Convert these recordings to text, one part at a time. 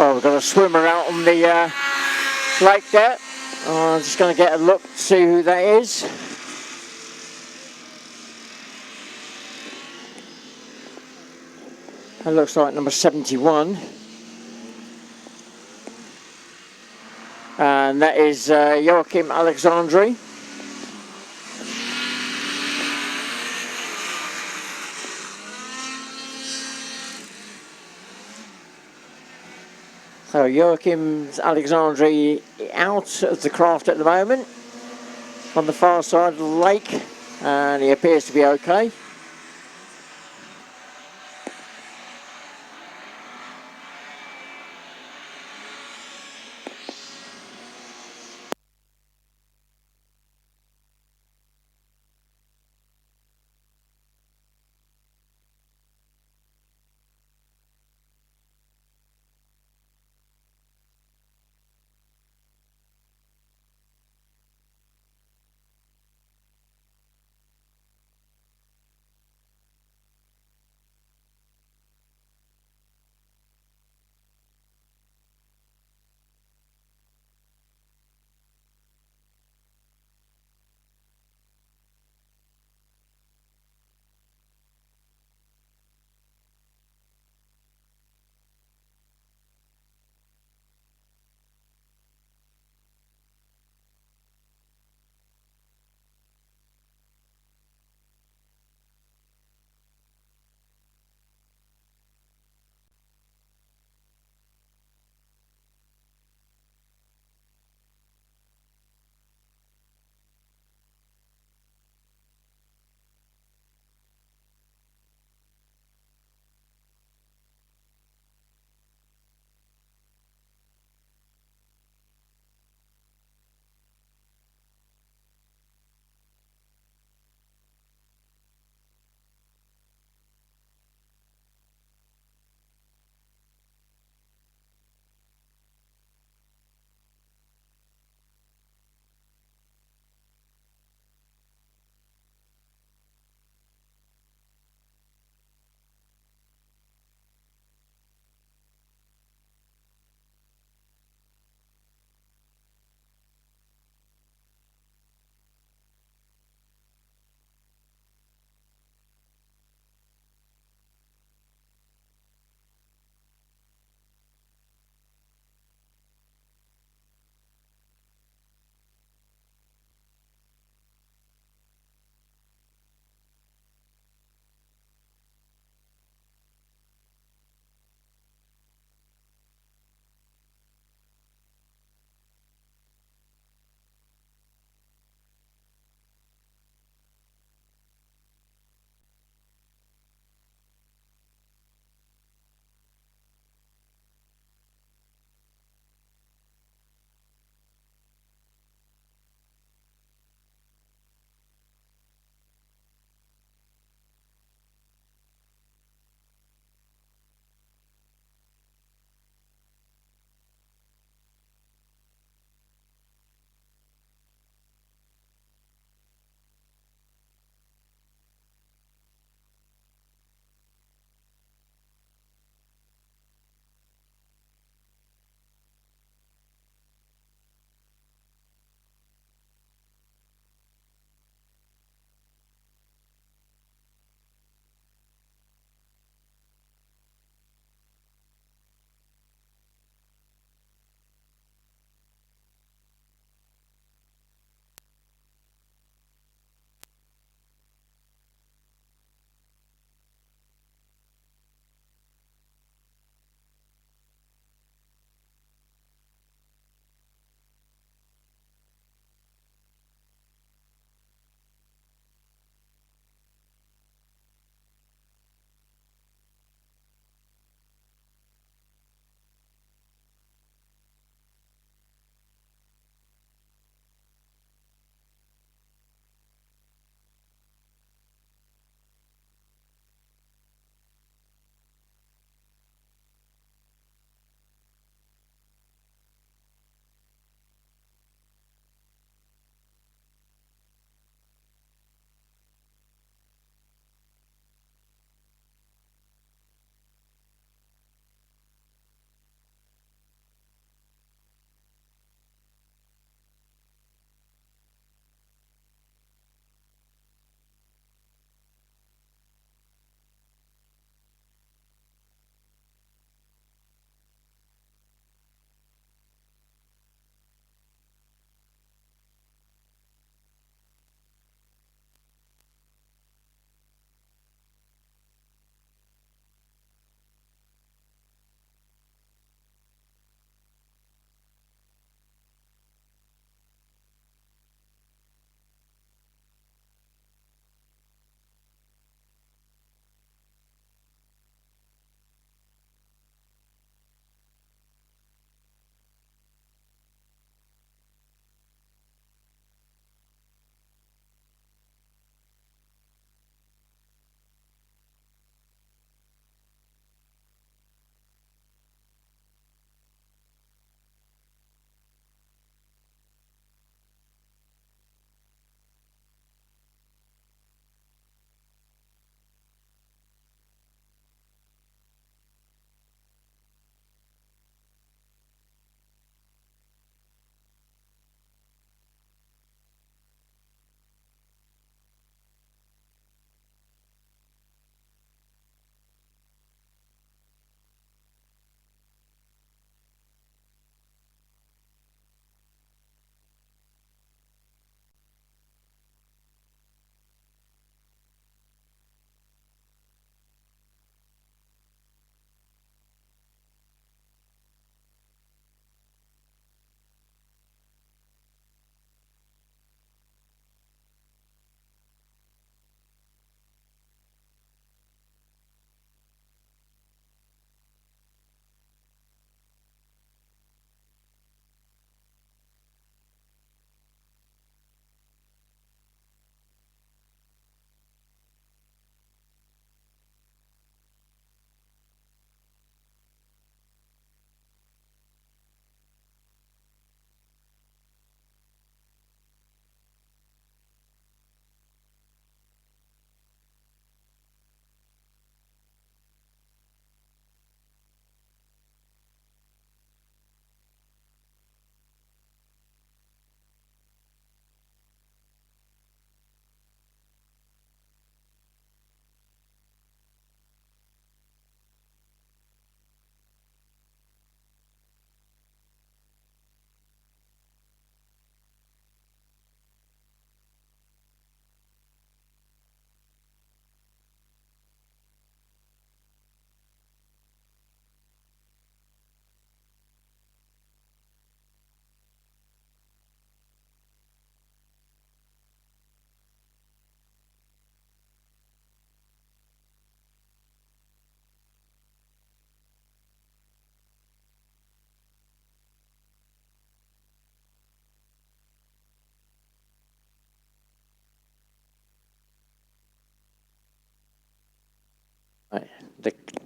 Well, we've got a swimmer out on the lake there. I'm just going to get a look to see who that is. That looks like number 71. And that is Joachim Alexandri. So Joachim Alexandri out of the craft at the moment on the far side of the lake, and he appears to be okay.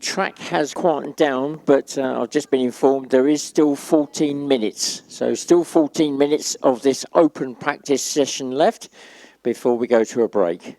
track has quietened down, but I've just been informed there is still 14 minutes. So still 14 minutes of this open practice session left before we go to a break.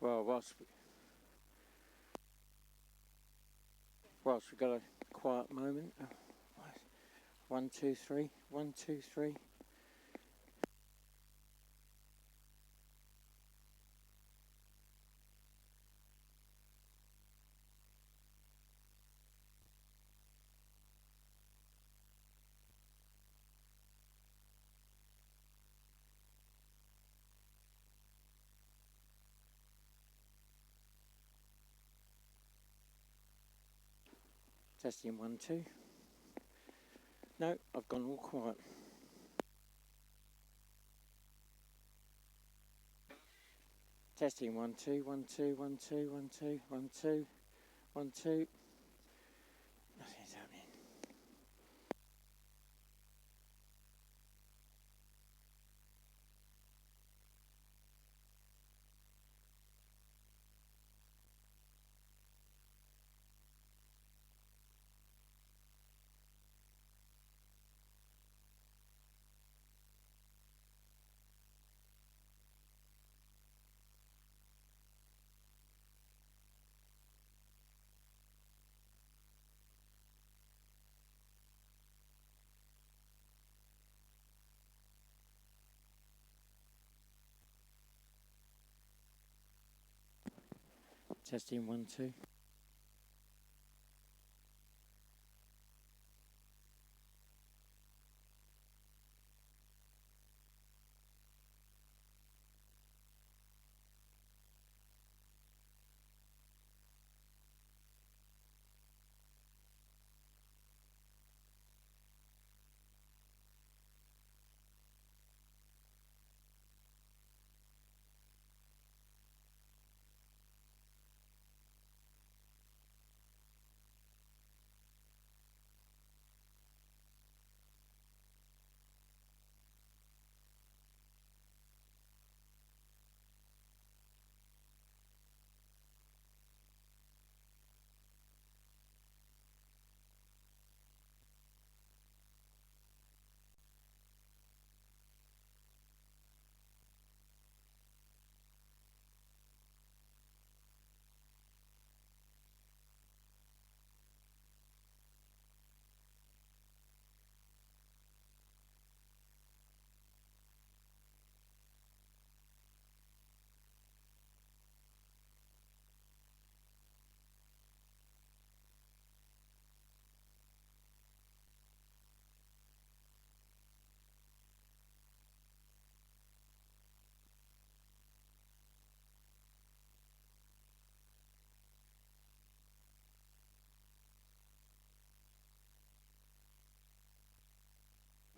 Well, whilst we've got a quiet moment. 1, 2, 3. 1, 2, 3. Testing 1, 2. No, I've gone all quiet. Testing 1, 2, 1, 2, 1, 2, 1, 2, 1, 2, 1, 2. Nothing's happening. Testing 1, 2.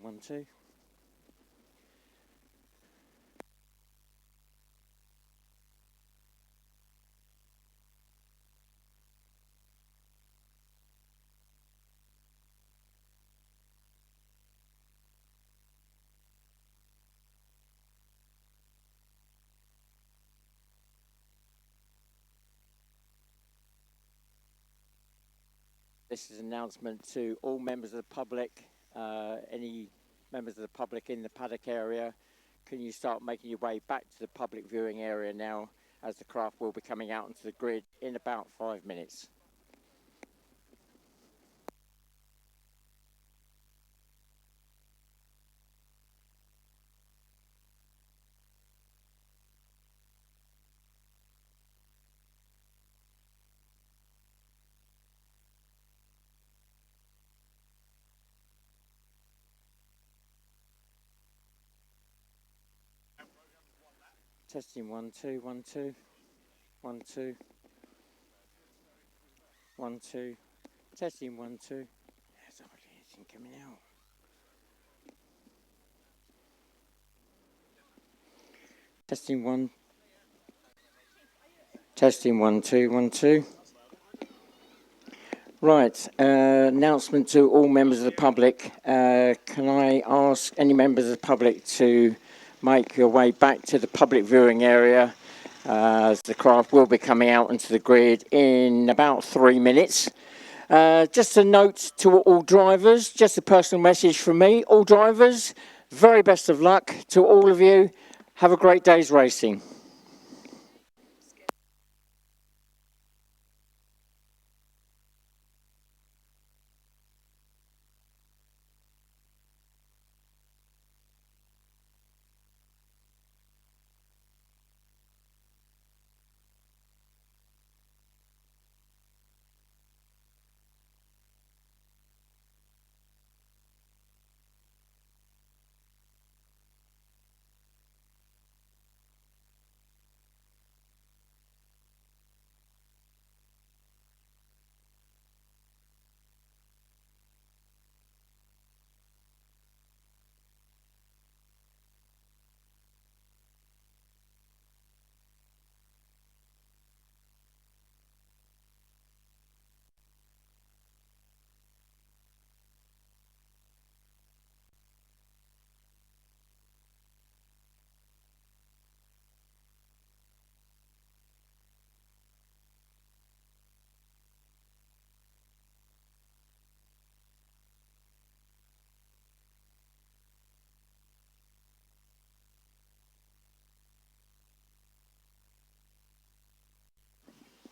One, two. This is an announcement to all members of the public, any members of the public in the paddock area. Can you start making your way back to the public viewing area now, as the craft will be coming out onto the grid in about 5 minutes. Testing 1, 2, 1, 2, 1, 2, 1, 2. Testing 1, 2. There's hardly anything coming out. Testing 1. Testing 1, 2, 1, 2. Right, announcement to all members of the public. Can I ask any members of the public to make your way back to the public viewing area, as the craft will be coming out onto the grid in about 3 minutes. Just a note to all drivers, just a personal message from me. All drivers, very best of luck to all of you. Have a great day's racing.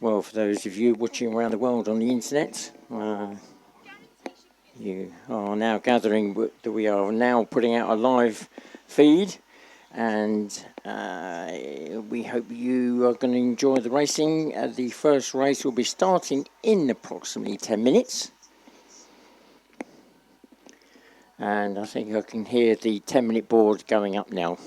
Well, for those of you watching around the world on the internet, you are now gathering that we are now putting out a live feed, and we hope you are going to enjoy the racing. The first race will be starting in approximately 10 minutes. And I think I can hear the 10-minute board going up now.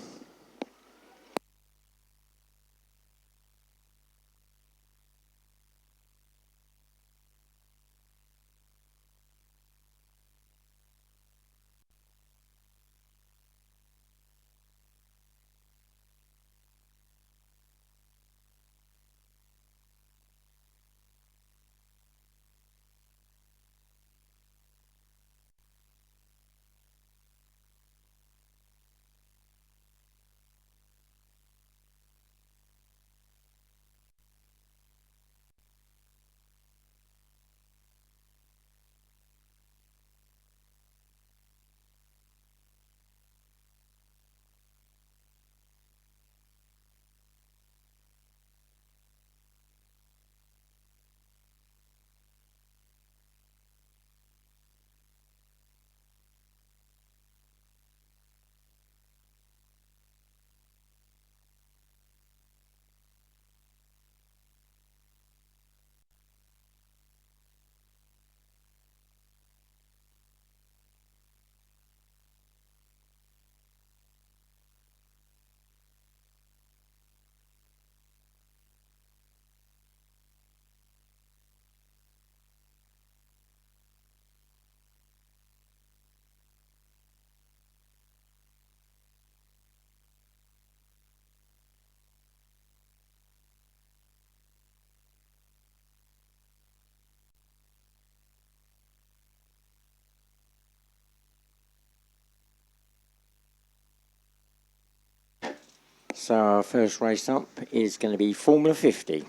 So our first race up is going to be Formula 50.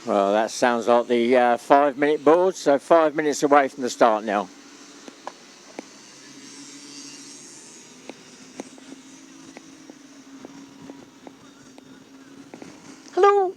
Well, that sounds like the 5-minute board, so 5 minutes away from the start now. Hello.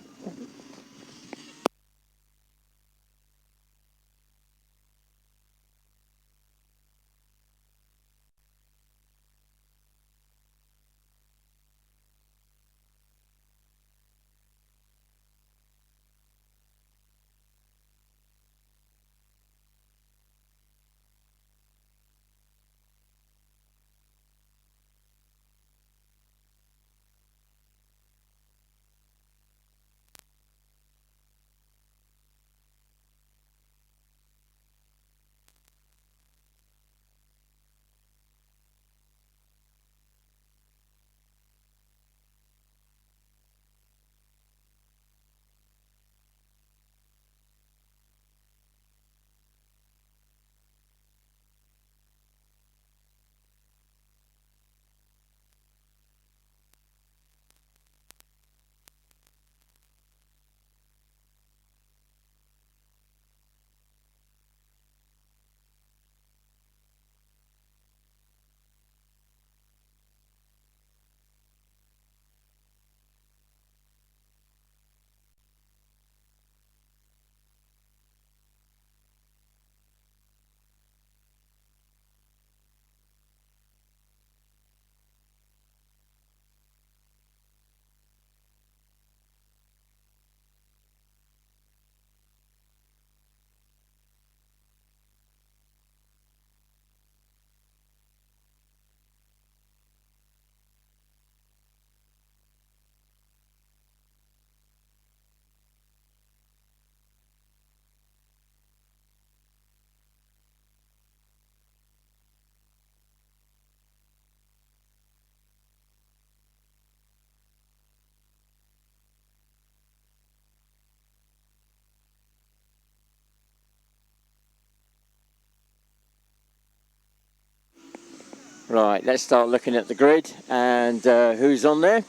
Right, let's start looking at the grid and who's on there.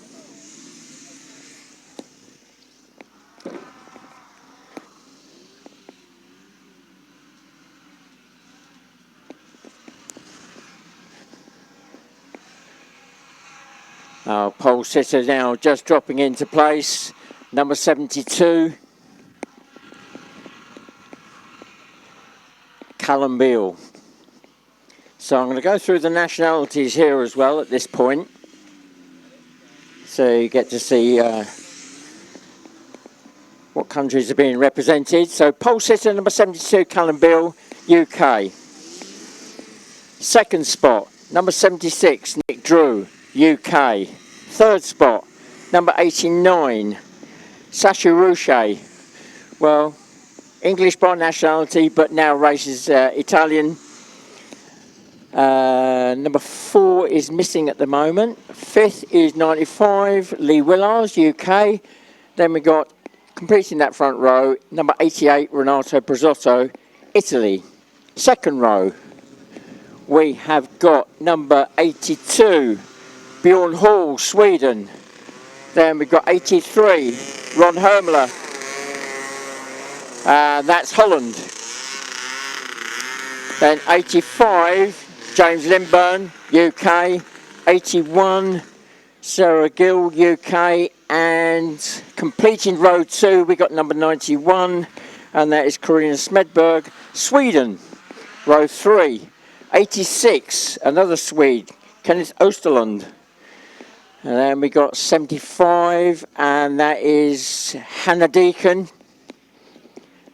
Our pole sitter now just dropping into place, number 72, Callum Beale. So I'm going to go through the nationalities here as well at this point, so you get to see what countries are being represented. So pole sitter number 72, Callum Beale, UK. Second spot, number 76, Nick Drew, UK. Third spot, number 89, Sacha Rouchet. Well, English by nationality, but now races Italian. Number 4 is missing at the moment. Fifth is 95, Lee Willars, UK. Then we got, completing that front row, number 88, Renato Brazzotto, Italy. Second row, we have got number 82, Bjorn Hall, Sweden. Then we've got 83, Ron Hermler. That's Holland. Then 85, James Lindburn, UK. 81, Sarah Gill, UK. And completing row 2, we got number 91, and that is Karina Smedberg, Sweden. Row 3, 86, another Swede, Kenneth Osterlund. And then we got 75, and that is Hannah Deacon.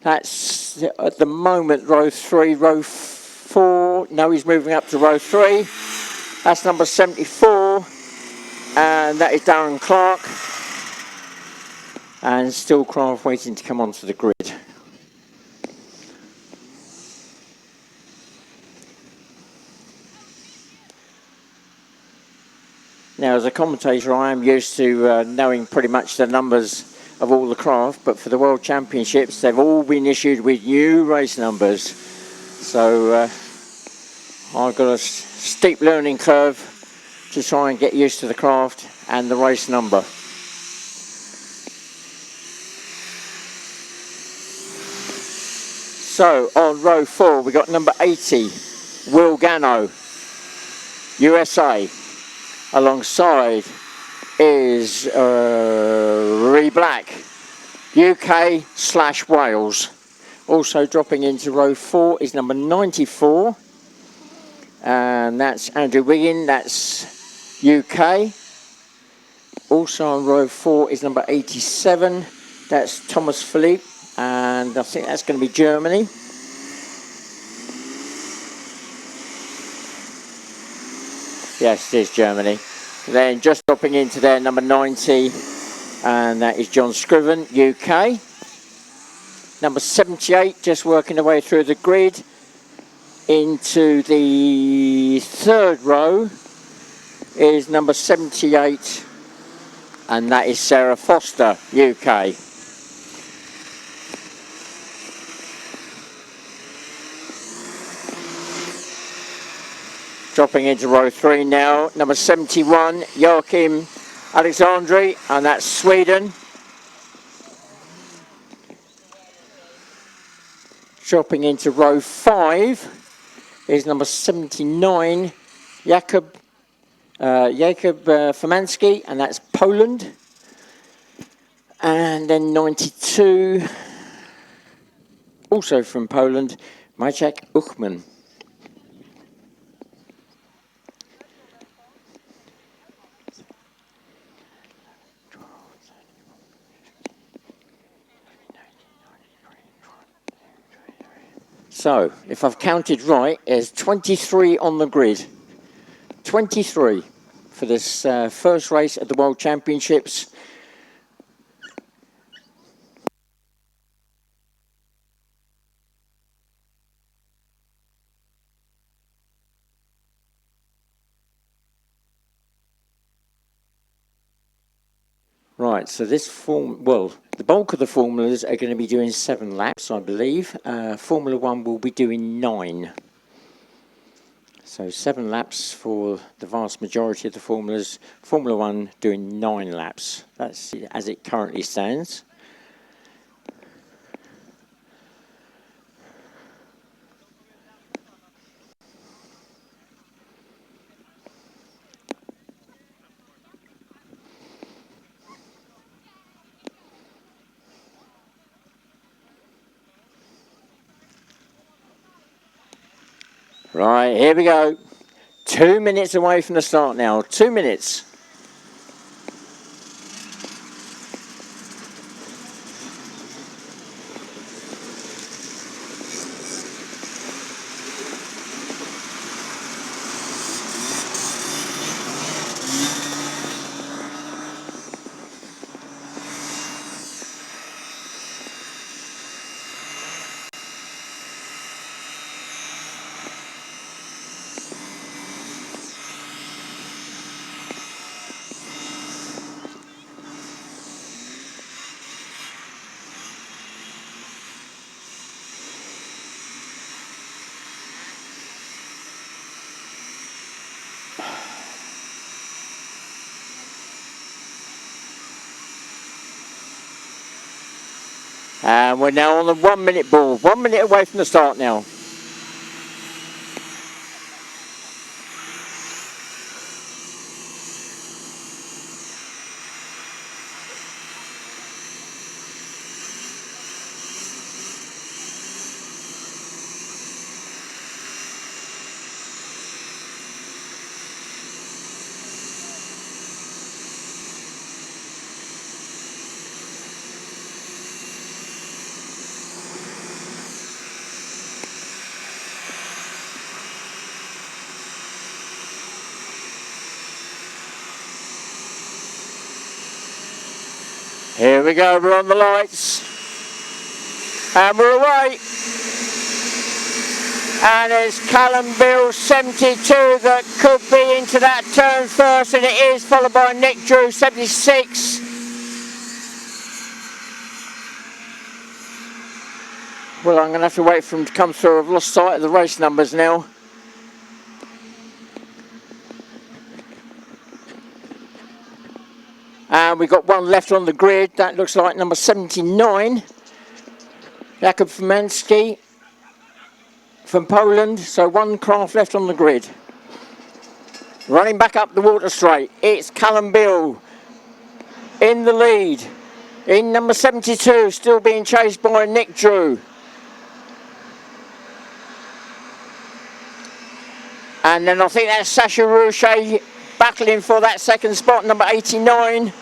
That's at the moment row 3, row 4. No, he's moving up to row 3. That's number 74, and that is Darren Clark. And still craft waiting to come onto the grid. Now, as a commentator, I am used to knowing pretty much the numbers of all the craft, but for the World Championships, they've all been issued with new race numbers. So I've got a steep learning curve to try and get used to the craft and the race number. So on row 4 we got number 80, Will Gano, USA. Alongside is Ree Black, UK/Wales. Also dropping into row 4 is number 94, and that's Andrew Wiggin, that's UK. Also on row 4 is number 87, that's Thomas Philippe, and I think that's going to be Germany. Yes, it is Germany. Then just dropping into there, number 90, and that is John Scriven, UK. Number 78, just working their way through the grid. Into the third row is number 78, and that is Sarah Foster, UK. Dropping into row 3 now, number 71, Joachim Alexandri, and that's Sweden. Dropping into row 5 is number 79, Jakub Furmanski, and that's Poland. And then 92, also from Poland, Maciek Uchman. So, if I've counted right, there's 23 on the grid. 23 for this first race at the World Championships. Right, so this the bulk of the formulas are going to be doing 7 laps, I believe. Formula 1 will be doing 9. So 7 laps for the vast majority of the formulas. Formula 1 doing 9 laps. That's as it currently stands. Right, here we go. 2 minutes away from the start now. 2 minutes. And we're now on the 1 minute board. 1 minute away from the start now. Here we go, we're on the lights. And we're away. And it's Callum Bill 72 that could be into that turn first, and it is, followed by Nick Drew 76. Well, I'm going to have to wait for him to come through. I've lost sight of the race numbers now. And we've got one left on the grid. That looks like number 79, Jakub Furmanski. from Poland, so one craft left on the grid. Running back up the water straight, it's Callum Bill in the lead. In number 72, still being chased by Nick Drew. And then I think that's Sasha Rouchet battling for that second spot, number 89.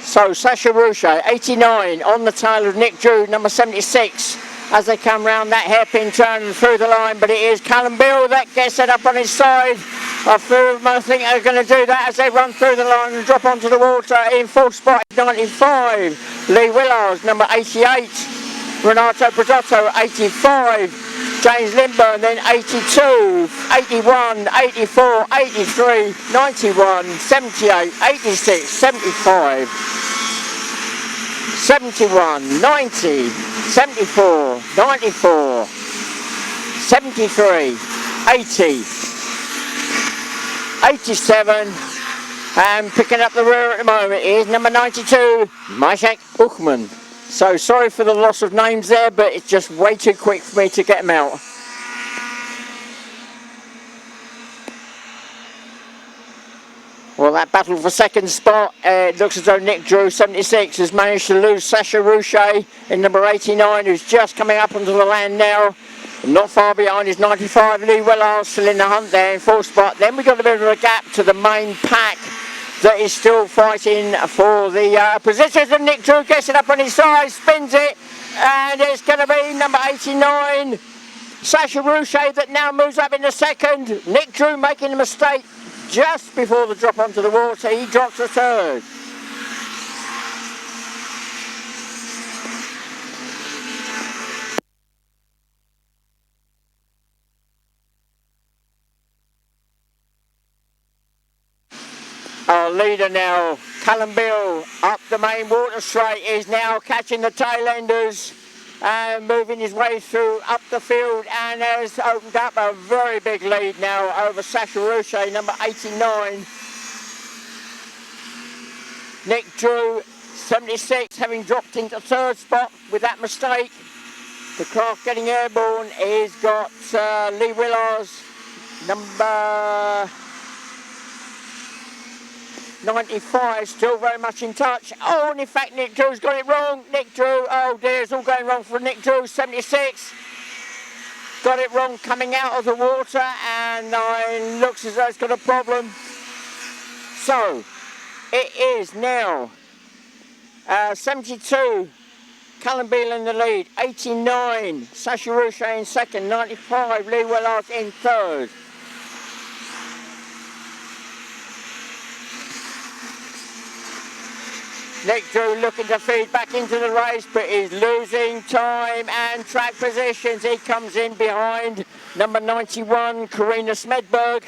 So Sasha Rouchet, 89, on the tail of Nick Drew, number 76, as they come round that hairpin turn and through the line. But it is Callum Bill that gets it up on his side. I think they're going to do that as they run through the line and drop onto the water in fourth spot, 95. Lee Willars, number 88. Renato Brodotto, 85. James Lindburn, then 82, 81, 84, 83, 91, 78, 86, 75, 71, 90, 74, 94, 73, 80, 87, and picking up the rear at the moment is number 92, Maciek Buchman. So sorry for the loss of names there, but it's just way too quick for me to get them out. Well, that battle for second spot, it looks as though Nick Drew, 76, has managed to lose Sasha Rouchet in number 89, who's just coming up onto the land now. Not far behind is 95, Lee Willard, still in the hunt there in fourth spot. Then we've got a bit of a gap to the main pack that is still fighting for the positions, and Nick Drew gets it up on his side, spins it, and it's going to be number 89, Sasha Rouchet, that now moves up in the second. Nick Drew making a mistake just before the drop onto the water. He drops the third. Our leader now, Callum Bill, up the main water straight, is now catching the tail enders and moving his way through up the field, and has opened up a very big lead now over Sasha Rouchet, number 89. Nick Drew, 76, having dropped into third spot with that mistake. The craft getting airborne is got Lee Willars, number 95, still very much in touch. Oh, and in fact Nick Drew's got it wrong. Nick Drew, oh dear, it's all going wrong for Nick Drew, 76. Got it wrong coming out of the water, and it looks as though it's got a problem. So, it is now 72, Callum Beale in the lead, 89, Sasha Rouchet in second, 95, Lee Willard in third. Nick Drew looking to feed back into the race, but is losing time and track positions. He comes in behind number 91, Karina Smedberg.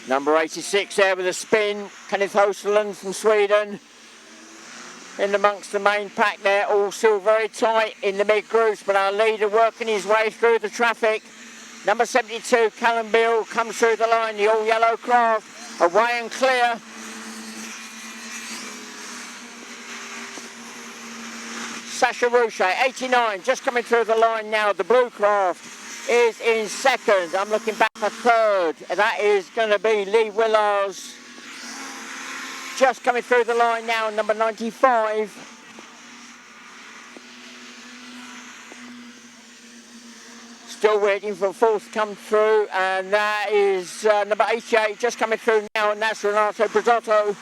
Number 86 there with a spin, Kenneth Hosterland from Sweden. In amongst the main pack there, all still very tight in the mid groups, but our leader working his way through the traffic. Number 72, Callum Bill, comes through the line, the all yellow craft, away and clear. Sasha Rouchet, 89, just coming through the line now. The blue craft is in second. I'm looking back for third. That is going to be Lee Willars. Just coming through the line now, number 95. Still waiting for fourth to come through, and that is number 88, just coming through now, and that's Renato Brodotto.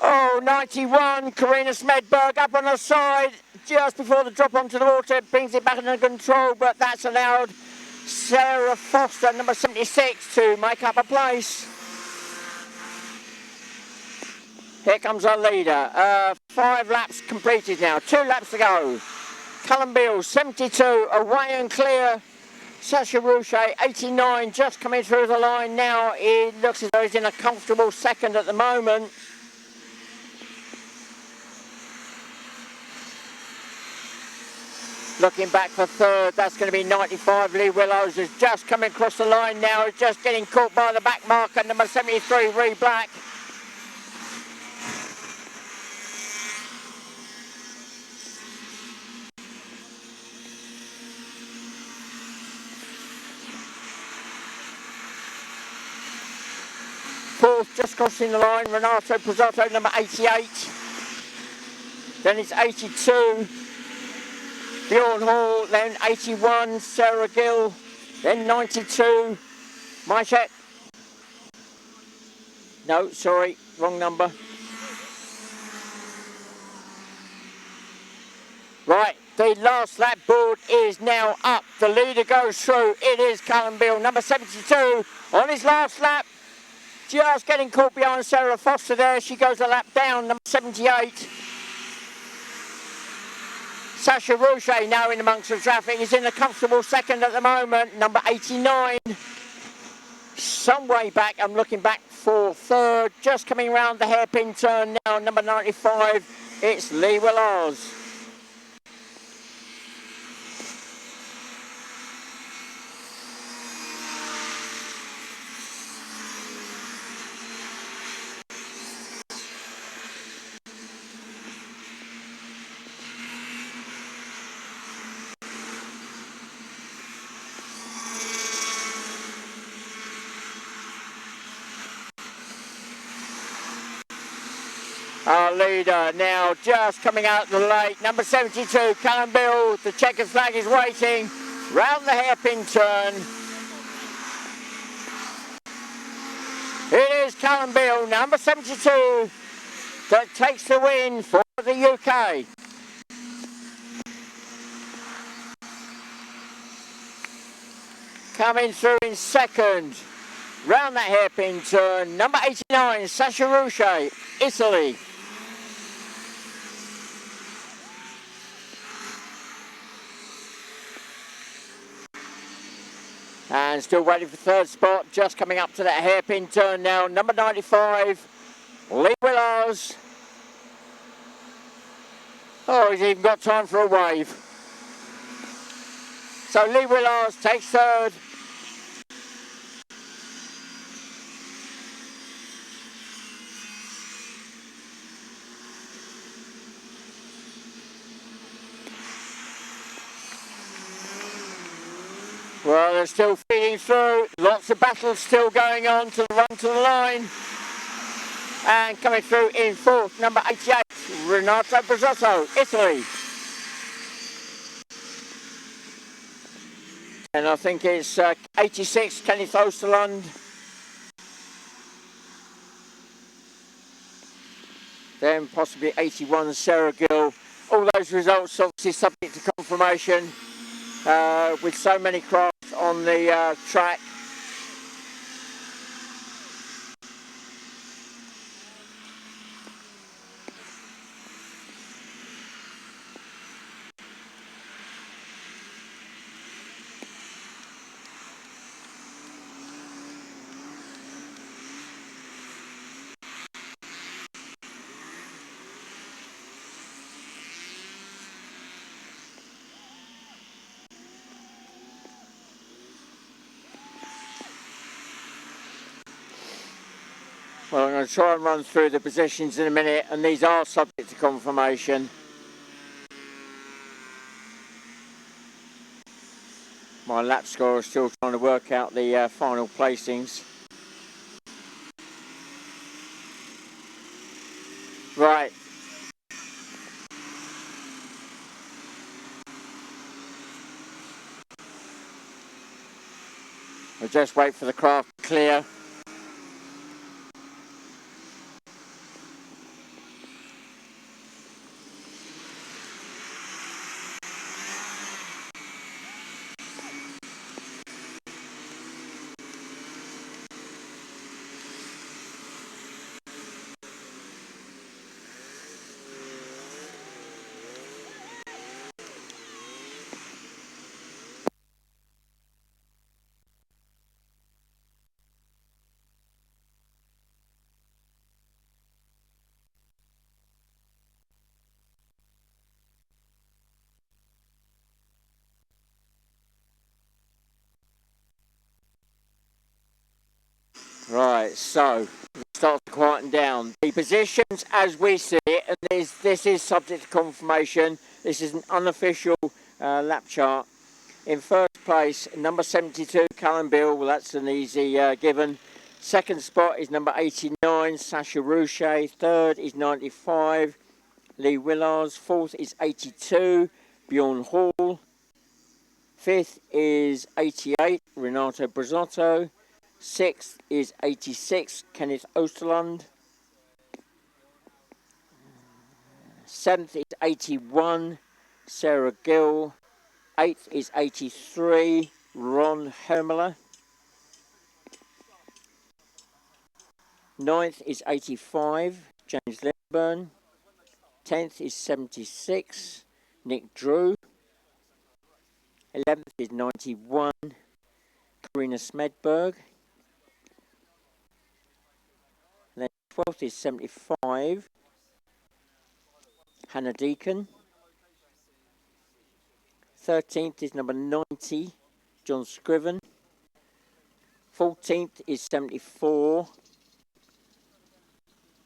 Oh, 91, Karina Smedberg up on the side, just before the drop onto the water, it brings it back under control, but that's allowed Sarah Foster, number 76, to make up a place. Here comes our leader. 5 laps completed now, 2 laps to go. Callum Beale, 72, away and clear. Sasha Rouchet, 89, just coming through the line now. It looks as though he's in a comfortable second at the moment. Looking back for third, that's going to be 95. Lee Willows is just coming across the line now. It's just getting caught by the back marker, number 73, Ree Black. Fourth, just crossing the line, Renato Prezzato, number 88. Then it's 82, Bjorn Hall. Then 81, Sarah Gill. Then 92, Maishet. No, sorry, wrong number. Right, the last lap board is now up. The leader goes through. It is Callum Beale, number 72, on his last lap. Just getting caught behind Sarah Foster there. She goes a lap down, number 78. Sasha Rouchet now in amongst the traffic. He's in a comfortable second at the moment, number 89. Some way back, I'm looking back for third. Just coming around the hairpin turn now, number 95. It's Lee Willars. Our leader now just coming out the lake, number 72, Callum Beale. The checkered flag is waiting round the hairpin turn. It is Callum Beale, number 72, that takes the win for the UK. Coming through in second, round that hairpin turn, number 89, Sasha Rouchet, Italy. And still waiting for third spot, just coming up to that hairpin turn now, number 95, Lee Willars. Oh, he's even got time for a wave. So Lee Willars takes third. Well, they're still feeding through. Lots of battles still going on to the run to the line. And coming through in fourth, number 88, Renato Prezzato, Italy. And I think it's 86, Kenneth Osterlund. Then possibly 81, Sarah Gill. All those results obviously subject to confirmation. With so many crafts on the track. Well, I'm going to try and run through the positions in a minute, and these are subject to confirmation. My lap score is still trying to work out the final placings. Right. I'll just wait for the craft to clear. Right, so we start to quieten down. The positions as we see it, and this is subject to confirmation. This is an unofficial lap chart. In first place, number 72, Callum Bill. Well, that's an easy given. Second spot is number 89, Sasha Rouchet. Third is 95, Lee Willars. Fourth is 82, Bjorn Hall. Fifth is 88, Renato Brazzotto. Sixth is 86, Kenneth Osterlund. Seventh is 81, Sarah Gill. Eighth is 83, Ron Hermler. Ninth is 85, James Lindburn. 10th is 76, Nick Drew. 11th is 91, Karina Smedberg. Then 12th is 75, Hannah Deacon. 13th is number 90, John Scriven. 14th is 74,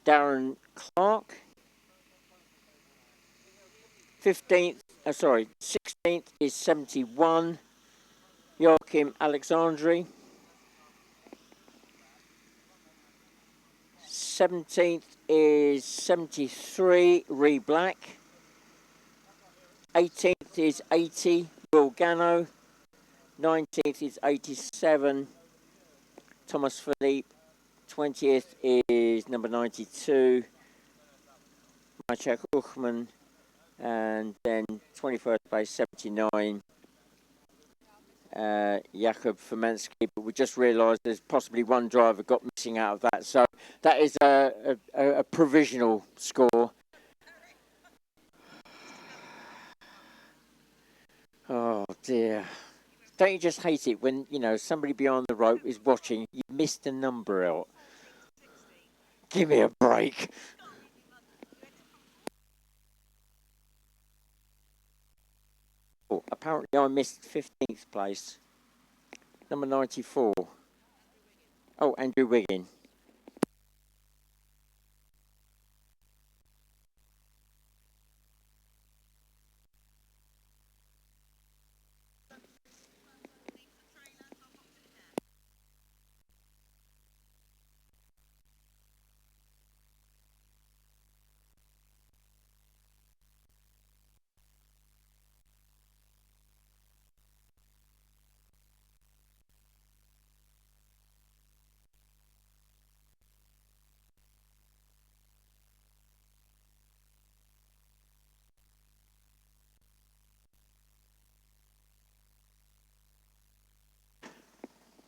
Darren Clark. 16th is 71, Joachim Alexandri. 17th is 73, Ree Black. 18th is 80, Will Gano. 19th is 87, Thomas Philippe. 20th is number 92, Maciek Uchman. And then 21st place, 79, Jakub Fomansky. But we just realised there's possibly one driver got missing out of that. So that is a provisional score. Oh dear. Don't you just hate it when, you know, somebody behind the rope is watching, you missed a number out. Give me a break. Oh, apparently I missed 15th place. Number 94. Oh, Andrew Wiggin.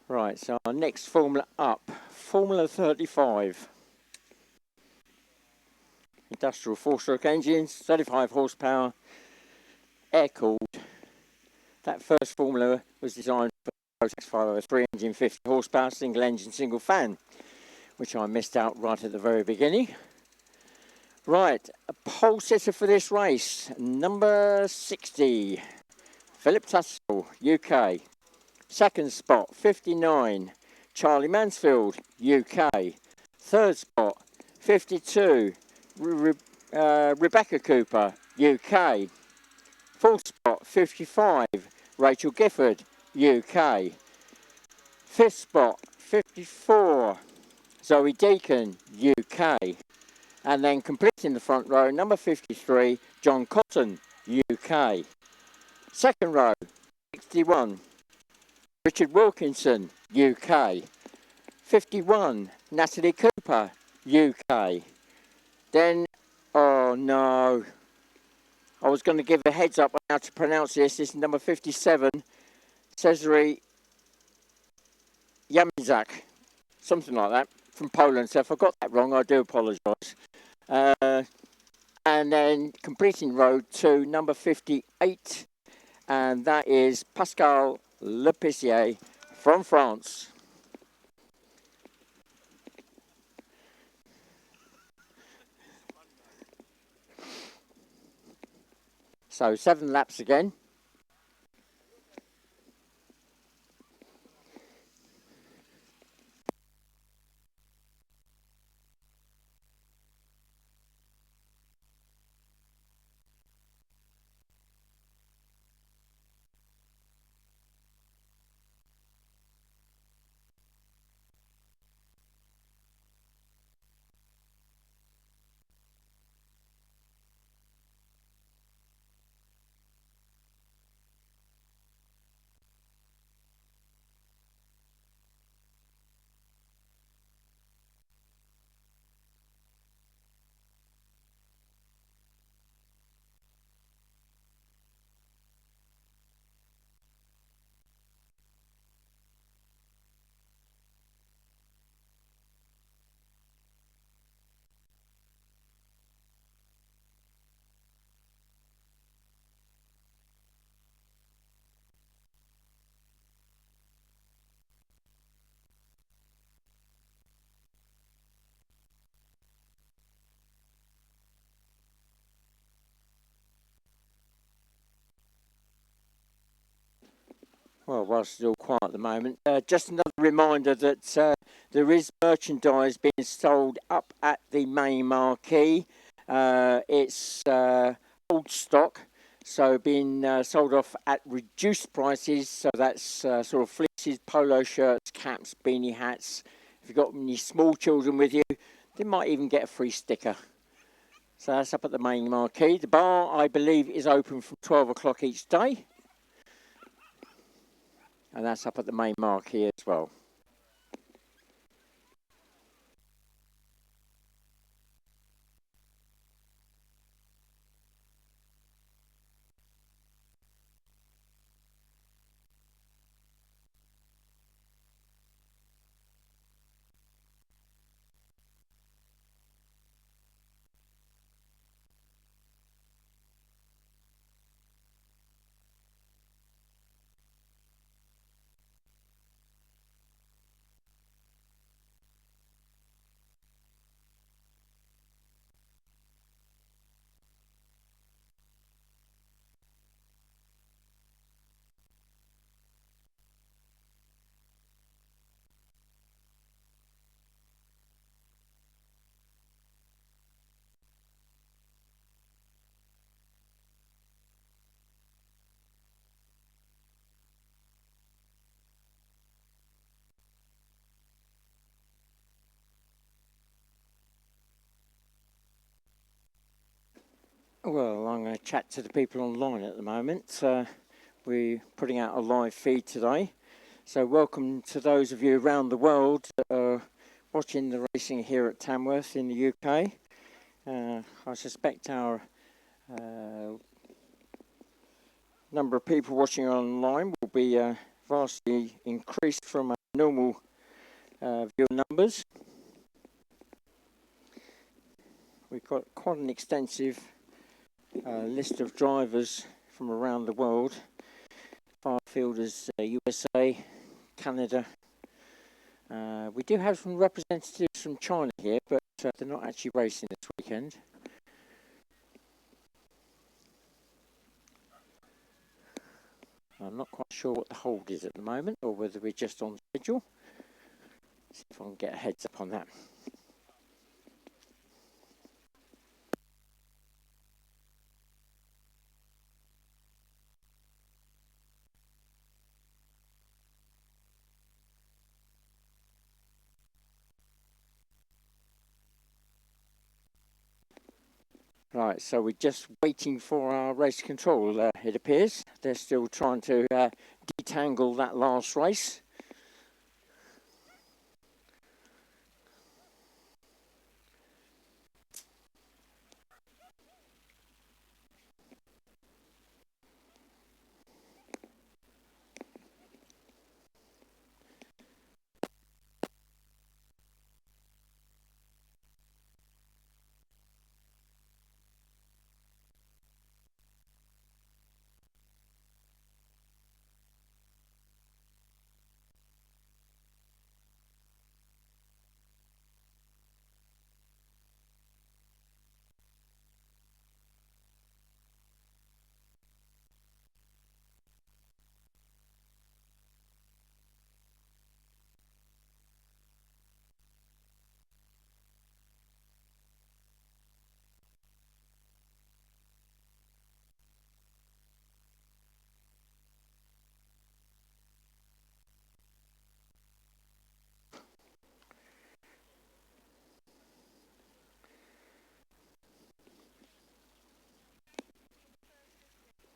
Right, so our next Formula up, Formula 35. Industrial four-stroke engines, 35 horsepower, air-cooled. That first Formula was designed for the Rotax 503 engine, 50 horsepower, single engine, single fan, which I missed out right at the very beginning. Right, a pole sitter for this race, number 60, Philip Tassel, UK. Second spot, 59, Charlie Mansfield, UK. Third spot, 52, Rebecca Cooper, UK. Fourth spot, 55, Rachel Gifford, UK. Fifth spot, 54, Zoe Deacon, UK. And then completing the front row, number 53, John Cotton, UK. Second row, 61, Richard Wilkinson, UK. 51, Natalie Cooper, UK. Then, oh no, I was going to give a heads up on how to pronounce this. This is number 57, Cezary Jamizak, something like that, from Poland. So if I got that wrong, I do apologise. And then completing row 2, number 58, and that is Pascal Lepissier from France. So 7 laps again. Well, whilst it's all quiet at the moment, just another reminder that there is merchandise being sold up at the main marquee. It's old stock, so being sold off at reduced prices. So that's sort of fleeces, polo shirts, caps, beanie hats. If you've got any small children with you, they might even get a free sticker. So that's up at the main marquee. The bar, I believe, is open from 12 o'clock each day. And that's up at the main marquee as well. Well, I'm going to chat to the people online at the moment. We're putting out a live feed today. So welcome to those of you around the world that are watching the racing here at Tamworth in the UK. I suspect our number of people watching online will be vastly increased from our normal viewer numbers. We've got quite an extensive list of drivers from around the world. Far fielders, USA, Canada. We do have some representatives from China here, but they're not actually racing this weekend. I'm not quite sure what the hold is at the moment, or whether we're just on schedule. See if I can get a heads up on that. Right, so we're just waiting for our race control, it appears. They're still trying to detangle that last race.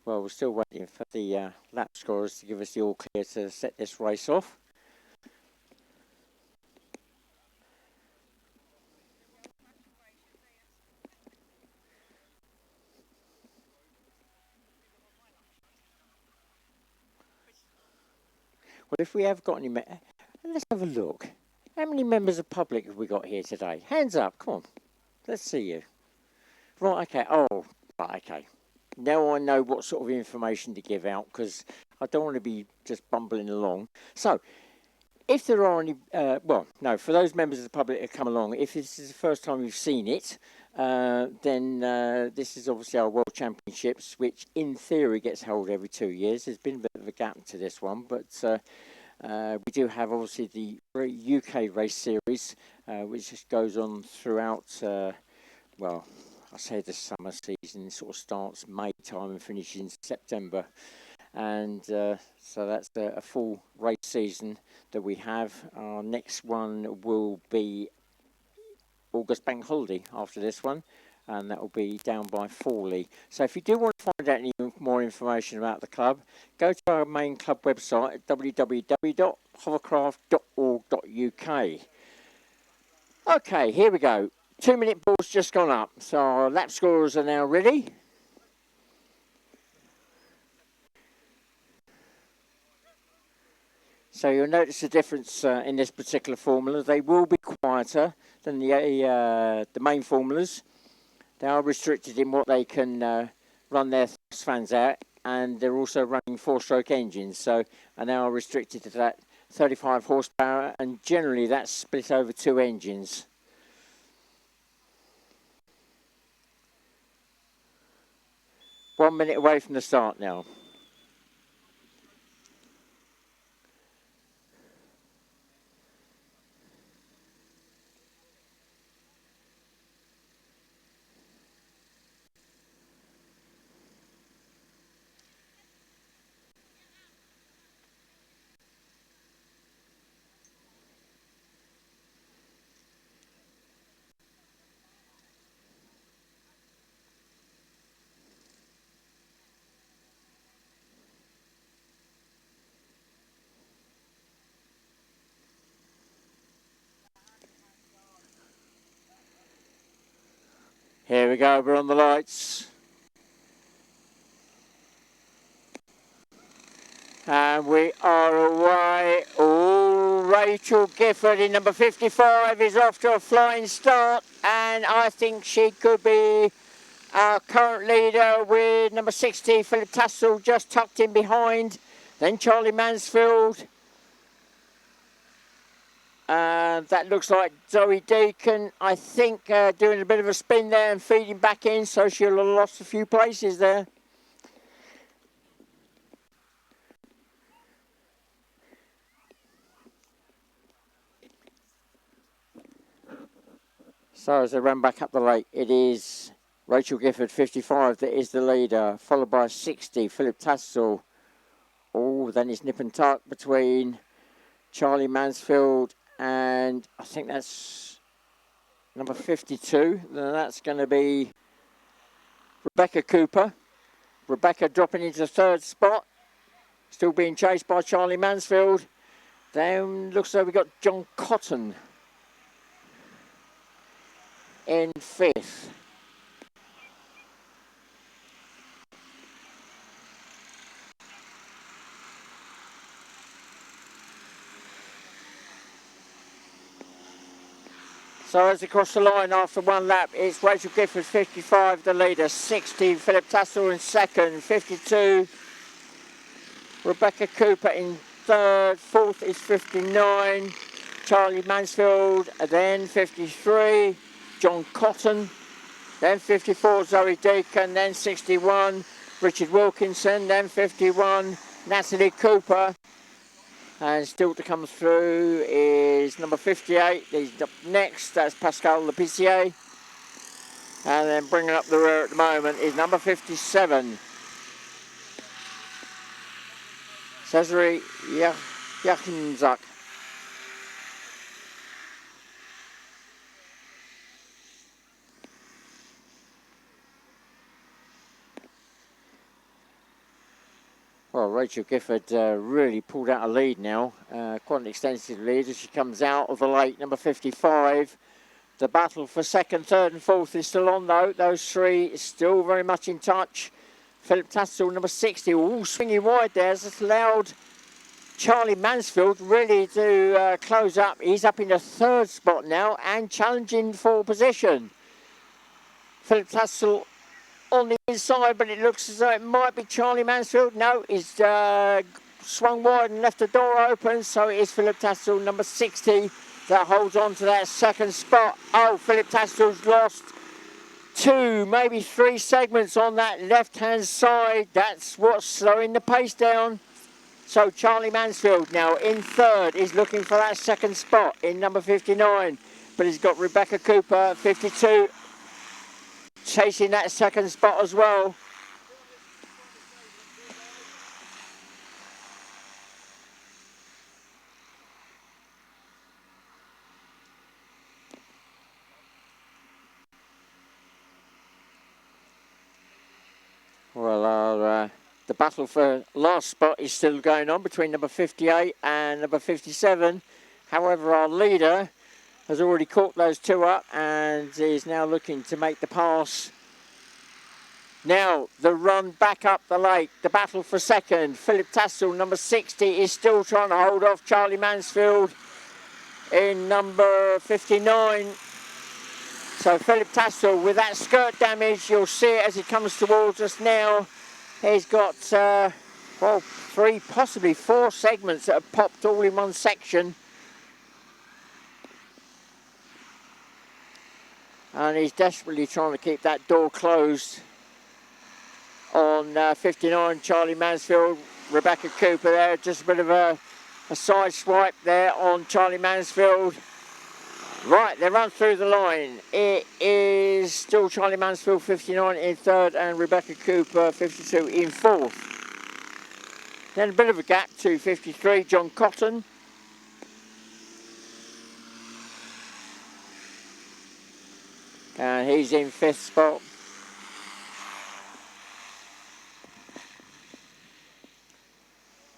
Well, we're still waiting for the lap scorers to give us the all clear to set this race off. Well, if we have got any, let's have a look. How many members of public have we got here today? Hands up, come on. Let's see you. Right, okay. Oh, right, okay. Now I know what sort of information to give out, because I don't want to be just bumbling along. So, if there are any, well, no, for those members of the public that come along, if this is the first time you've seen it, then this is obviously our World Championships, which in theory gets held every 2 years. There's been a bit of a gap to this one, but we do have obviously the UK race series, which just goes on throughout, well, I say the summer season, sort of starts May time and finishes in September. And so that's a full race season that we have. Our next one will be August Bank Holiday after this one, and that will be down by Fawley. So if you do want to find out any more information about the club, go to our main club website at www.hovercraft.org.uk. Okay, here we go. 2-minute ball's just gone up, so our lap scorers are now ready. So you'll notice the difference in this particular formula. They will be quieter than the main formulas. They are restricted in what they can run their thrust fans out, and they're also running 4-stroke engines. So, and they are restricted to that 35 horsepower, and generally that's split over 2 engines. One minute away from the start now. Here we go, we're on the lights. And we are away. Oh, Rachel Gifford in number 55 is off to a flying start, and I think she could be our current leader with number 60, Philip Tassel, just tucked in behind. Then Charlie Mansfield. That looks like Zoe Deacon, I think, doing a bit of a spin there and feeding back in, so she'll have lost a few places there. So as they run back up the lake, it is Rachel Gifford, 55, that is the leader, followed by 60, Philip Tassel. Oh, then it's nip and tuck between Charlie Mansfield and I think that's number 52. Then that's going to be Rebecca Cooper. Rebecca dropping into the 3rd spot, still being chased by Charlie Mansfield. Then looks like we've got John Cotton in 5th. So as they cross the line after one lap, it's Rachel Gifford, 55, the leader, 60, Philip Tassel in 2nd, 52, Rebecca Cooper in 3rd, 4th is 59, Charlie Mansfield, then 53, John Cotton, then 54, Zoe Deacon, then 61, Richard Wilkinson, then 51, Natalie Cooper. And still to come through is number 58. He's up next. That's Pascal Lepissier. And then bringing up the rear at the moment is number 57. Cesare Jachinzak. Well, Rachel Gifford really pulled out a lead now, quite an extensive lead as she comes out of the lake, number 55. The battle for 2nd, 3rd and 4th is still on though. Those three still very much in touch. Philip Tassel, number 60, all swinging wide there. That's allowed Charlie Mansfield really to close up. He's up in the 3rd spot now and challenging for position. Philip Tassel on the inside, but it looks as though it might be Charlie Mansfield. No, he's swung wide and left the door open, so it is Philip Tassel, number 60, that holds on to that second spot. Oh, Philip Tassel's lost 2, maybe 3 segments on that left-hand side. That's what's slowing the pace down. So Charlie Mansfield now in third is looking for that second spot in number 59. But he's got Rebecca Cooper, 52, chasing that second spot as well. Well, the battle for last spot is still going on between number 58 and number 57. However, our leader has already caught those 2 up and is now looking to make the pass. Now, the run back up the lake, the battle for second. Philip Tassel, number 60, is still trying to hold off Charlie Mansfield in number 59. So Philip Tassel, with that skirt damage, you'll see it as he comes towards us now. He's got, well, 3, possibly 4 segments that have popped all in one section. And he's desperately trying to keep that door closed on 59, Charlie Mansfield. Rebecca Cooper there, just a bit of a side swipe there on Charlie Mansfield. Right, they run through the line. It is still Charlie Mansfield, 59 in third, and Rebecca Cooper, 52 in fourth. Then a bit of a gap to 53, John Cotton. And he's in fifth spot.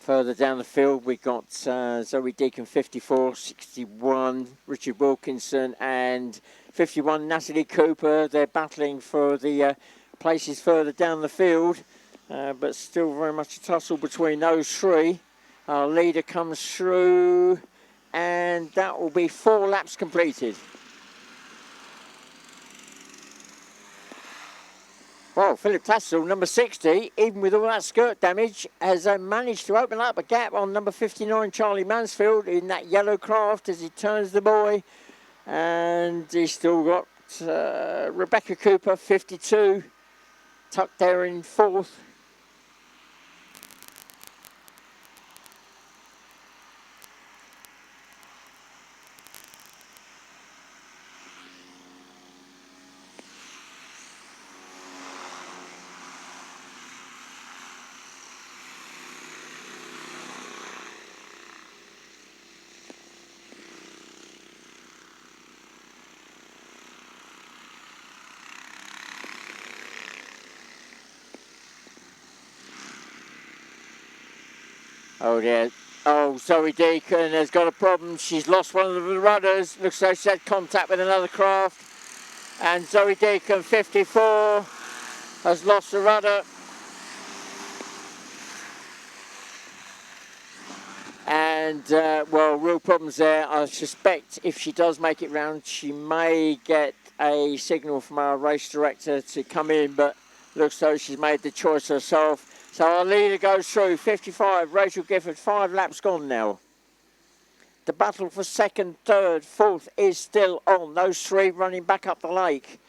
Further down the field, we got Zoe Deacon, 54, 61, Richard Wilkinson, and 51, Natalie Cooper. They're battling for the places further down the field, but still very much a tussle between those 3. Our leader comes through, and that will be 4 laps completed. Well, Philip Tassel, number 60, even with all that skirt damage, has managed to open up a gap on number 59, Charlie Mansfield, in that yellow craft as he turns the buoy. And he's still got Rebecca Cooper, 52, tucked there in fourth. Oh dear. Oh, Zoe Deacon has got a problem. She's lost one of the rudders. Looks like she's had contact with another craft. And Zoe Deacon, 54, has lost the rudder. And, well, real problems there. I suspect if she does make it round, she may get a signal from our race director to come in, but looks like she's made the choice herself. So our leader goes through, 55, Rachel Gifford, 5 laps gone now. The battle for second, third, fourth is still on. Those 3 running back up the lake.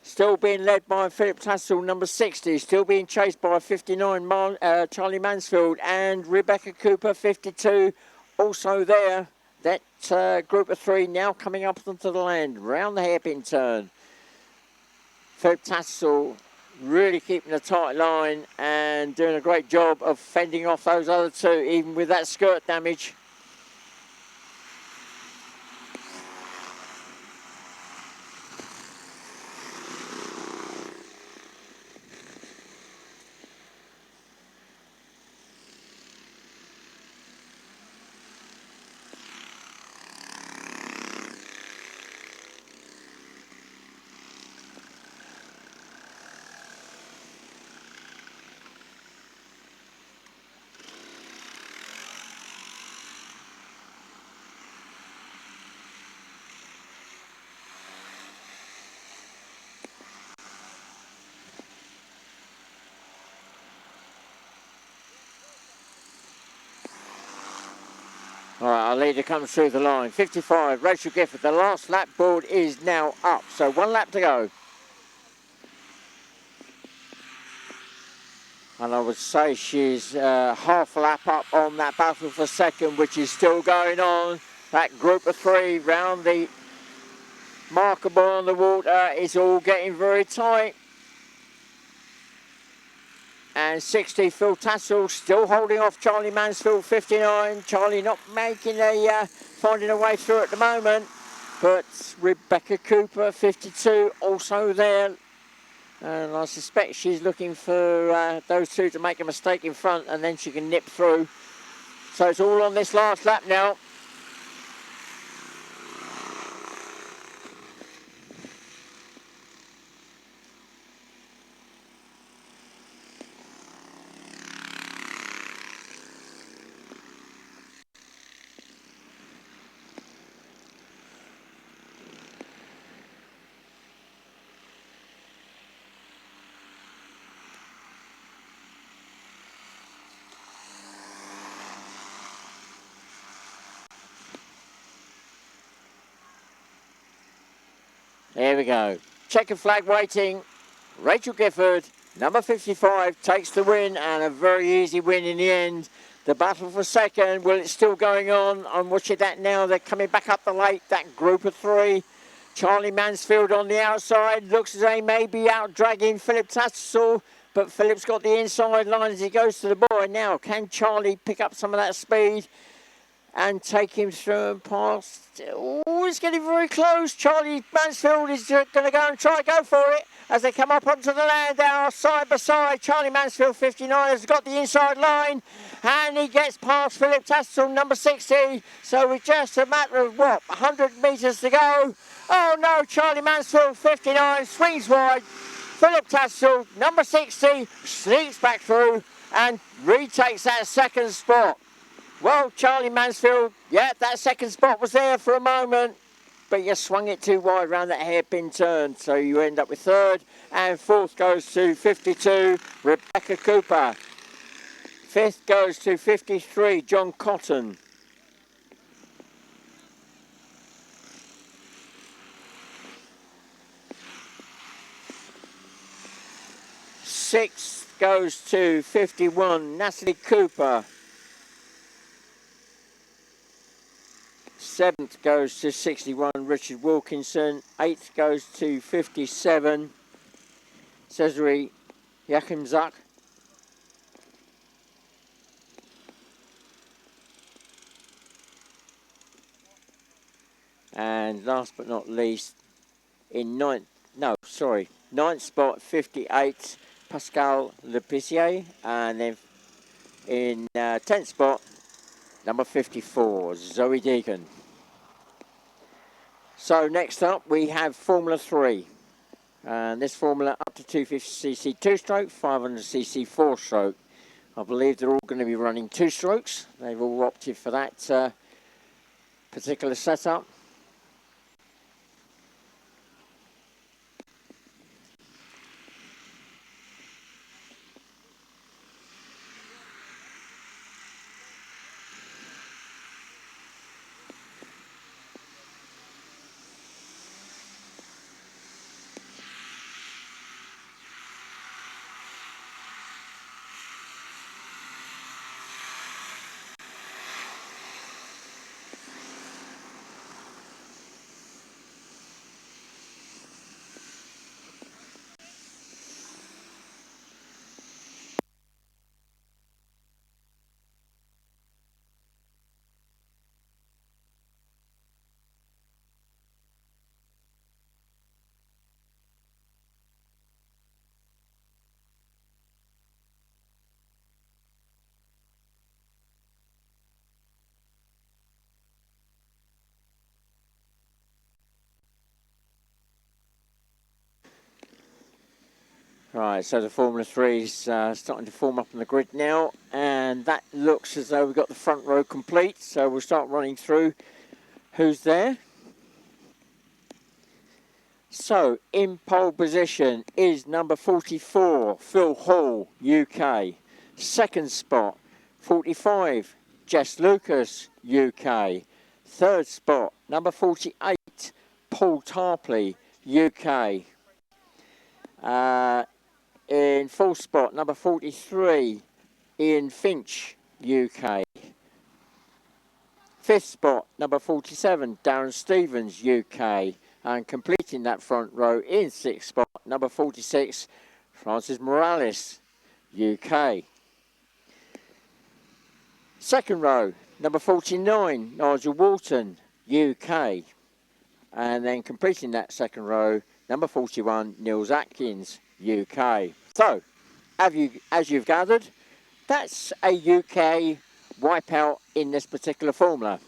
Still being led by Philip Tassel, number 60. Still being chased by 59, Charlie Mansfield, and Rebecca Cooper, 52. Also there. That group of 3 now coming up onto the land, round the hairpin turn. Philip Tassel really keeping a tight line and doing a great job of fending off those other 2, even with that skirt damage. All right, our leader comes through the line. 55, Rachel Gifford. The last lap board is now up, so 1 lap to go. And I would say she's half a lap up on that battle for second, which is still going on. That group of 3 round the marker board on the water is all getting very tight. And 60, Phil Tassel still holding off Charlie Mansfield, 59. Charlie not making finding a way through at the moment. But Rebecca Cooper, 52, also there. And I suspect she's looking for those 2 to make a mistake in front and then she can nip through. So it's all on this last lap now. There we go. Checker flag waiting. Rachel Gifford, number 55, takes the win, and a very easy win in the end. The battle for second, well, it's still going on. I'm watching that now. They're coming back up the lake, that group of 3. Charlie Mansfield on the outside. Looks as though he may be out dragging Philip Tattersall, but Philip's got the inside line as he goes to the buoy. Now, can Charlie pick up some of that speed and take him through and past? Oh, it's getting very close. Charlie Mansfield is going to go and try to go for it as they come up onto the land now, side by side. Charlie Mansfield, 59, has got the inside line, and he gets past Philip Tassel, number 60. So it's just a matter of, 100 metres to go. Oh no, Charlie Mansfield, 59, swings wide. Philip Tassel, number 60, sneaks back through and retakes that second spot. Well, Charlie Mansfield, yeah, that second spot was there for a moment, but you swung it too wide around that hairpin turn, so you end up with 3rd, and 4th goes to 52, Rebecca Cooper. 5th goes to 53, John Cotton. Sixth goes to 51, Natalie Cooper. 7th goes to 61, Richard Wilkinson. 8th goes to 57, Cesare Yakimzak. And last but not least, in ninth spot, 58, Pascal Lepissier. And then in 10th spot, number 54, Zoe Deacon. So next up we have Formula 3. And this formula up to 250cc 2-stroke, 500cc 4-stroke. I believe they're all going to be running 2 strokes. They've all opted for that particular setup. Right, so the Formula 3 is starting to form up on the grid now, and that looks as though we've got the front row complete, so we'll start running through who's there. So, in pole position is number 44, Phil Hall, UK. Second spot, 45, Jess Lucas, UK. Third spot, number 48, Paul Tarpley, UK. In fourth spot, number 43, Ian Finch, UK. Fifth spot, number 47, Darren Stevens, UK. And completing that front row in sixth spot, number 46, Francis Morales, UK. Second row, number 49, Nigel Walton, UK. And then completing that second row, number 41, Niels Atkins, UK. So, as you've gathered, that's a UK wipeout in this particular formula.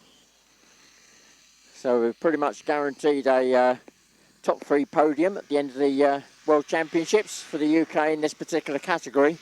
So we've pretty much guaranteed a top three podium at the end of the World Championships for the UK in this particular category.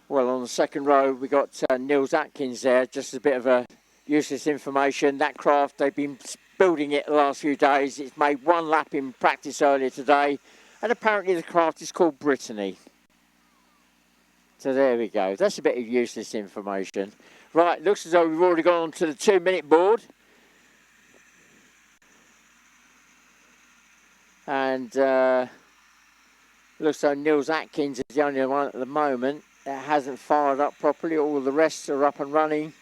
Well, on the second row, we got Niels Atkins there, just a bit of a useless information. That craft, they've been building it the last few days. It's made one lap in practice earlier today, and apparently the craft is called Brittany. So there we go. That's a bit of useless information. Right, looks as though we've already gone on to the 2-minute board. And looks like Niels Atkins is the only one at the moment that hasn't fired up properly. All the rest are up and running.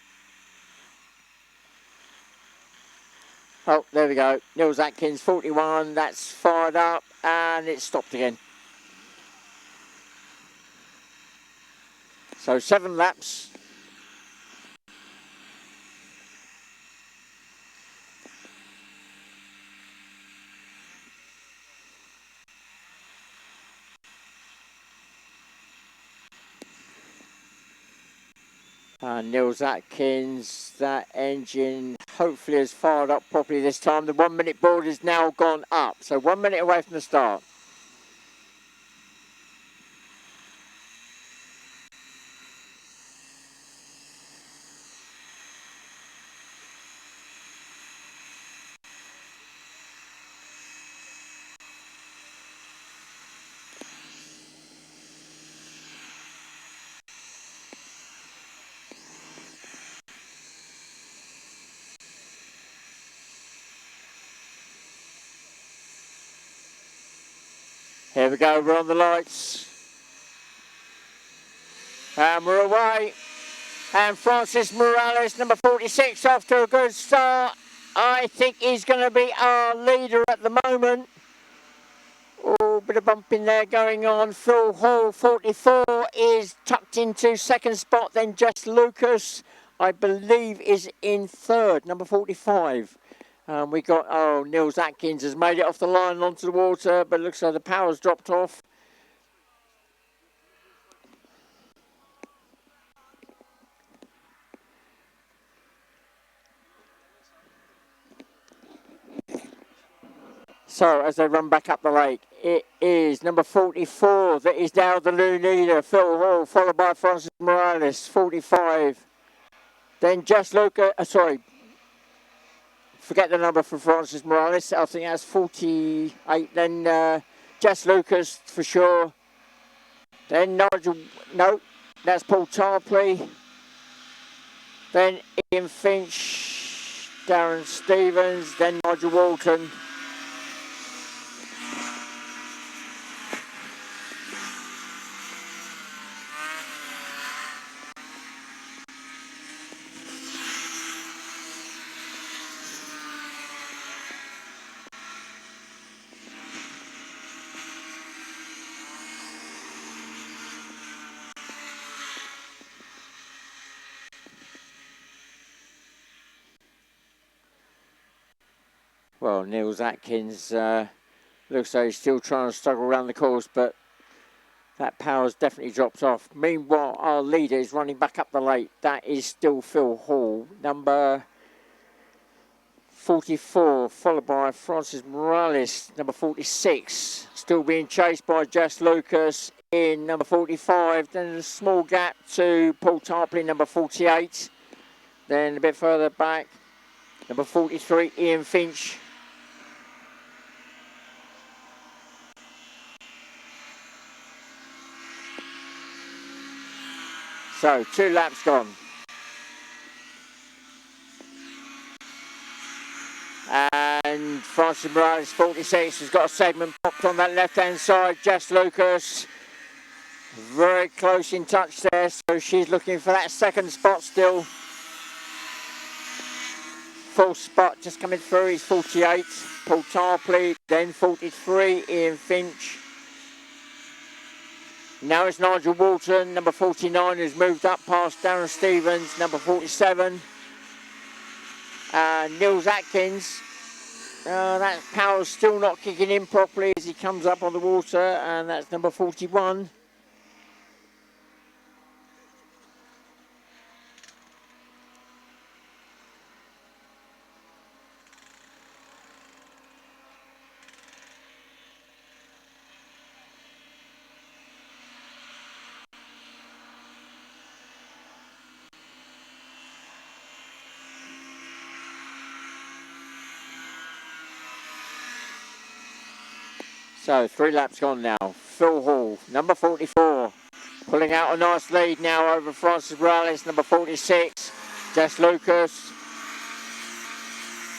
Oh, there we go. Niels Atkins, 41. That's fired up and it's stopped again. So 7 laps. Niels Atkins, that engine hopefully has fired up properly this time. The 1-minute board is now gone up, so 1 minute away from the start. Here we go, we're on the lights. And we're away. And Francis Morales, number 46, off to a good start. I think he's going to be our leader at the moment. Oh, bit of bumping there going on. Phil Hall, 44, is tucked into second spot. Then Jess Lucas, I believe, is in third, number 45. We got, Niels Atkins has made it off the line and onto the water, but it looks like the power's dropped off. So as they run back up the lake, it is number 44 that is now the new leader, Phil Hall, followed by Francis Morales, 45. Then Jess Lucas, forget the number for Francis Morales, I think that's 48. Then Jess Lucas for sure. Then Nigel, no, that's Paul Tarpley. Then Ian Finch, Darren Stevens, then Nigel Walton. Well, Niels Atkins looks like he's still trying to struggle around the course, but that power's definitely dropped off. Meanwhile, our leader is running back up the lake. That is still Phil Hall, number 44, followed by Francis Morales, number 46. Still being chased by Jess Lucas in number 45. Then a small gap to Paul Tarpley, number 48. Then a bit further back, number 43, Ian Finch. So, 2 laps gone. And Francis Morales, 46, has got a segment popped on that left-hand side. Jess Lucas, very close in touch there, so she's looking for that second spot still. Full spot just coming through, he's 48. Paul Tarpley, then 43, Ian Finch. Now it's Nigel Walton, number 49, who's moved up past Darren Stevens, number 47. Nils Atkins. That power's still not kicking in properly as he comes up on the water, and that's number 41. So 3 laps gone now. Phil Hall, number 44, pulling out a nice lead now over Francis Morales, number 46. Jess Lucas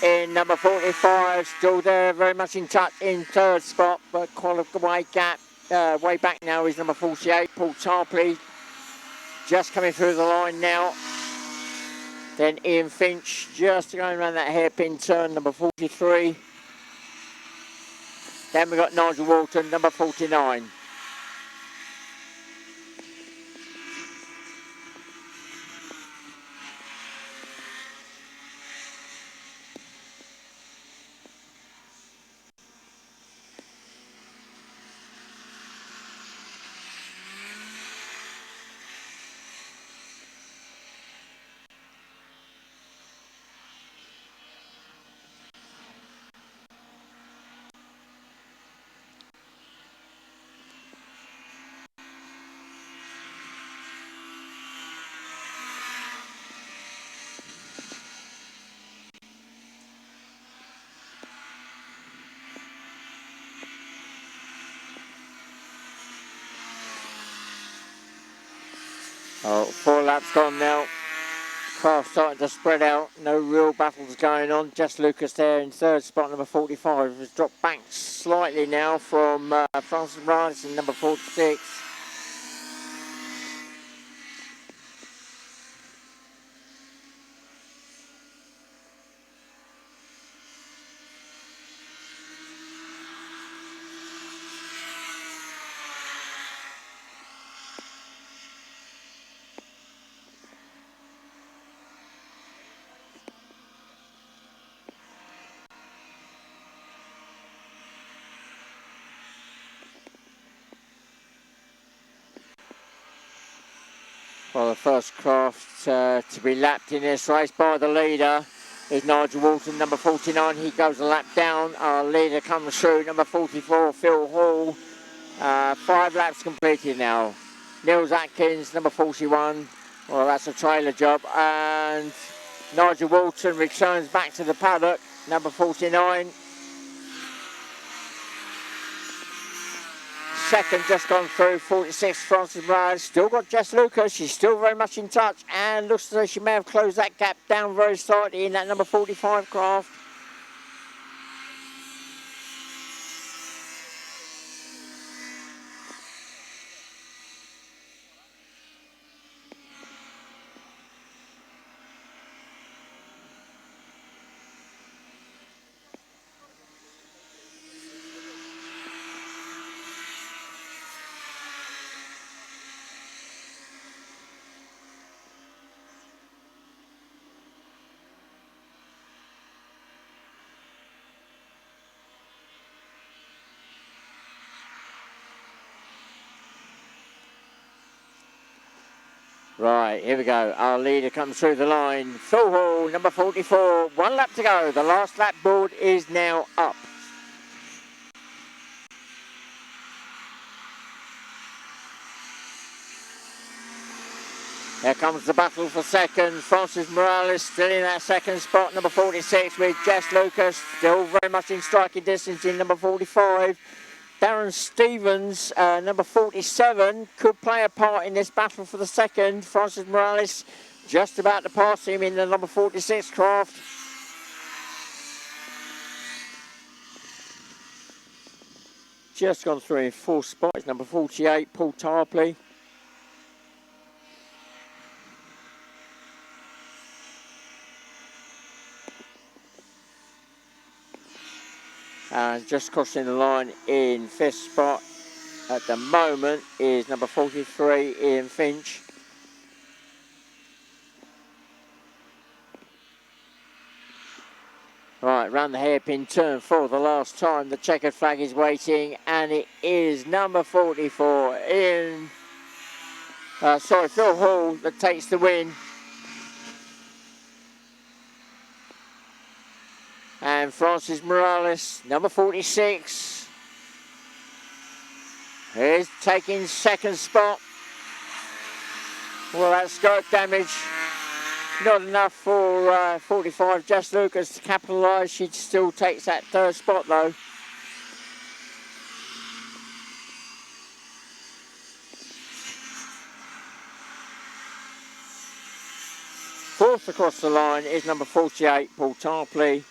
in number 45, still there, very much in touch in 3rd spot, but quite a way gap. Way back now is number 48, Paul Tarpley, just coming through the line now. Then Ian Finch, just going around that hairpin turn, number 43. Then we've got Nigel Walton, number 49. Oh, 4 laps gone now. Craft starting to spread out. No real battles going on. Jess Lucas there in 3rd spot, number 45. Has dropped back slightly now from Francis Morales in number 46. Well, the first craft to be lapped in this race by the leader is Nigel Walton, number 49. He goes a lap down. Our leader comes through, number 44, Phil Hall. 5 laps completed now. Nils Atkins, number 41. Well, that's a trailer job. And Nigel Walton returns back to the paddock, number 49. Second just gone through, 46, Francis Morales. Still got Jess Lucas, she's still very much in touch, and looks as though she may have closed that gap down very slightly in that number 45 craft. Right, here we go. Our leader comes through the line. Phil Hall, number 44. 1 lap to go. The last lap board is now up. Here comes the battle for second. Francis Morales still in that second spot. Number 46 with Jess Lucas. Still very much in striking distance in number 45. Darren Stevens, number 47, could play a part in this battle for the second. Francis Morales just about to pass him in the number 46 craft. Just gone through in 4 spots. Number 48, Paul Tarpley. And just crossing the line in 5th spot at the moment is number 43, Ian Finch. Right, round the hairpin turn for the last time. The checkered flag is waiting, and it is number 44, Phil Hall, that takes the win. And Francis Morales, number 46, is taking second spot. Well, that skirt damage, not enough for 45 Jess Lucas to capitalise. She still takes that 3rd spot though. Fourth across the line is number 48, Paul Tarpley.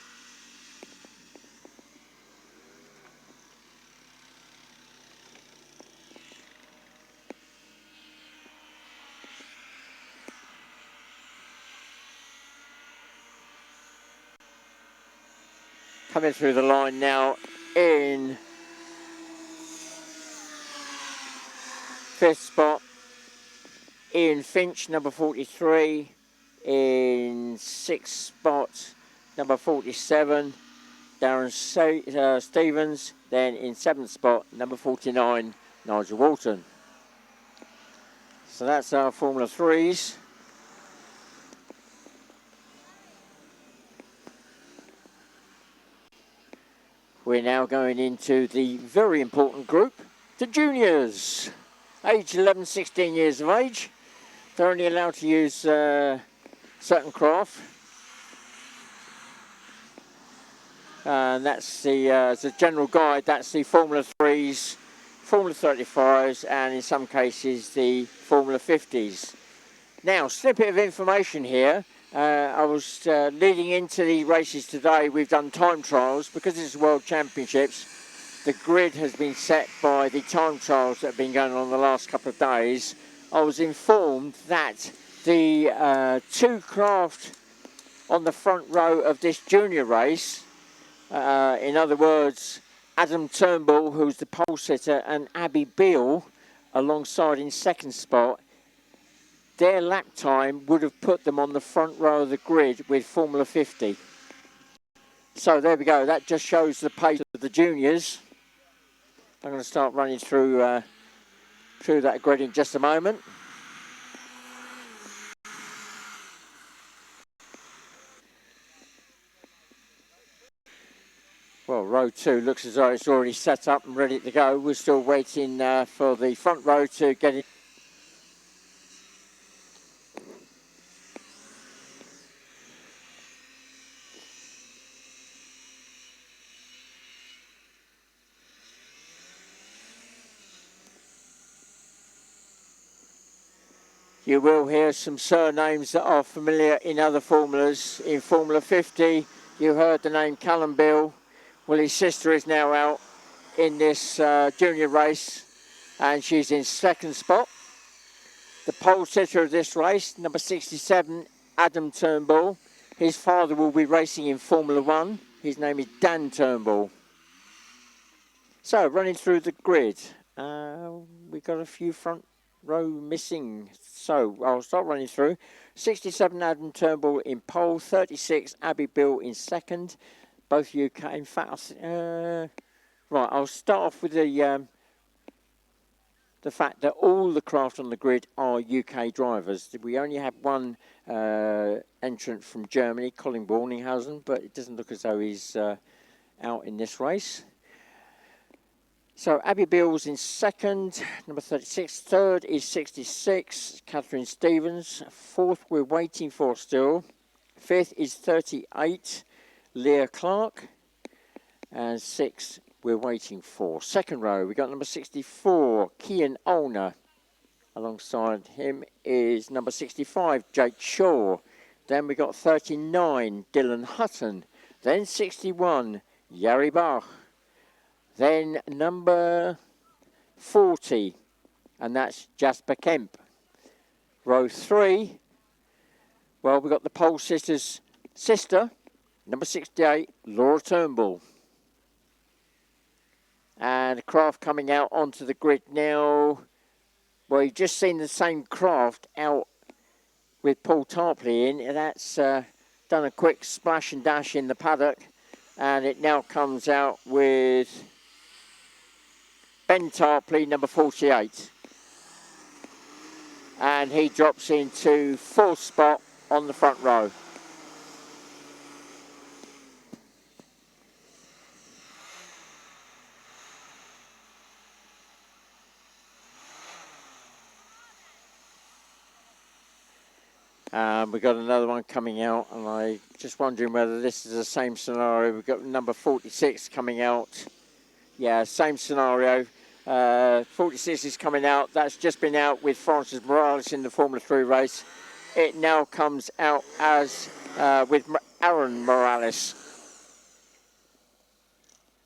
Coming through the line now in 5th spot, Ian Finch, number 43. In 6th spot, number 47, Darren Stevens. Then in 7th spot, number 49, Nigel Walton. So that's our Formula 3s. We're now going into the very important group, the juniors, age 11, 16 years of age. They're only allowed to use certain craft. And that's the, as a general guide, that's the Formula 3s, Formula 35s, and in some cases the Formula 50s. Now, snippet of information here. I was leading into the races today. We've done time trials because it's World Championships. The grid has been set by the time trials that have been going on the last couple of days. I was informed that the 2 craft on the front row of this junior race, in other words, Adam Turnbull, who's the pole sitter, and Abby Beale alongside in 2nd spot, their lap time would have put them on the front row of the grid with Formula 50. So there we go. That just shows the pace of the juniors. I'm going to start running through that grid in just a moment. Well, row 2 looks as though it's already set up and ready to go. We're still waiting for the front row to get in. You will hear some surnames that are familiar in other formulas. In Formula 50, you heard the name Callum Bill. Well, his sister is now out in this junior race, and she's in 2nd spot. The pole sitter of this race, number 67, Adam Turnbull. His father will be racing in Formula 1. His name is Dan Turnbull. So, running through the grid, we've got a few front row missing. So, I'll start running through. 67, Adam Turnbull in pole. 36, Abby Bill in 2nd. Both UK. In fact, right, I'll start off with the the fact that all the craft on the grid are UK drivers. We only have one entrant from Germany, Colin Borninghausen, but it doesn't look as though he's out in this race. So Abby Beals in second, number 36. Third is 66, Catherine Stevens. Fourth we're waiting for still. Fifth is 38, Leah Clark. And sixth we're waiting for. Second row, we got number 64, Kian Olner. Alongside him is number 65, Jake Shaw. Then we got 39, Dylan Hutton. Then 61, Yari Bach. Then number 40, and that's Jasper Kemp. Row 3, well, we've got the Pole Sisters' sister, number 68, Laura Turnbull. And the craft coming out onto the grid now. Well, you've just seen the same craft out with Paul Tarpley in. That's done a quick splash and dash in the paddock. And it now comes out with Ben Tarpley, number 48. And he drops into fourth spot on the front row. We've got another one coming out, and I'm just wondering whether this is the same scenario. We've got number 46 coming out. Yeah, same scenario. 46 is coming out. That's just been out with Francis Morales in the Formula 3 race. It now comes out as with Aaron Morales.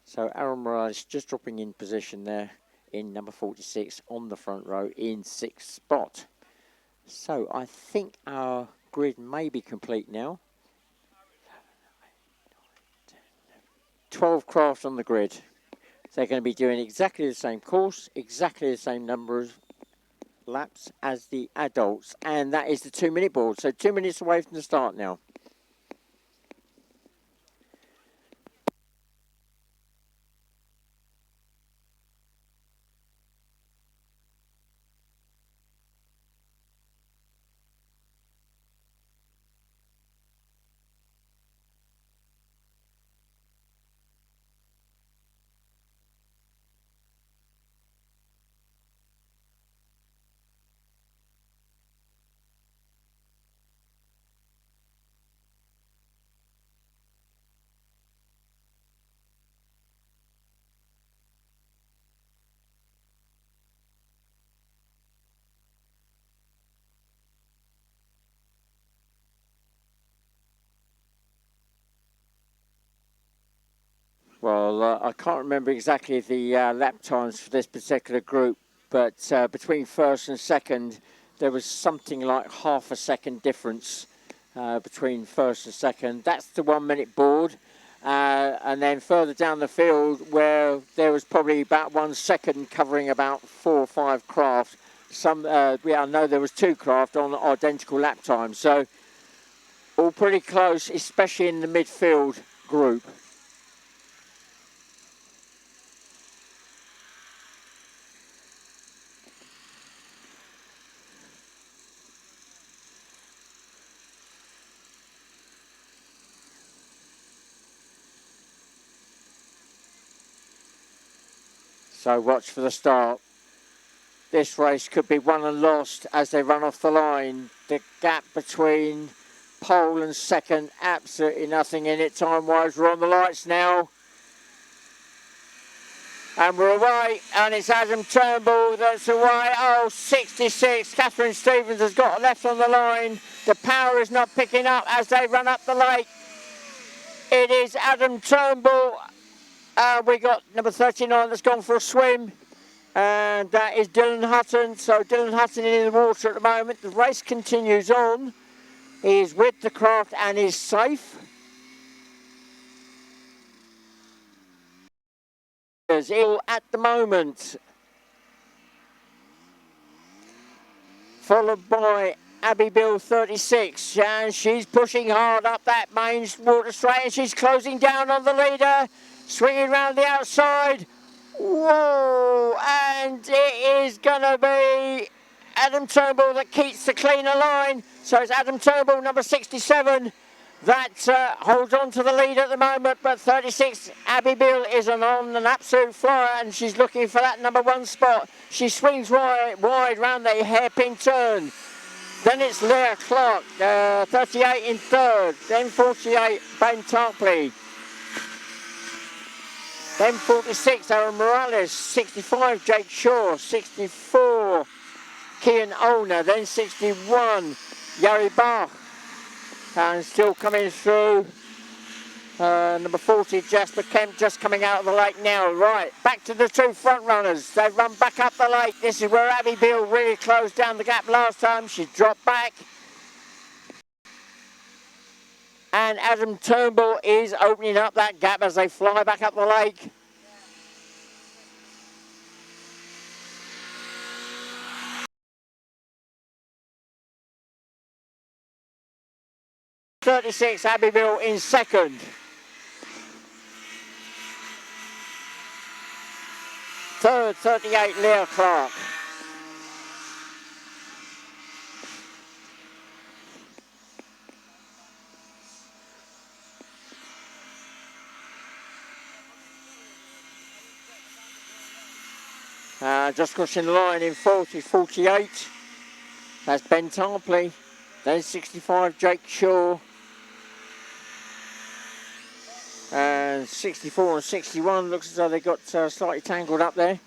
So Aaron Morales just dropping in position there in number 46 on the front row in sixth spot. So I think our grid may be complete now. 12 craft on the grid. They're going to be doing exactly the same course, exactly the same number of laps as the adults. And that is the 2-minute board. So 2 minutes away from the start now. Well, I can't remember exactly the lap times for this particular group, but between first and second, there was something like half a second difference between first and second. That's the 1 minute board. And then further down the field, where there was probably about 1 second covering about 4 or 5 craft. I know there was 2 craft on identical lap times. So all pretty close, especially in the midfield group. So watch for the start. This race could be won and lost as they run off the line. The gap between pole and second, absolutely nothing in it time-wise. We're on the lights now. And we're away, and it's Adam Turnbull that's away. Oh, 66, Catherine Stevens has got left on the line. The power is not picking up as they run up the lake. It is Adam Turnbull. We got number 39 that's gone for a swim, and that is Dylan Hutton. So Dylan Hutton in the water at the moment. The race continues on. He's with the craft and is safe. Is ill at the moment, followed by Abby Bill 36, and she's pushing hard up that main water straight, and she's closing down on the leader. Swinging round the outside. Whoa! And it is going to be Adam Turnbull that keeps the cleaner line. So it's Adam Turnbull, number 67, that holds on to the lead at the moment. But 36, Abby Bill, is on an absolute flyer, and she's looking for that number 1 spot. She swings wide round the hairpin turn. Then it's Leah Clark, 38 in third. Then 48, Ben Tarpley. Then 46, Aaron Morales. 65, Jake Shaw. 64, Kian Olner. Then 61, Yari Bach. And still coming through. Number 40, Jasper Kemp, just coming out of the lake now. Right, back to the 2 front runners. They've run back up the lake. This is where Abby Bill really closed down the gap last time. She dropped back. And Adam Turnbull is opening up that gap as they fly back up the lake. .36, Abby Bill in second. Third, 38, Leah Clark. Just crossing the line in 40, 48. That's Ben Tarpley. Then 65, Jake Shaw. And 64 and 61, looks as though they got slightly tangled up there.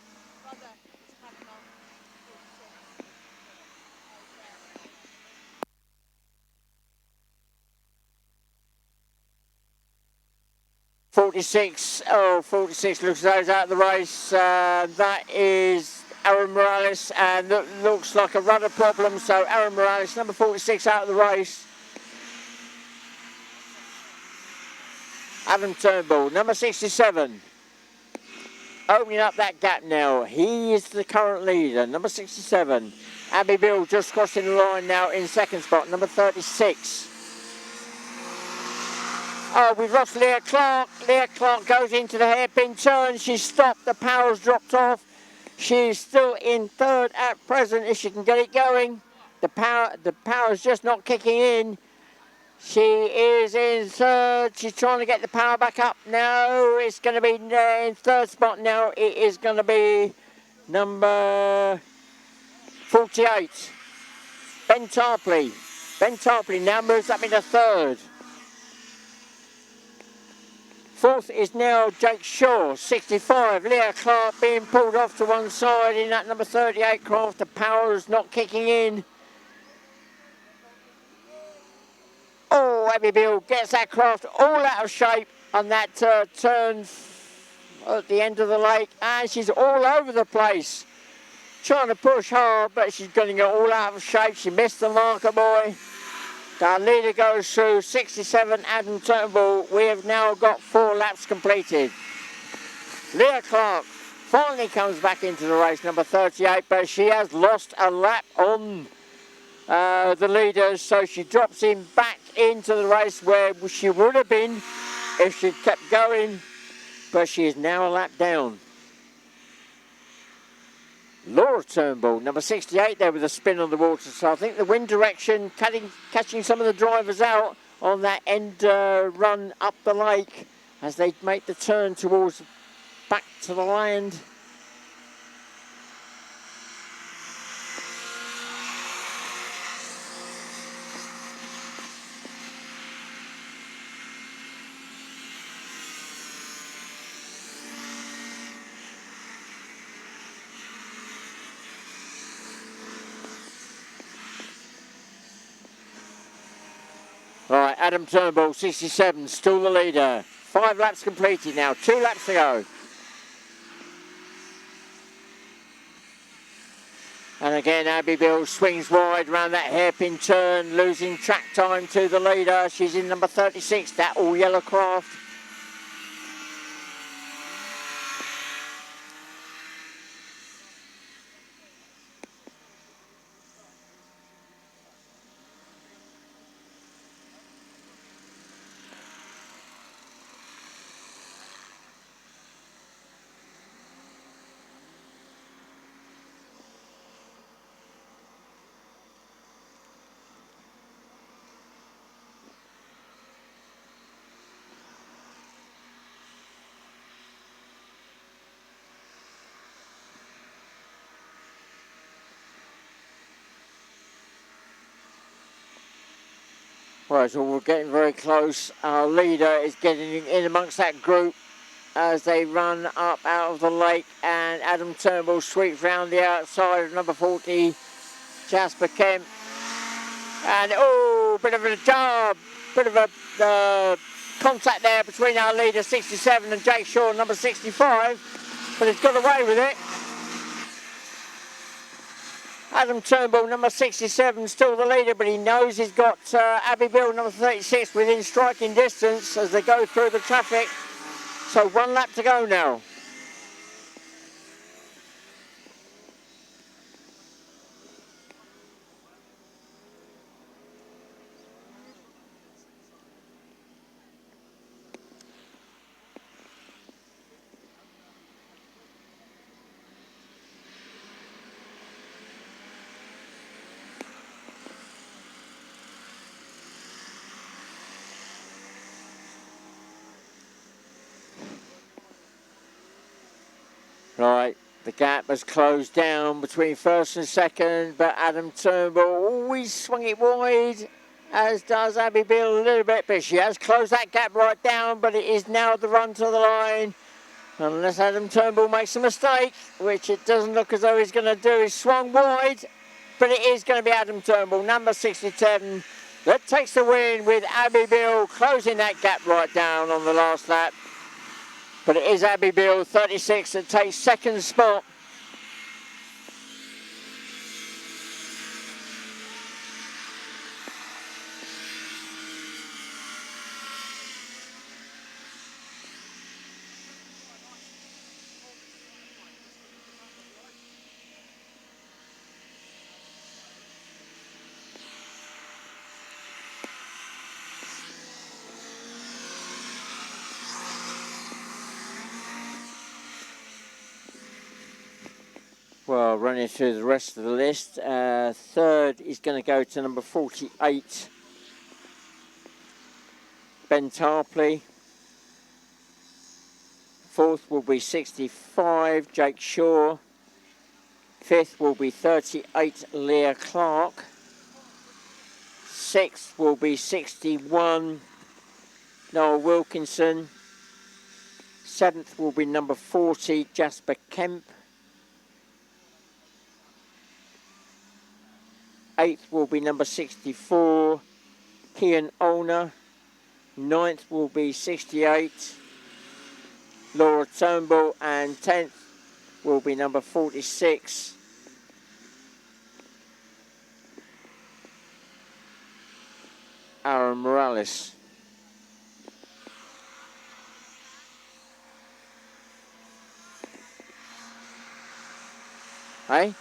.46 looks as though he's out of the race. That is Aaron Morales, and that looks like a rudder problem. So Aaron Morales, number 46, out of the race. Adam Turnbull, number 67, opening up that gap now. He is the current leader, number 67. Abby Bill just crossing the line now in second spot, number 36. Oh, we've lost Leah Clark. Leah Clark goes into the hairpin turn. She's stopped. The power's dropped off. She's still in third at present if she can get it going. The power's just not kicking in. She is in third. She's trying to get the power back up. No, it's going to be in third spot now. It is going to be number 48, Ben Tarpley. Ben Tarpley now moves up into third. Fourth is now Jake Shaw, 65. Leah Clark being pulled off to one side in that number 38 craft. The power's not kicking in. Oh, Abby Bill gets that craft all out of shape on that turn at the end of the lake. And she's all over the place. Trying to push hard, but she's getting it all out of shape. She missed the marker, boy. Our leader goes through, 67, Adam Turnbull. We have now got 4 laps completed. Leah Clark finally comes back into the race, number 38, but she has lost a lap on the leaders, so she drops in back into the race where she would have been if she'd kept going, but she is now a lap down. Laura Turnbull, number 68 there with a spin on the water. So I think the wind direction catching some of the drivers out on that end run up the lake as they make the turn towards back to the land. Right, Adam Turnbull, 67, still the leader. 5 laps completed now, 2 laps to go. And again, Abby Bill swings wide around that hairpin turn, losing track time to the leader. She's in number 36, that all yellow craft. Right, so we're getting very close. Our leader is getting in amongst that group as they run up out of the lake, and Adam Turnbull sweeps round the outside of number 40, Jasper Kemp. And oh, bit of a job, bit of a contact there between our leader 67 and Jake Shaw, number 65, but he's got away with it. Adam Turnbull, number 67, still the leader, but he knows he's got Abbey Bill, number 36, within striking distance as they go through the traffic. So 1 lap to go now. Right, the gap has closed down between first and second, but Adam Turnbull always swung it wide, as does Abbey Bill a little bit, but she has closed that gap right down, but it is now the run to the line. Unless Adam Turnbull makes a mistake, which it doesn't look as though he's going to do. He's swung wide, but it is going to be Adam Turnbull, number 67, that takes the win, with Abbey Bill closing that gap right down on the last lap. But it is Abbey Bill, 36, that takes second spot. Well, running through the rest of the list, third is going to go to number 48, Ben Tarpley. Fourth will be 65, Jake Shaw. Fifth will be 38, Leah Clark. Sixth will be 61, Noel Wilkinson. Seventh will be number 40, Jasper Kemp. Eighth will be number 64, Kian Olner. Ninth will be 68, Laura Turnbull. And 10th will be number 46, Aaron Morales. Hey?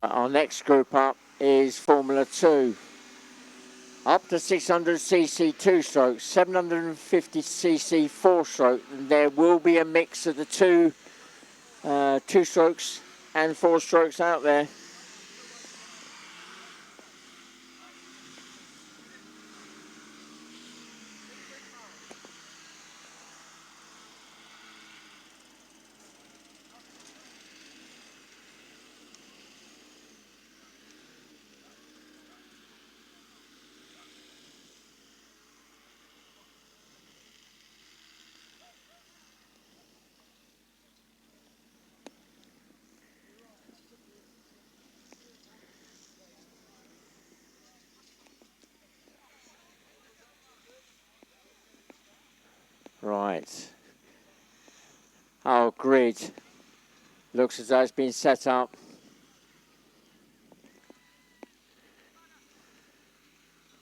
Our next group up is Formula 2. Up to 600cc 2-stroke, 750cc 4-stroke. There will be a mix of the two 2-strokes and 4-strokes out there. Right. Our grid looks as though it's been set up.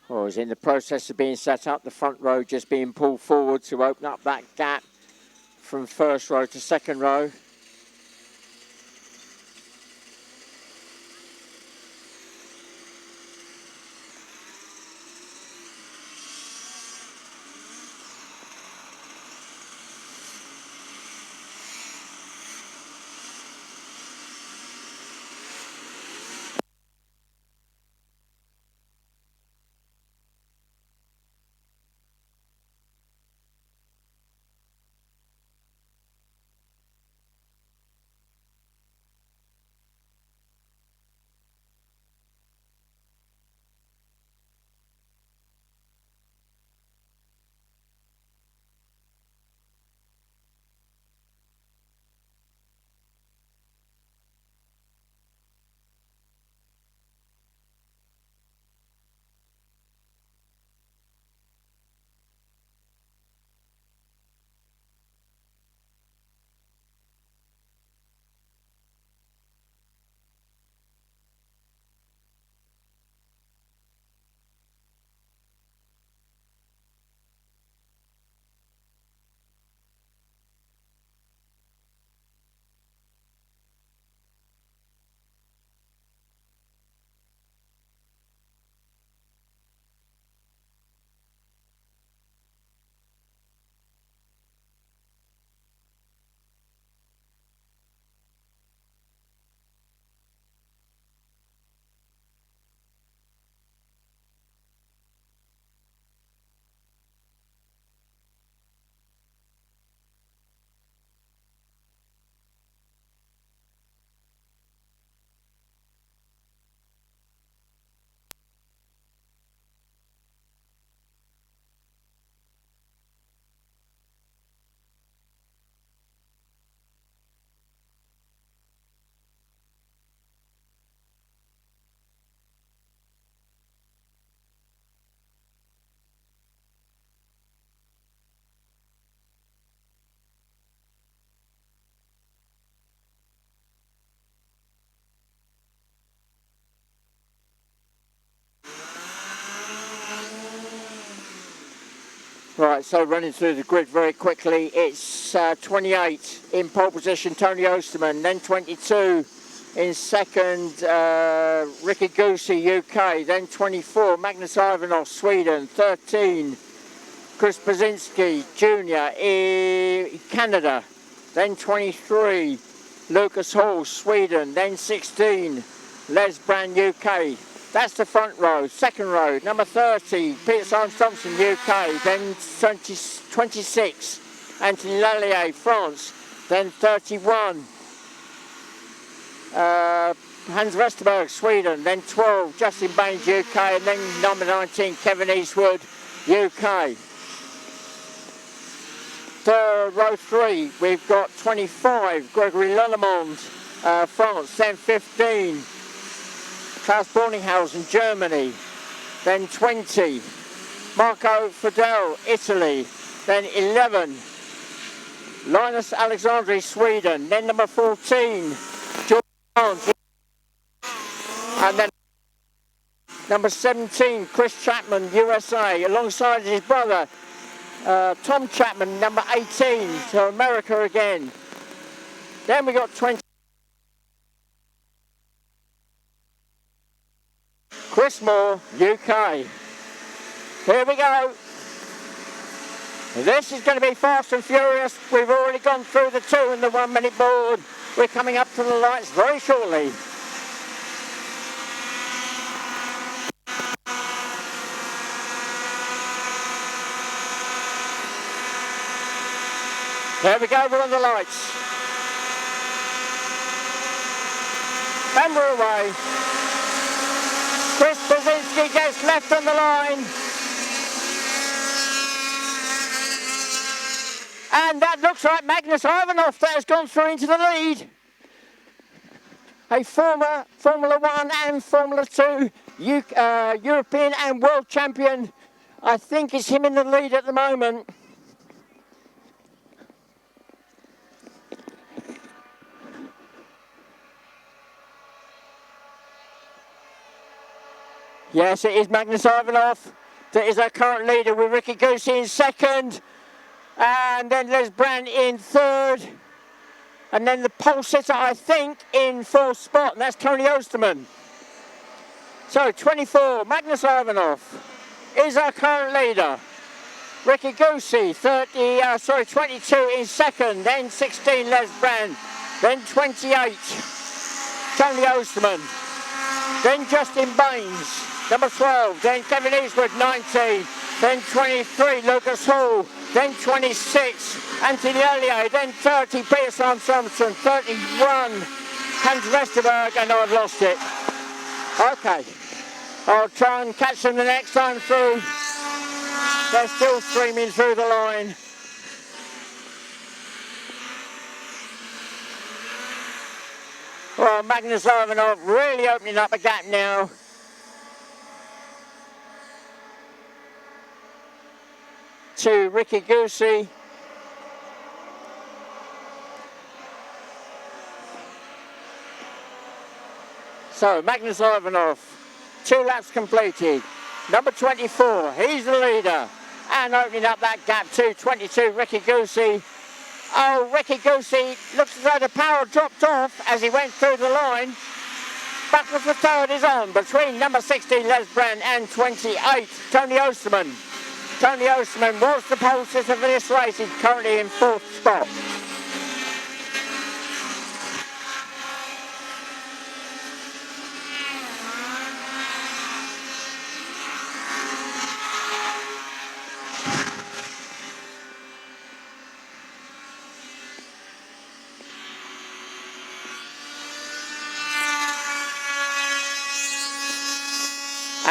Or is in the process of being set up. The front row just being pulled forward to open up that gap from first row to second row. Right, so running through the grid very quickly, it's 28 in pole position, Tony Osterman, then 22 in second, Ricky Goosey, UK, then 24, Magnus Ivanov, Sweden, 13, Chris Brzezinski, Jr., Canada, then 23, Lucas Hall, Sweden, then 16, Les Brand, UK. That's the front row. Second row, number 30, Peter Simon Thompson, UK, then 26, Anthony Lallier, France, then 31, Hans Vesterberg, Sweden, then 12, Justin Baines, UK, and then number 19, Kevin Eastwood, UK. Third row 3, we've got 25, Gregory Lullemond, France, then 15, Klaus Borninghausen, Germany, then 20, Marco Fidel, Italy, then 11, Linus Alexandri, Sweden, then number 14, George Barnes, and then number 17, Chris Chapman, USA, alongside his brother, Tom Chapman, number 18, to America again. Then we got 20. Chris Moore, UK. Here we go. This is going to be fast and furious. We've already gone through the 2 and the 1 minute board. We're coming up to the lights very shortly. There we go, we're on the lights. And we're away. Chris Brzezinski gets left on the line. And that looks like Magnus Ivanov that has gone through into the lead. A former Formula 1 and Formula 2 European and World Champion. I think it's him in the lead at the moment. Yes, it is Magnus Ivanov that is our current leader, with Ricky Goosey in second, and then Les Brand in third, and then the pole sitter, I think, in fourth spot, and that's Tony Osterman. So 24, Magnus Ivanov is our current leader. Ricky Goosey, 22 in second, then 16, Les Brand, then 28, Tony Osterman, then Justin Baines, number 12, then Kevin Eastwood, 19, then 23, Lucas Hall, then 26, Anthony Lallier, then 30, Peter Simon Thompson, 31, Hans Vesterberg, and I've lost it. Okay, I'll try and catch them the next time through. They're still streaming through the line. Well, Magnus Ivanov really opening up a gap now. To Ricky Goosey. So, Magnus Ivanov, 2 laps completed. Number 24, he's the leader. And opening up that gap to 22, Ricky Goosey. Oh, Ricky Goosey looks as though the power dropped off as he went through the line. Battle for third is on between number 16, Les Brand, and 28, Tony Osterman. Tony Osterman was the pole sitter for this race. He's currently in fourth spot.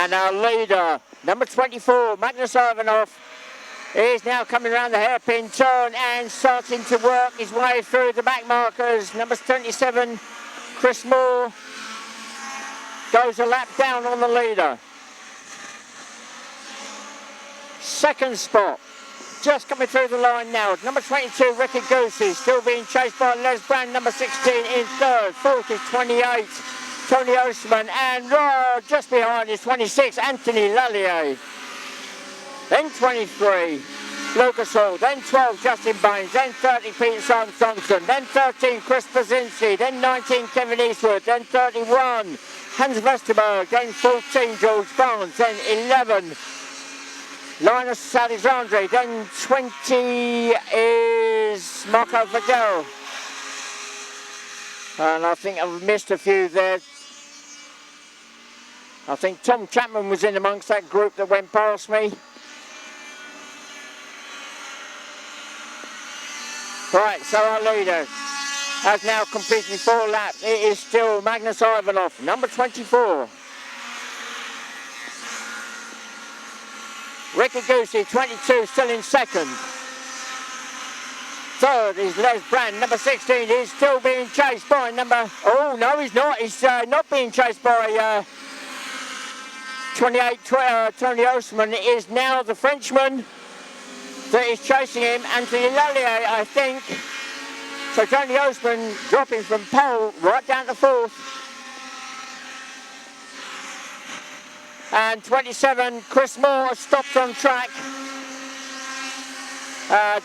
And our leader, number 24, Magnus Ivanov, is now coming around the hairpin turn and starting to work his way through the back markers. Number 27, Chris Moore, goes a lap down on the leader. Second spot, just coming through the line now. Number 22, Ricky Goosey, still being chased by Les Brand. Number 16 in third. Fourth is 28, Tony Osterman, and just behind is 26, Anthony Lallier. Then 23, Lucas Hall, then 12 Justin Baines, then 30 Peter Simon Thompson, then 13 Chris Brzezinski, then 19 Kevin Eastwood, then 31 Hans Vesterberg, then 14 George Barnes, then 11 Linus Alexandri, then 20 is Marco Fidel. And I think I've missed a few there. I think Tom Chapman was in amongst that group that went past me. Right, so our leader has now completed 4 laps. It is still Magnus Ivanov, number 24. Ricky Goosey, 22, still in second. Third is Les Brand, number 16. He's still being chased by number... Oh, no, he's not. He's not being chased by 28, Tony Osman. It is now the Frenchman that is chasing him, Anthony Lallier, I think. So Tony Osman dropping from pole right down to 4th. And 27, Chris Moore stopped on track.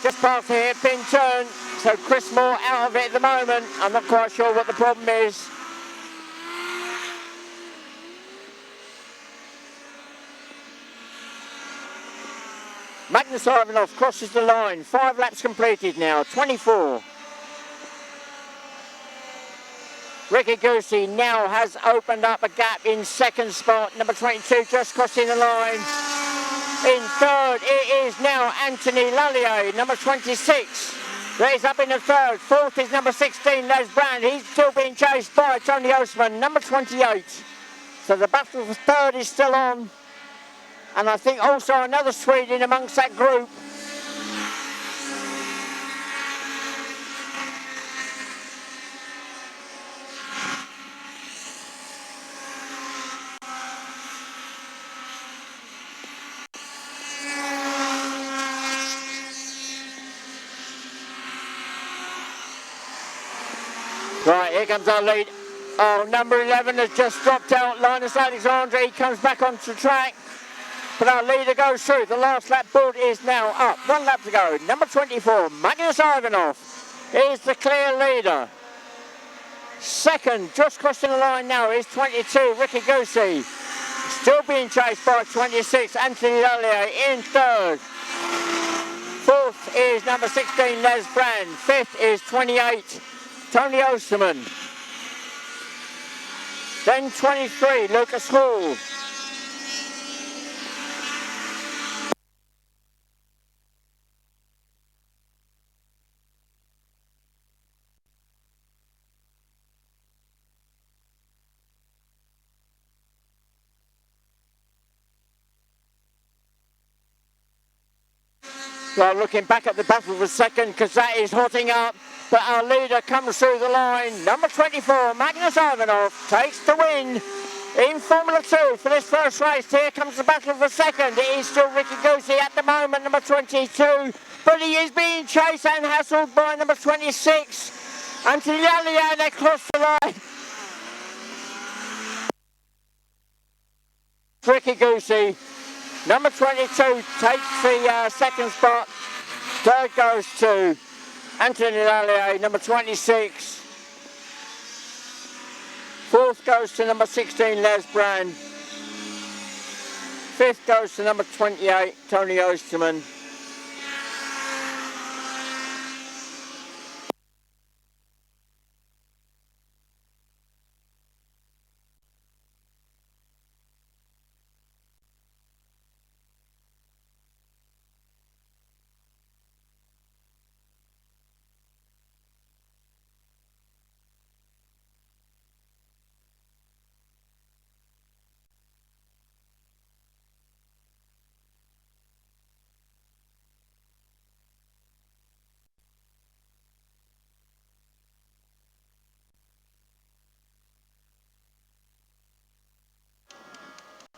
Just past the hairpin turn. So Chris Moore out of it at the moment. I'm not quite sure what the problem is. Magnus Ivanov crosses the line. 5 laps completed now. 24. Ricky Goosey now has opened up a gap in second spot. Number 22 just crossing the line. In third, it is now Anthony Lallier, number 26. He's up in the third. Fourth is number 16, Les Brand. He's still being chased by Tony Osman, number 28. So the battle for third is still on. And I think also another Swede in amongst that group. Right, here comes our lead. Oh, number 11 has just dropped out. Linus Alexandri comes back onto the track. But our leader goes through. The last lap board is now up. 1 lap to go. Number 24, Magnus Ivanov, is the clear leader. Second, just crossing the line now, is 22, Ricky Goosey. Still being chased by 26, Anthony Lallier in third. Fourth is number 16, Les Brand. Fifth is 28, Tony Osterman. Then 23, Lucas Hall. Well, looking back at the battle for second, because that is hotting up. But our leader comes through the line. Number 24, Magnus Ivanov, takes the win in Formula 2 for this first race. Here comes the battle for second. It is still Ricky Goosey at the moment, number 22. But he is being chased and hassled by number 26. Anthony Lallier, they cross the line. Ricky Goosey. Number 22 takes the second spot. Third goes to Anthony Lallier, number 26. Fourth goes to number 16, Les Brand. Fifth goes to number 28, Tony Osterman.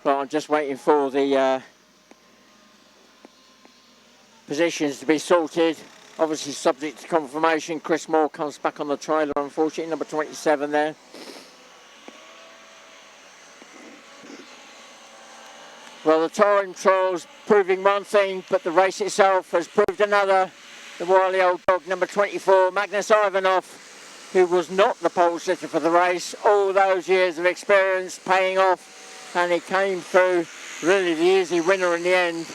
Well, I'm just waiting for the positions to be sorted. Obviously subject to confirmation. Chris Moore comes back on the trailer, unfortunately, number 27 there. Well, the time trial's proving one thing, but the race itself has proved another. The wily old dog, number 24, Magnus Ivanov, who was not the pole sitter for the race. All those years of experience paying off, and he came through really the easy winner in the end.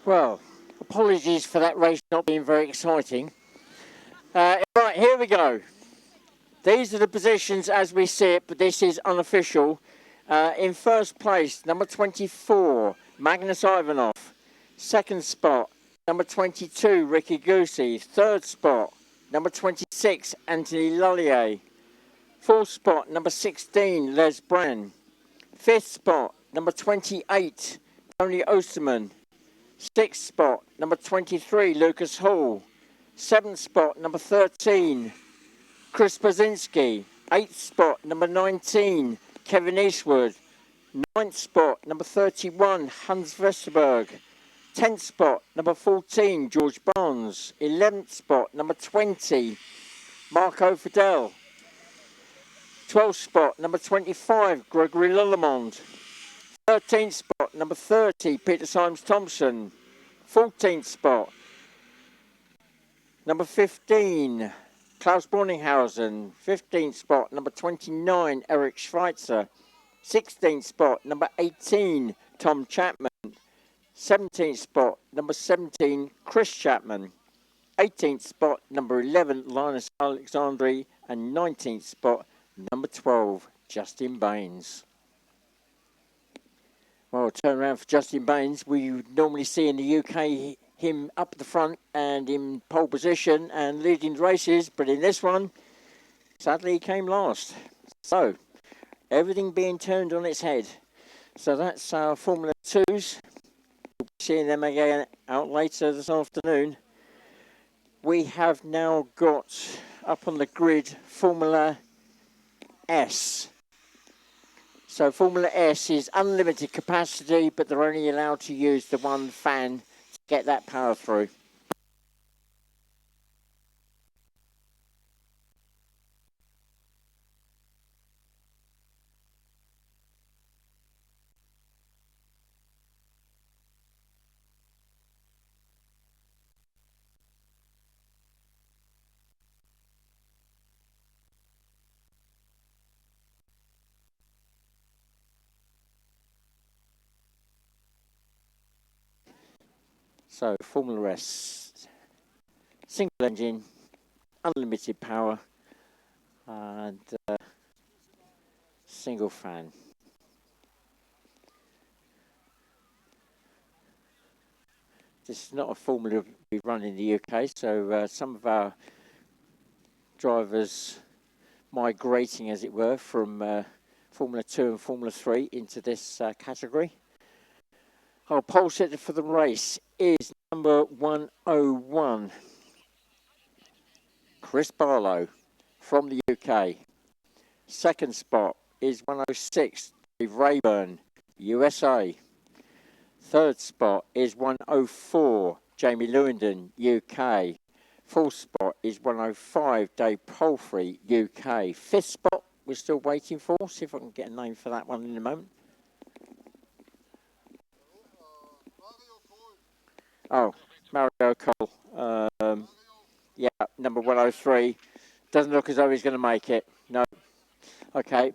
Well, apologies for that race not being very exciting. Right, here we go. These are the positions as we see it, but this is unofficial. In first place, number 24, Magnus Ivanov. Second spot, number 22, Ricky Goosey. Third spot, number 26, Anthony Lullier. Fourth spot, number 16, Les Brand. Fifth spot, number 28, Tony Osterman. Sixth spot, number 23, Lucas Hall. Seventh spot, number 13, Chris Brzezinski. Eighth spot, number 19, Kevin Eastwood. Ninth spot, number 31, Hans Vesterberg. 10th spot, number 14, George Barnes. 11th spot, number 20, Marco Fidel. 12th spot, number 25, Gregory Lillemond. 13th spot, number 30, Peter Symes-Thompson. 14th spot, number 15, Klaus Borninghausen. 15th spot, number 29, Eric Schweitzer. 16th spot, number 18, Tom Chapman. 17th spot, number 17, Chris Chapman. 18th spot, number 11, Linus Alexandri. And 19th spot, number 12, Justin Baines. Well, turn around for Justin Baines. We normally see in the UK him up the front and in pole position and leading races, but in this one, sadly, he came last. So, everything being turned on its head. So that's our Formula 2s. We'll be seeing them again out later this afternoon. We have now got up on the grid Formula S. So Formula S is unlimited capacity, but they're only allowed to use the one fan to get that power through. So Formula S, single engine, unlimited power, and single fan. This is not a formula we run in the UK, so some of our drivers migrating, as it were, from Formula 2 and Formula 3 into this category. Our pole sitter for the race is number 101, Chris Barlow from the UK. Second spot is 106, Dave Rayburn, USA. Third spot is 104, Jamie Lewington, UK. Fourth spot is 105, Dave Palfrey, UK. Fifth spot, we're still waiting for. See if I can get a name for that one in a moment. Oh, Mario Cole. Yeah, number 103, Doesn't look as though he's going to make it. No. Okay.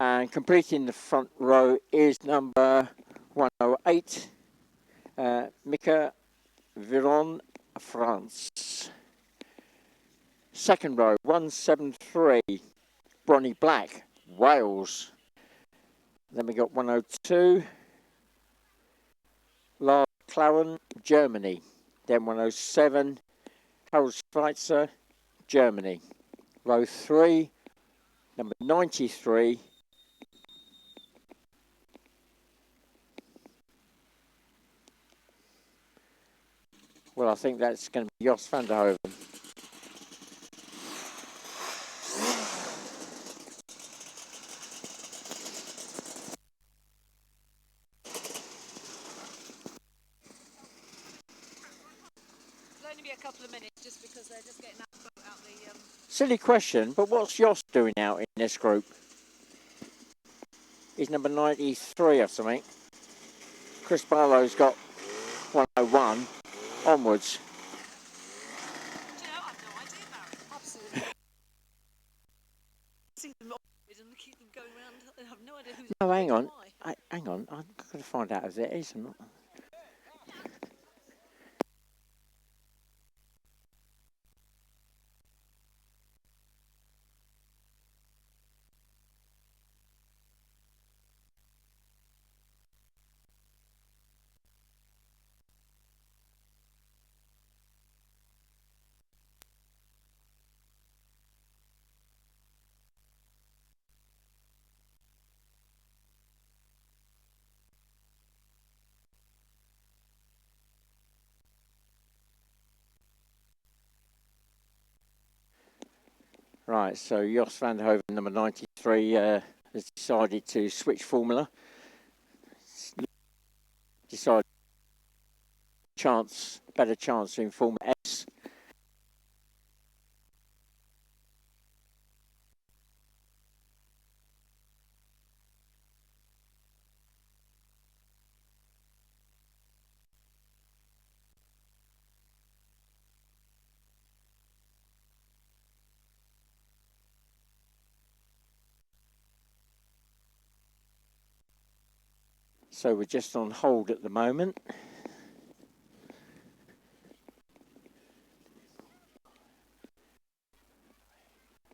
And completing the front row is number 108, Mika Viron, France. Second row, 173, Bronny Black, Wales. Then we got 102, Lars Klauen, Germany. Then 107, Harold Schweitzer, Germany. Row 3, number 93, well, I think that's going to be Jos van der Hoven. It'll only be a couple of minutes just because they're just getting that boat out the... Silly question, but what's Jos doing out in this group? He's number 93 or something. Chris Barlow's got 101 onwards. Do you know, I have no idea about it. Absolutely. See them and keep them going around. I have no idea who's... No, hang on. Hang on. I'm going to find out if it is or not. Right, so Jos van der Hoven, number 93, has decided to switch formula. Decided better chance in Formula S. So we're just on hold at the moment.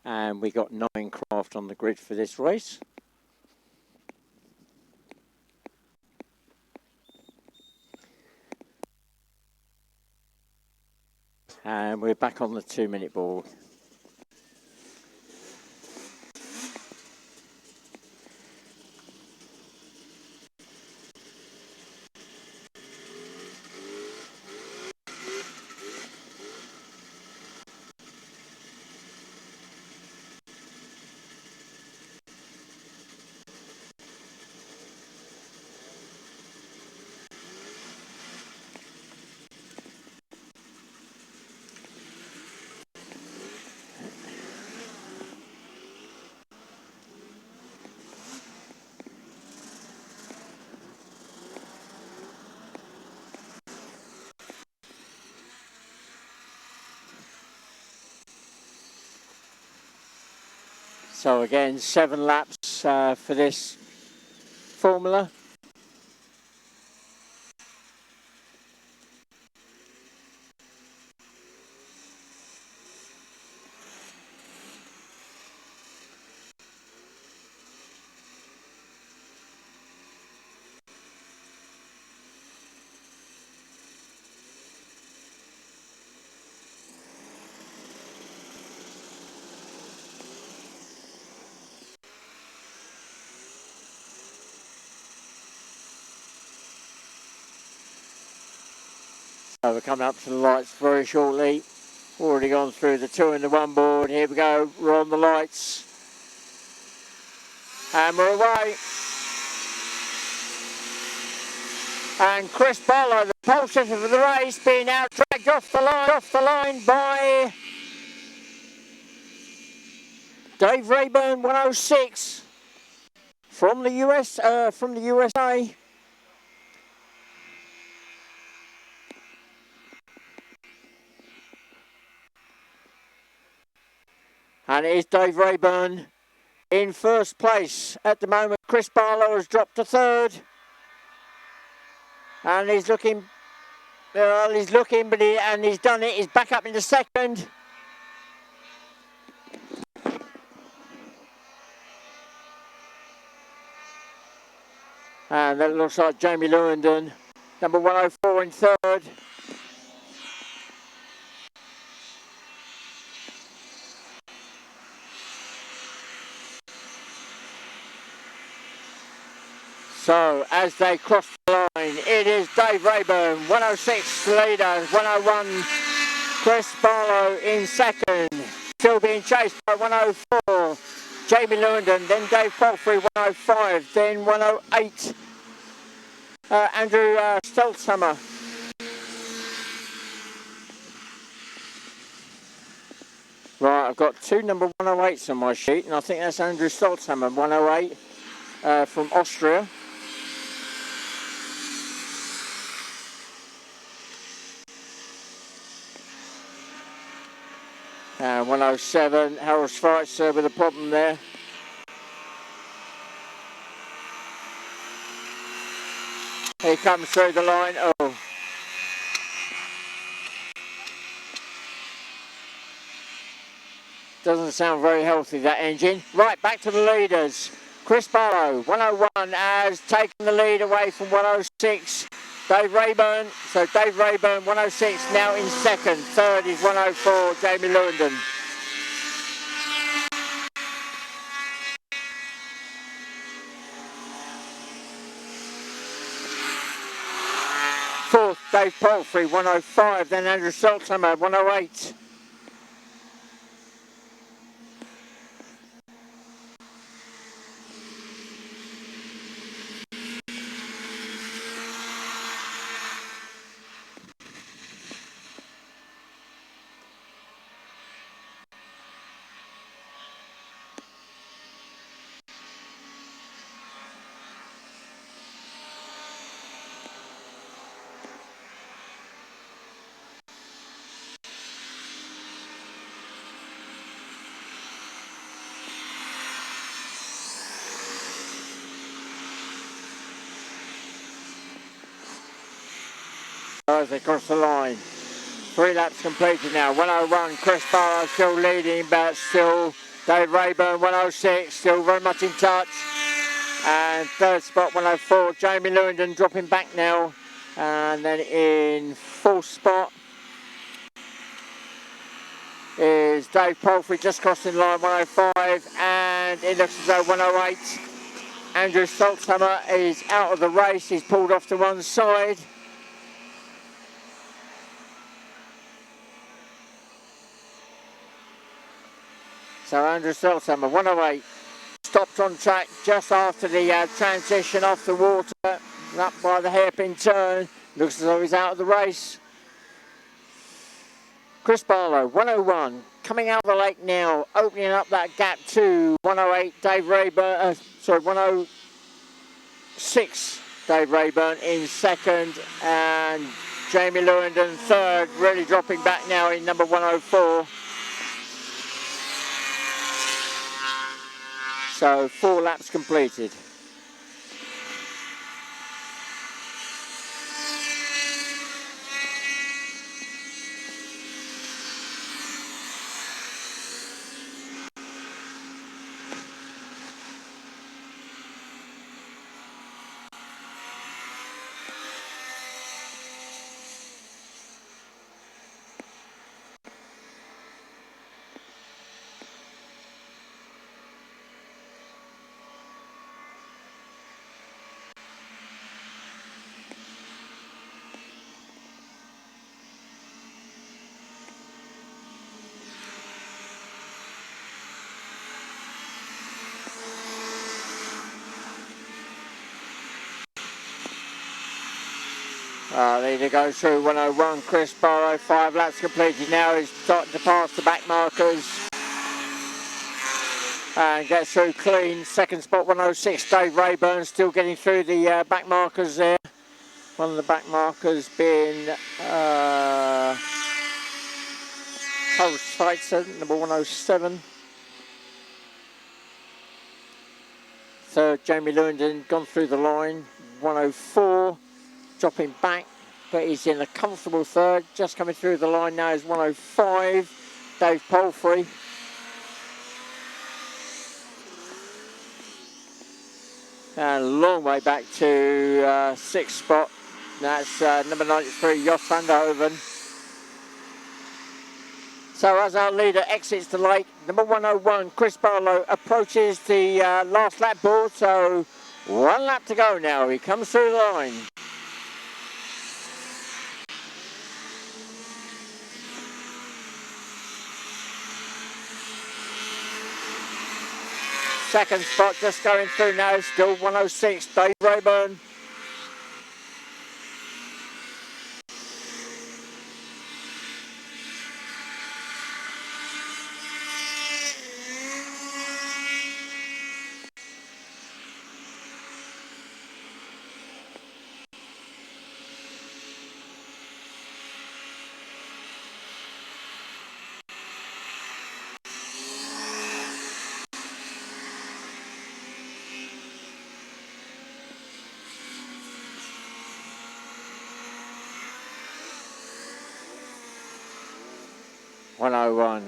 And we got 9 craft on the grid for this race. And we're back on the 2-minute board. So again, 7 laps for this formula. So we're coming up to the lights very shortly. Already gone through the 2 and the 1 board. Here we go, we're on the lights. And we're away. And Chris Barlow, the pole sitter for the race, being out dragged off the line by Dave Rayburn, 106 from the USA. And it is Dave Rayburn in first place at the moment. Chris Barlow has dropped to third. And he's looking, well, he's looking, but he's done it. He's back up into second. And that looks like Jamie Lewandon, number 104 in third. So as they cross the line, it is Dave Rayburn, 106 leader, 101 Chris Barlow in second, still being chased by 104 Jamie Lewandon, then Dave Palfrey 105, then 108 Andrew Stelzhammer. Right, I've got two number 108s on my sheet, and I think that's Andrew Stelzhammer, 108 from Austria. And 107, Harold Schweitzer with a problem there. He comes through the line. Oh. Doesn't sound very healthy, that engine. Right, back to the leaders. Chris Barlow, 101, has taken the lead away from 106. Dave Rayburn, so Dave Rayburn, 106, now in second. Third is 104, Jamie Lewandon. Fourth, Dave Palfrey, 105, then Andrew Stelzhammer, 108. As they cross the line, 3 laps completed now. 101, Chris Barlow still leading, but still Dave Rayburn, 106, still very much in touch. And third spot, 104, Jamie Lewandon dropping back now. And then in fourth spot is Dave Palfrey, just crossing line, 105. And it looks as though 108, Andrew Stelzhammer is out of the race. He's pulled off to one side. So Andrew Stelzhammer, 108, stopped on track just after the transition off the water, up by the hairpin turn. Looks as though he's out of the race. Chris Barlow, 101, coming out of the lake now, opening up that gap to 108, Dave Rayburn, 106, Dave Rayburn in second, and Jamie Lewandon third, really dropping back now in number 104. So 4 laps completed. Leader goes through 101, Chris Barlow, 5 laps completed now. He's starting to pass the back markers and gets through clean. Second spot 106, Dave Rayburn still getting through the back markers there. One of the back markers being Harold Schweitzer, number 107. third, Jamie Lewington, gone through the line. 104, dropping back, but he's in a comfortable third. Just coming through the line now is 105, Dave Palfrey. And a long way back to sixth spot. That's number 93, Jos van der Hoven. So as our leader exits the lake, number 101, Chris Barlow, approaches the last lap board. So 1 lap to go now. He comes through the line. Second spot just going through now, still 106, Dave Rayburn.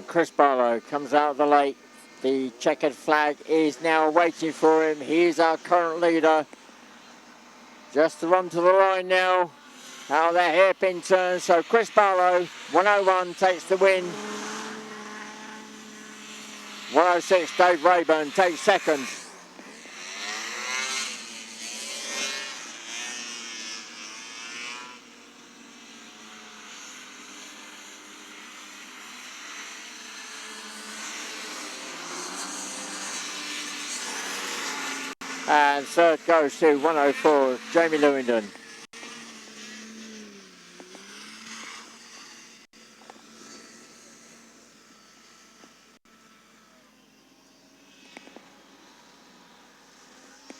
Chris Barlow comes out of the lake. The checkered flag is now waiting for him. He is our current leader. Just to run to the line now. Out of that hairpin turn. So Chris Barlow, 101, takes the win. 106, Dave Rayburn takes second. And third goes to 104, Jamie Lewington.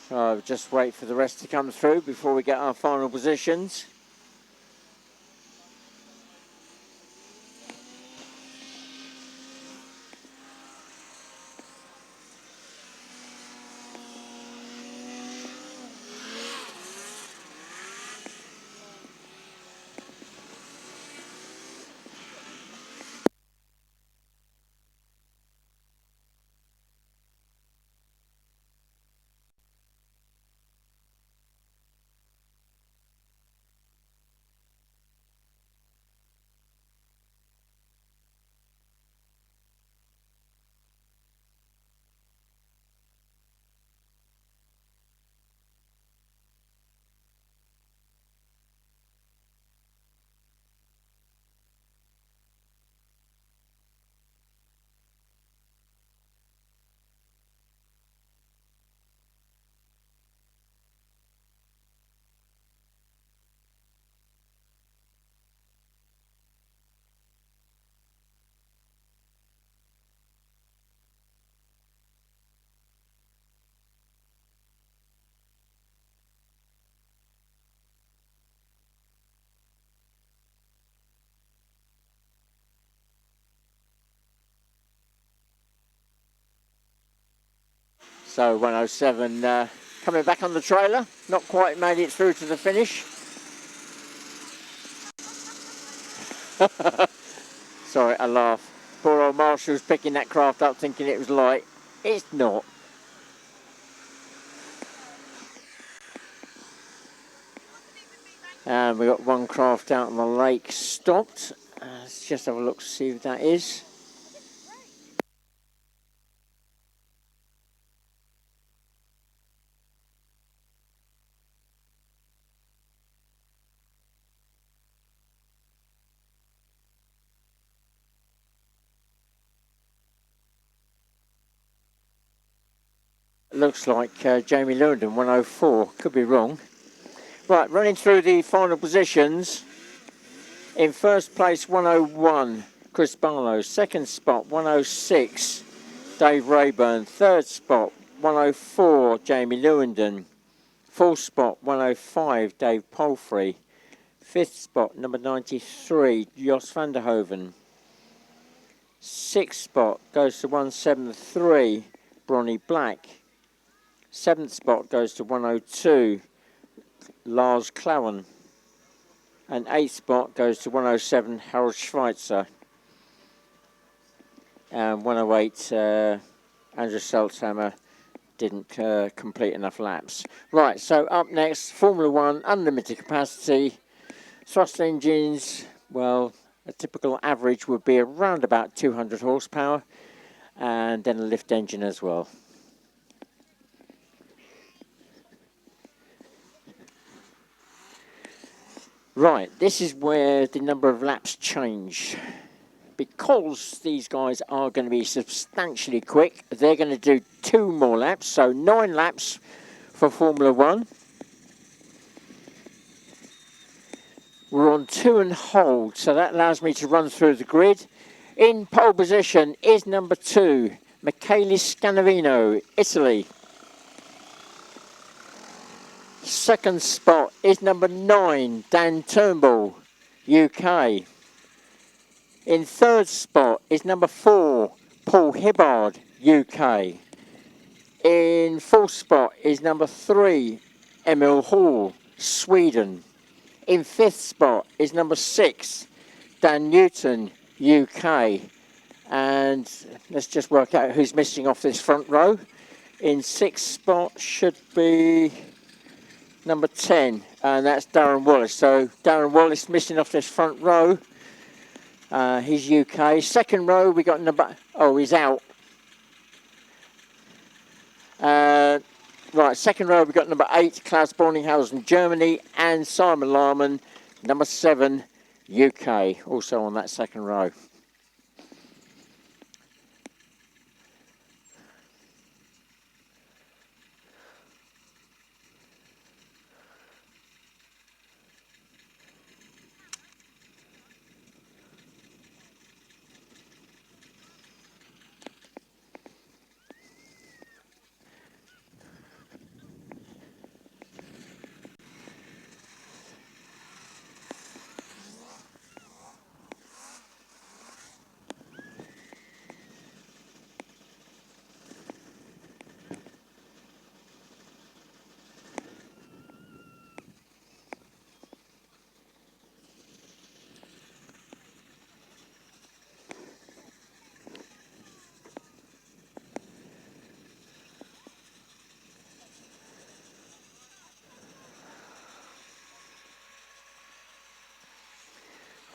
So just wait for the rest to come through before we get our final positions. So 107 coming back on the trailer, not quite made it through to the finish. Sorry, I laugh. Poor old Marshall's picking that craft up thinking it was light. It's not. And we got one craft out on the lake stopped. Let's just have a look to see who that is. Looks like Jamie Lewington, 104. Could be wrong. Right, running through the final positions. In first place, 101, Chris Barlow. Second spot, 106, Dave Rayburn. Third spot, 104, Jamie Lewington. Fourth spot, 105, Dave Palfrey. Fifth spot, number 93, Jos van der Hoven. Sixth spot goes to 173, Bronnie Black. 7th spot goes to 102, Lars Clauen. And 8th spot goes to 107, Harold Schweitzer. And 108, Andrew Seltzhammer didn't complete enough laps. Right, so up next, Formula One, unlimited capacity. Thrust engines, well, a typical average would be around about 200 horsepower. And then a lift engine as well. Right, this is where the number of laps change. Because these guys are going to be substantially quick, they're going to do 2 more laps, so 9 laps for Formula One. We're on 2 and hold, so that allows me to run through the grid. In pole position is number 2, Michele Scanavino, Italy. Second spot is number 9, Dan Turnbull, UK. In third spot is number 4, Paul Hibbard, UK. In fourth spot is number 3, Emil Hall, Sweden. In fifth spot is number 6, Dan Newton, UK. And let's just work out who's missing off this front row. In sixth spot should be number 10, and that's Darren Wallace. So Darren Wallace missing off this front row. He's UK. Second row, we got number... Oh, he's out. Right, second row, we got number 8, Klaus Borninghausen, Germany, and Simon Larman, number 7, UK, also on that second row.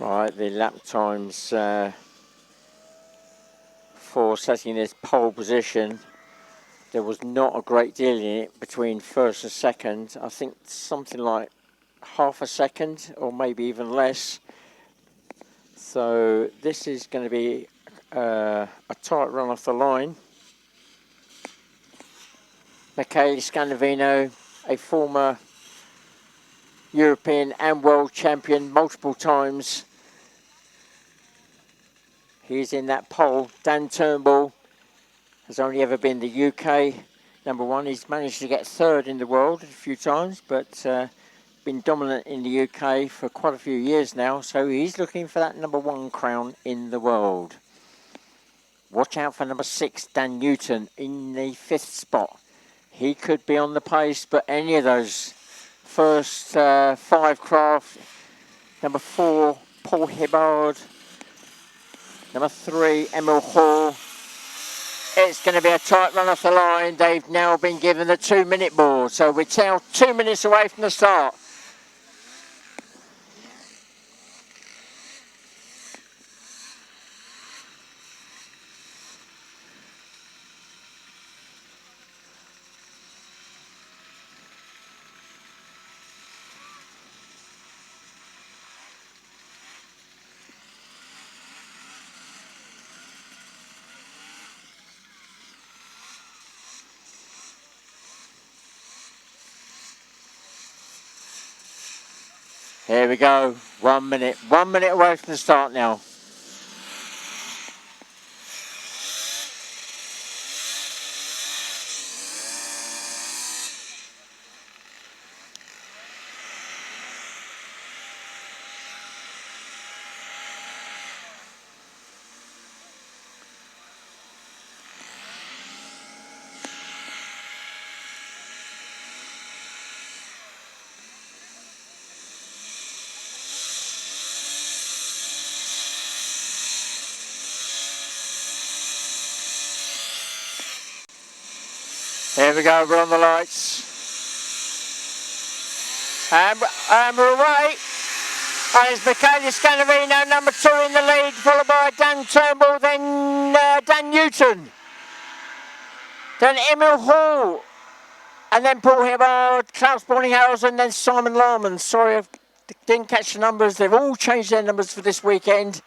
Right, the lap times for setting this pole position, there was not a great deal in it between first and second. I think something like half a second or maybe even less. So this is going to be a tight run off the line. Michele Scanavino, a former European and world champion multiple times. He's in that pole. Dan Turnbull has only ever been the UK number 1. He's managed to get third in the world a few times, but been dominant in the UK for quite a few years now. So he's looking for that number 1 crown in the world. Watch out for number 6, Dan Newton, in the 5th spot. He could be on the pace, but any of those first 5 craft, number 4, Paul Hibbard, number 3, Emil Hall. It's going to be a tight run off the line. They've now been given the 2-minute board, so we're now 2 minutes away from the start. Here we go, 1 minute. 1 minute away from the start now. Here we go, we're on the lights. And we're away. And it's Michaela Scanavino, number 2 in the lead, followed by Dan Turnbull, then Dan Newton, then Emil Hall, and then Paul Hibbard, Klaus Borninghausen, then Simon Larman. Sorry, I didn't catch the numbers. They've all changed their numbers for this weekend.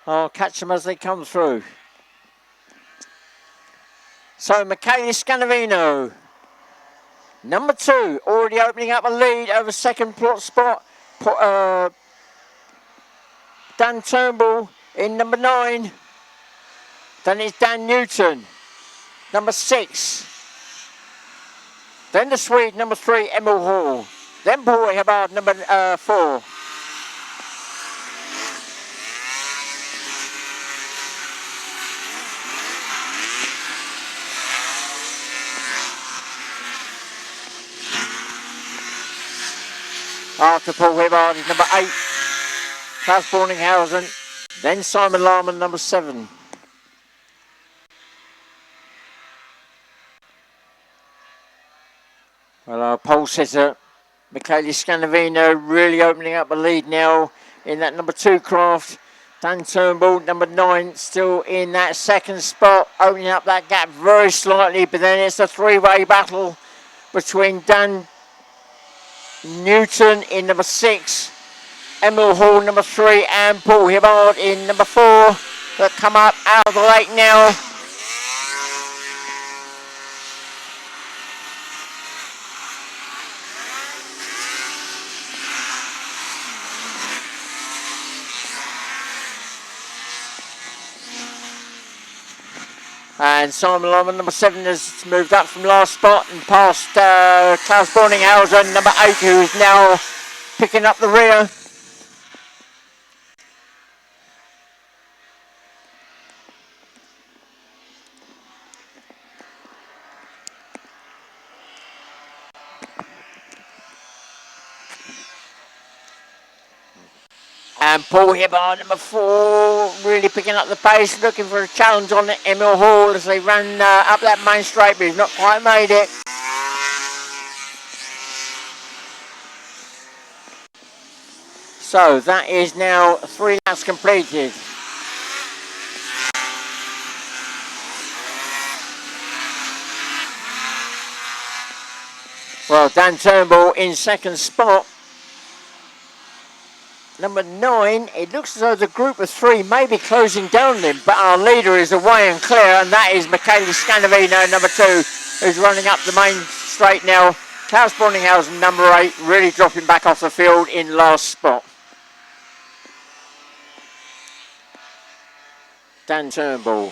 I'll catch them as they come through. So, Michaela Scanavino, number 2, already opening up a lead over second plot spot. Dan Turnbull in number 9. Then it's Dan Newton, number 6. Then the Swede, number 3, Emil Hall. Then Paul Hibbard, number 4. After Paul Hibbard is number 8, Klaus Borninghausen. Then Simon Larman, number 7. Well, our pole sitter, Michaela Scanavino, really opening up a lead now in that number 2 craft. Dan Turnbull, number 9, still in that second spot, opening up that gap very slightly, but then it's a 3-way battle between Dan Newton in number 6, Emil Hall number 3, and Paul Hibbard in number 4 that come up out of the lake now. And Simon Larman, number 7, has moved up from last spot and past Klaus Borninghausen, number 8, who is now picking up the rear. And Paul Hibbard, number 4, really picking up the pace, looking for a challenge on Emil Hall as they ran up that main straight, but he's not quite made it. So that is now 3 laps completed. Well, Dan Turnbull in second spot. Number 9, it looks as though the group of 3 may be closing down him, but our leader is away and clear, and that is Michaela Scanavino, number 2, who's running up the main straight now. Klaus Borninghausen, number 8, really dropping back off the field in last spot. Dan Turnbull,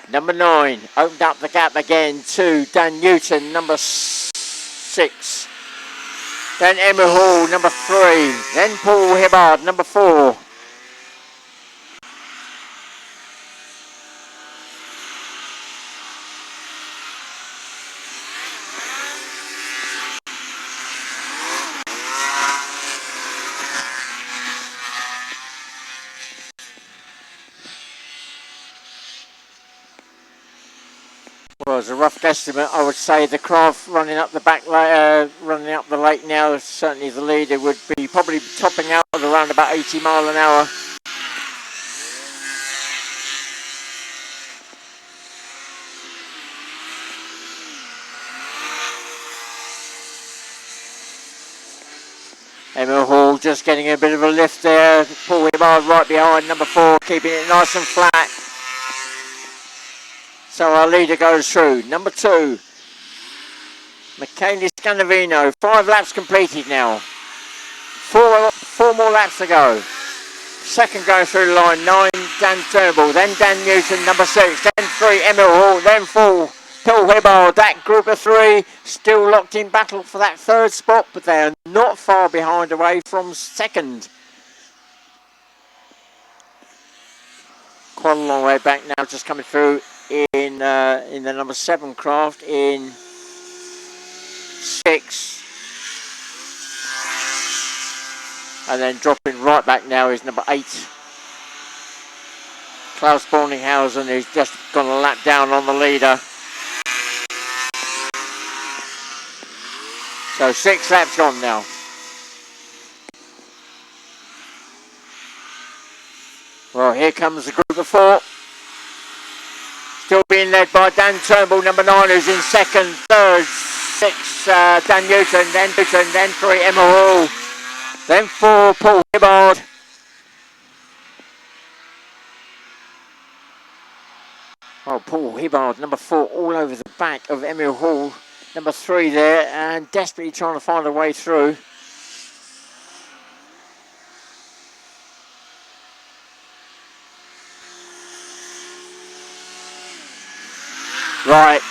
number 9, opened up the gap again to Dan Newton, number 6. Then Emil Hall, number 3. Then Paul Hibbard, number 4. Well, as a rough guesstimate, I would say the craft running up the running up the lake now, certainly the leader would be probably topping out at around about 80 mile an hour. Emil Hall just getting a bit of a lift there. Paul Hibbard right behind, number 4, keeping it nice and flat. So our leader goes through. Number 2, Michaela Scanavino. 5 laps completed now. 4 more laps to go. Second going through the line, 9, Dan Turnbull. Then Dan Newton, number 6. Then 3, Emil Hall. Then 4, Paul Hibbard. That group of 3 still locked in battle for that 3rd spot, but they are not far behind away from 2nd. Quite a long way back now, just coming through in the number 7 craft in 6, and then dropping right back now is number 8, Klaus Borninghausen, who's just gone a lap down on the leader. So 6 laps gone now. Well, here comes the group of 4. Still being led by Dan Turnbull, number 9, who's in second. Third, 6, Dan Newton, then 3, Emma Hall. Then 4, Paul Hibbard. Oh, Paul Hibbard, number 4, all over the back of Emma Hall. Number 3 there, and desperately trying to find a way through. Right.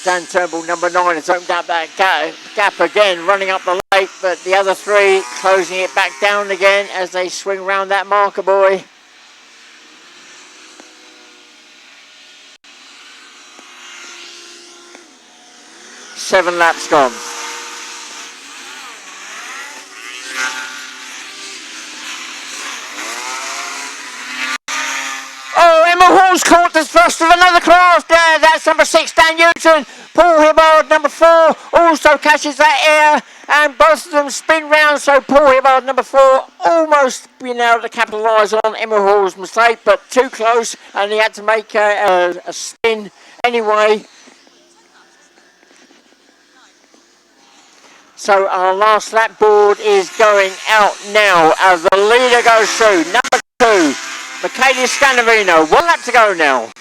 Dan Turnbull, number 9, has opened up that gap again, running up the lake, but the other 3 closing it back down again as they swing round that marker buoy. Seven laps gone. Oh, Emma Hall's caught the thrust of another craft there. That's number 6, Dan Newton. Paul Hibbard, number 4, also catches that air, and both of them spin round. So Paul Hibbard, number 4, almost being able to capitalise on Emma Hall's mistake, but too close, and he had to make a spin anyway. So our last lap board is going out now as the leader goes through. Number 2, Michaela Scanavino. 1 lap to go now.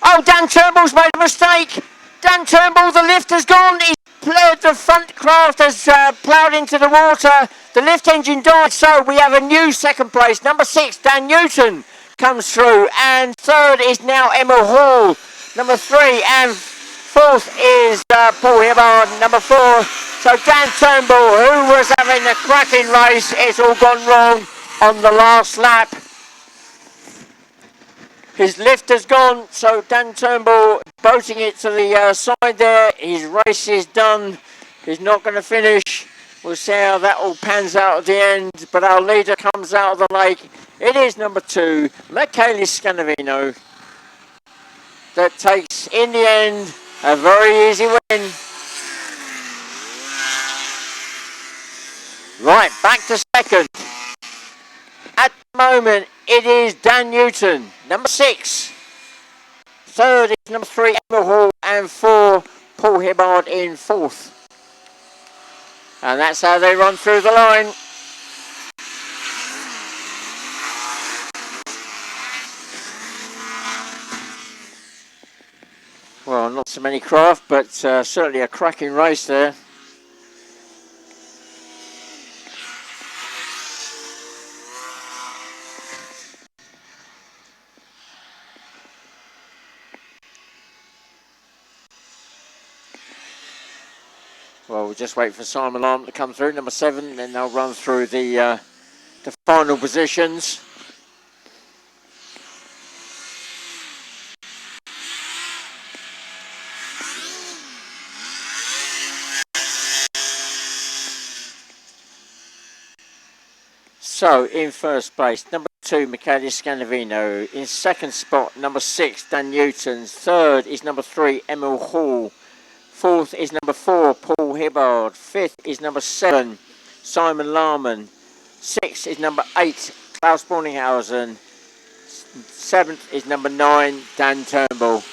Oh, Dan Turnbull's made a mistake. Dan Turnbull, the lift has gone. The front craft has ploughed into the water. The lift engine died, so we have a new second place. Number 6, Dan Newton comes through, and 3rd is now Emma Hall. Number 3 and 4th is Paul Hibbard, number 4. So Dan Turnbull, who was having a cracking race, it's all gone wrong on the last lap. His lift has gone, so Dan Turnbull boating it to the side there. His race is done. He's not going to finish. We'll see how that all pans out at the end. But our leader comes out of the lake. It is number 2, Michaela Scanavino, that takes, in the end, a very easy win. Right, back to second. At the moment, it is Dan Newton, number 6. 3rd is number 3, Emma Hall, and 4, Paul Hibbard in 4th. And that's how they run through the line. Well, not so many craft, but certainly a cracking race there. Well, we'll just wait for Simon Lamb to come through, number 7, and then they'll run through the final positions. So, in first place, number 2, Michaela Scanavino. In second spot, number 6, Dan Newton. 3rd is number 3, Emma Hall. 4th is number 4, Paul Hibbard. 5th is number 7, Simon Larman. 6th is number 8, Klaus Borninghausen. 7th is number 9, Dan Turnbull.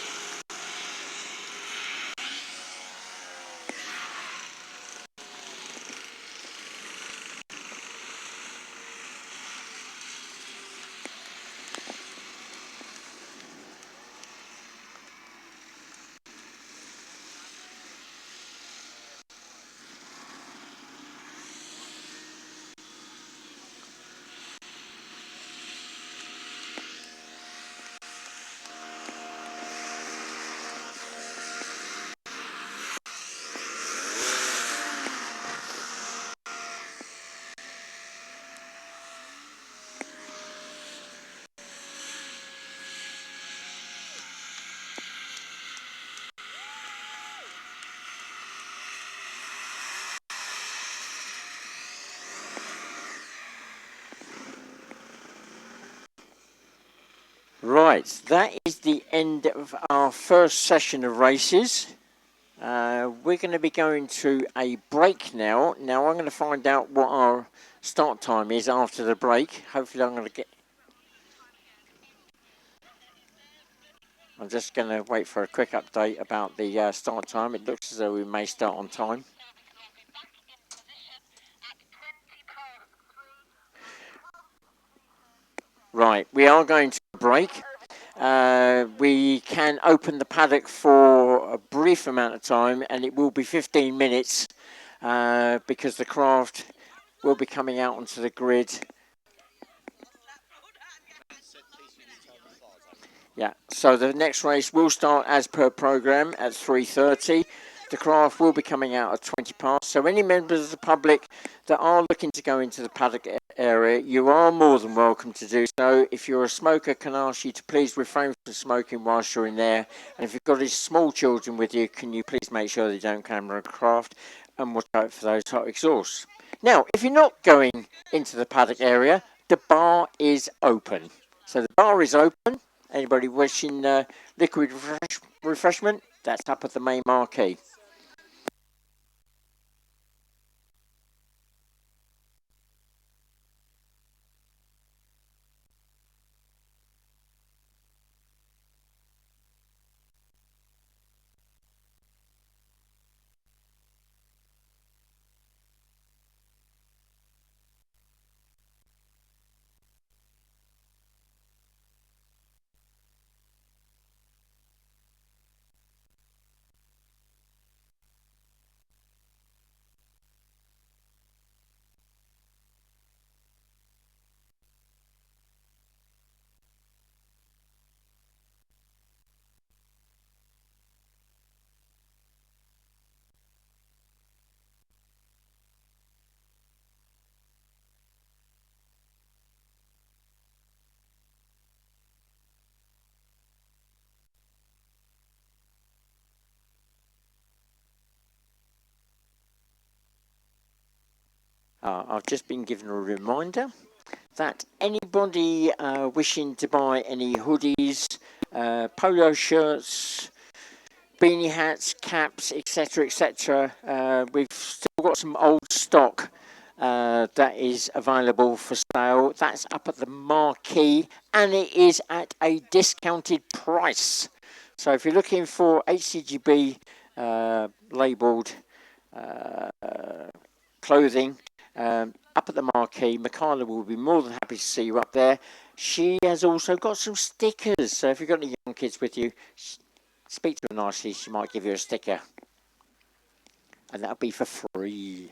Right, that is the end of our first session of races. We're going to be going to a break now. Now I'm going to find out what our start time is after the break. Hopefully I'm just going to wait for a quick update about the start time. It looks as though we may start on time. Right, we are going to break. We can open the paddock for a brief amount of time, and it will be 15 minutes because the craft will be coming out onto the grid. Yeah, so the next race will start as per programme at 3:30. The craft will be coming out at 20 past. So any members of the public that are looking to go into the paddock area, you are more than welcome to do so. If you're a smoker, can I ask you to please refrain from smoking whilst you're in there. And if you've got any small children with you, can you please make sure they don't camera a craft and watch out for those hot exhausts. Now, if you're not going into the paddock area, the bar is open. So the bar is open. Anybody wishing liquid refreshment, that's up at the main marquee. I've just been given a reminder that anybody wishing to buy any hoodies, polo shirts, beanie hats, caps, etc., we've still got some old stock that is available for sale. That's up at the marquee, and it is at a discounted price. So if you're looking for HCGB labelled clothing, up at the marquee, Michaela will be more than happy to see you up there. She has also got some stickers, so if you've got any young kids with you, speak to her nicely, she might give you a sticker. And that'll be for free.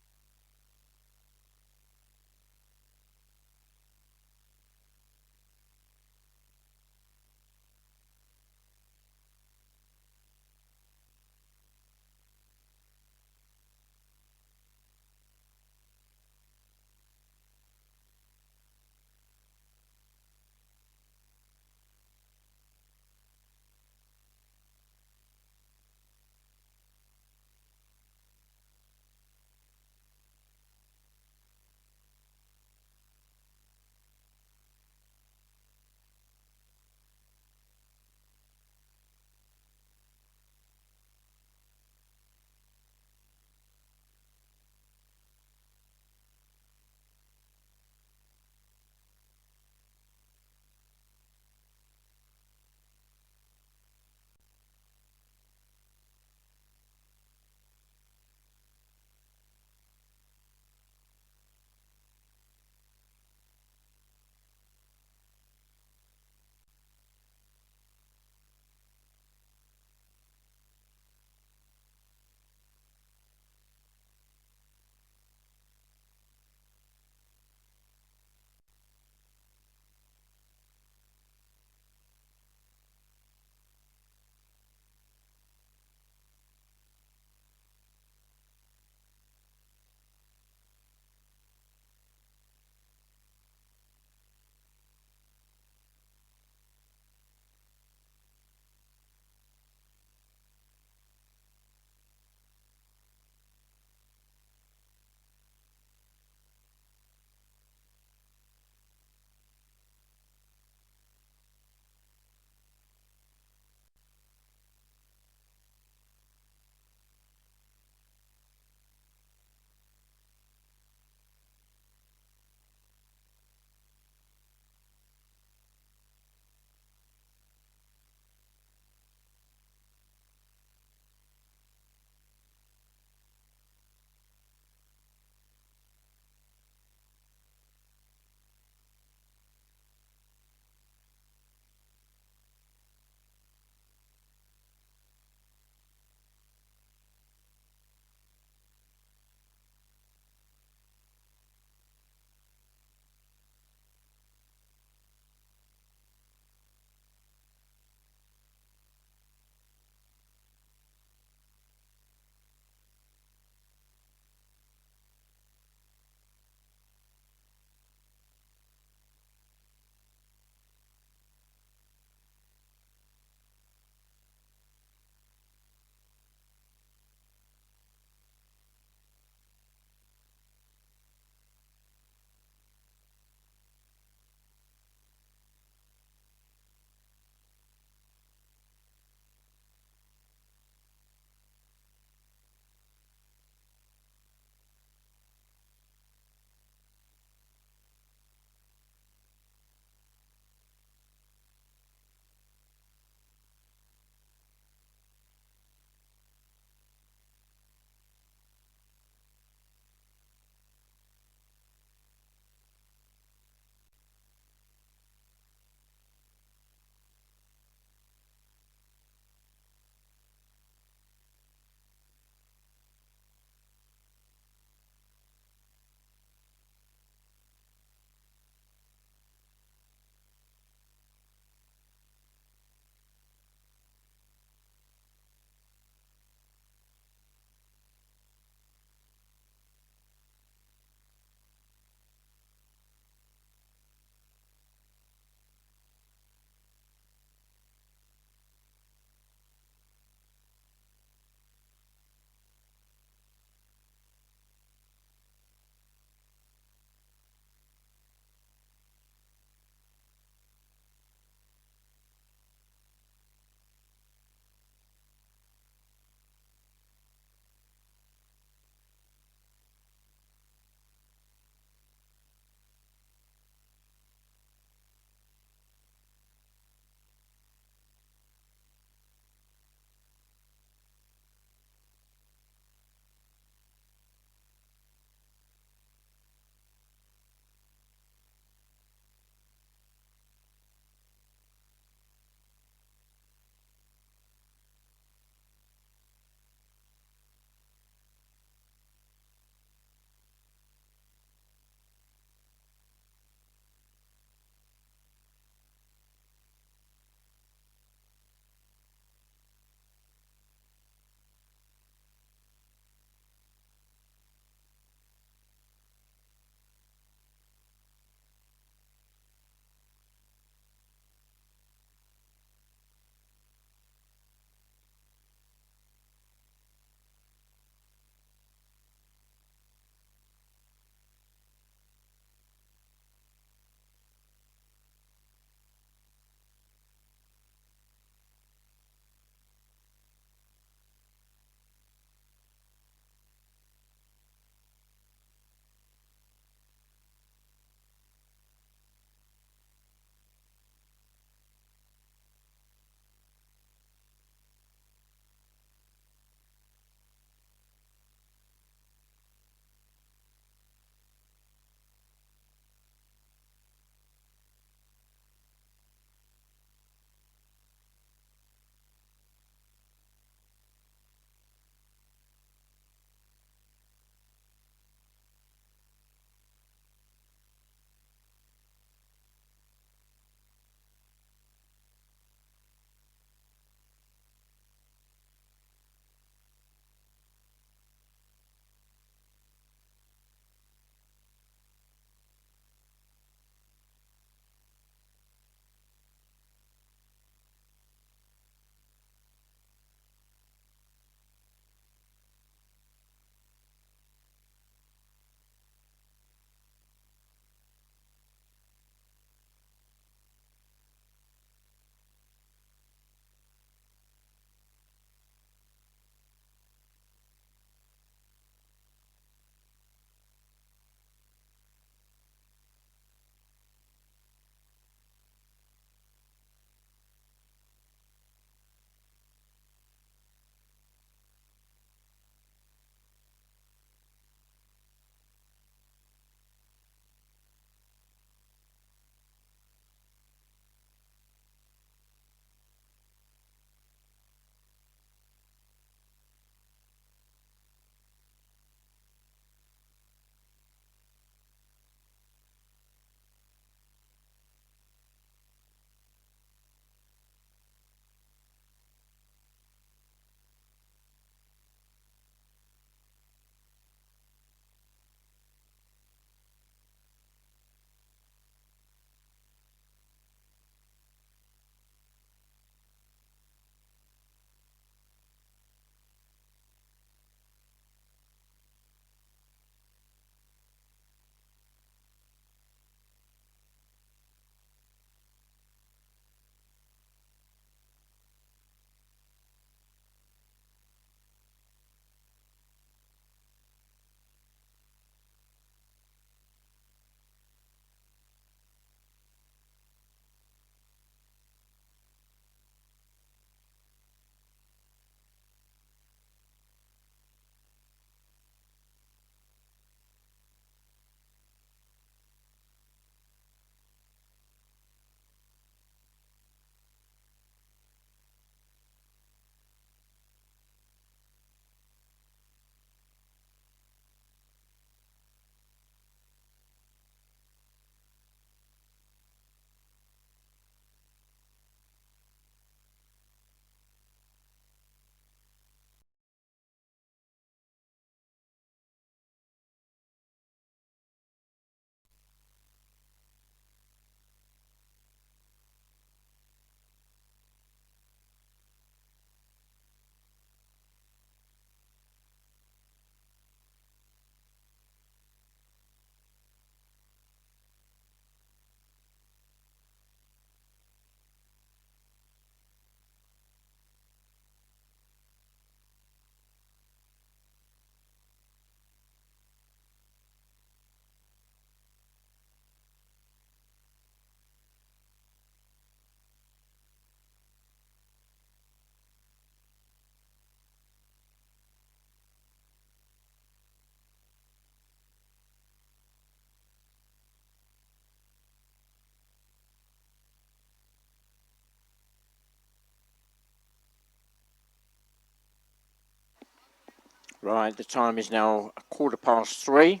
Right, the time is now 3:15,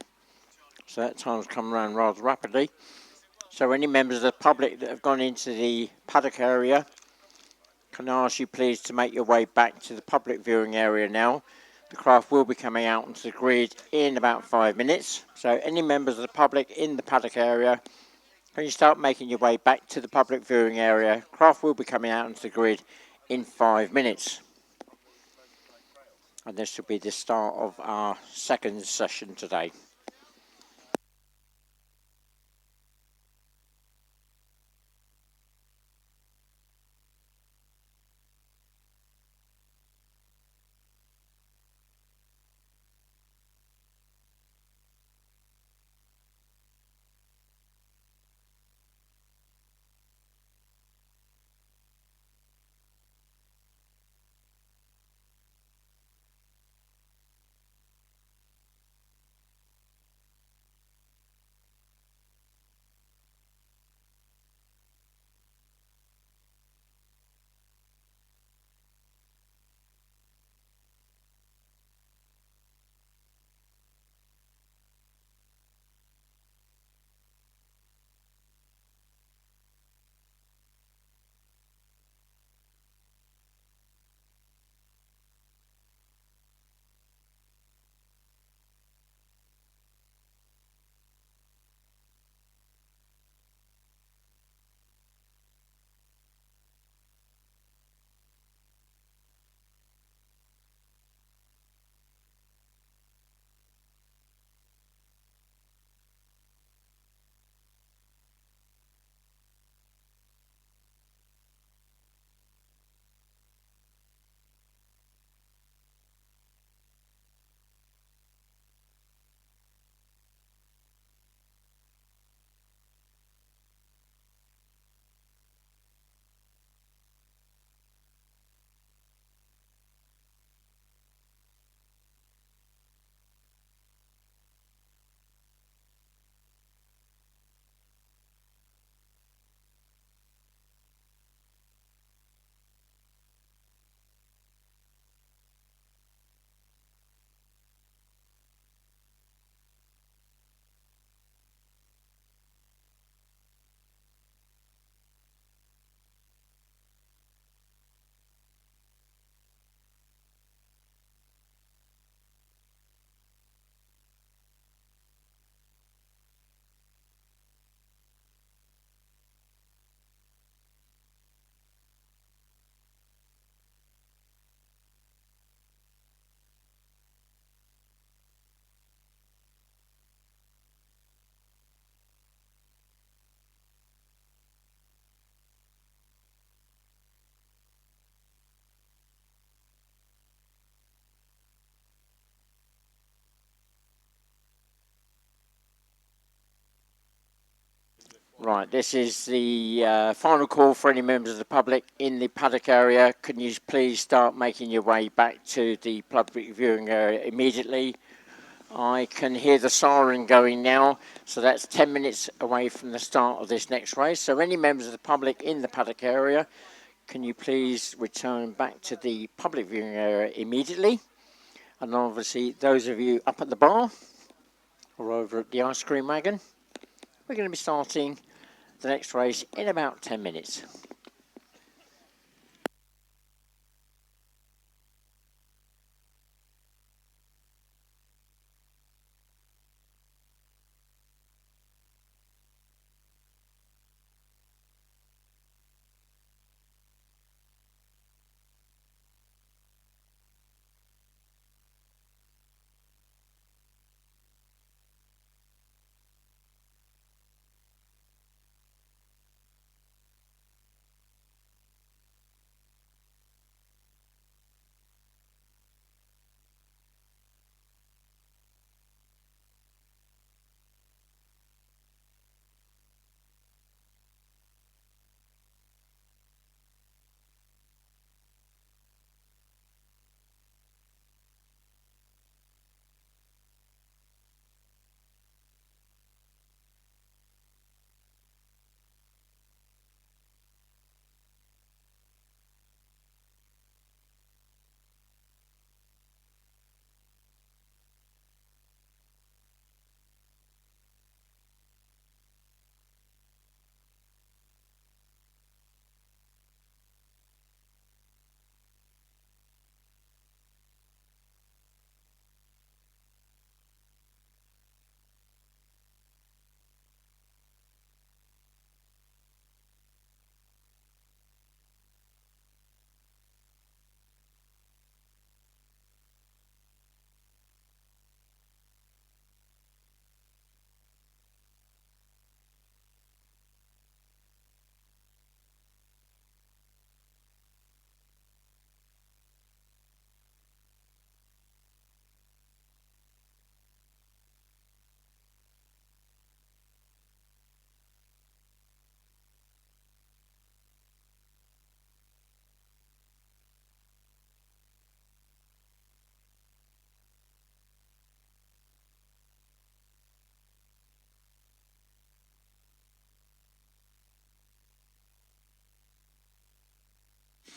so that time's come around rather rapidly. So any members of the public that have gone into the paddock area, can I ask you please to make your way back to the public viewing area now. The craft will be coming out onto the grid in about 5 minutes. So any members of the public in the paddock area, can you start making your way back to the public viewing area? Craft will be coming out onto the grid in 5 minutes. And this will be the start of our second session today. Right, this is the final call for any members of the public in the paddock area. Can you please start making your way back to the public viewing area immediately? I can hear the siren going now, so that's 10 minutes away from the start of this next race. So any members of the public in the paddock area, can you please return back to the public viewing area immediately? And obviously those of you up at the bar or over at the ice cream wagon, we're going to be starting the next race in about 10 minutes.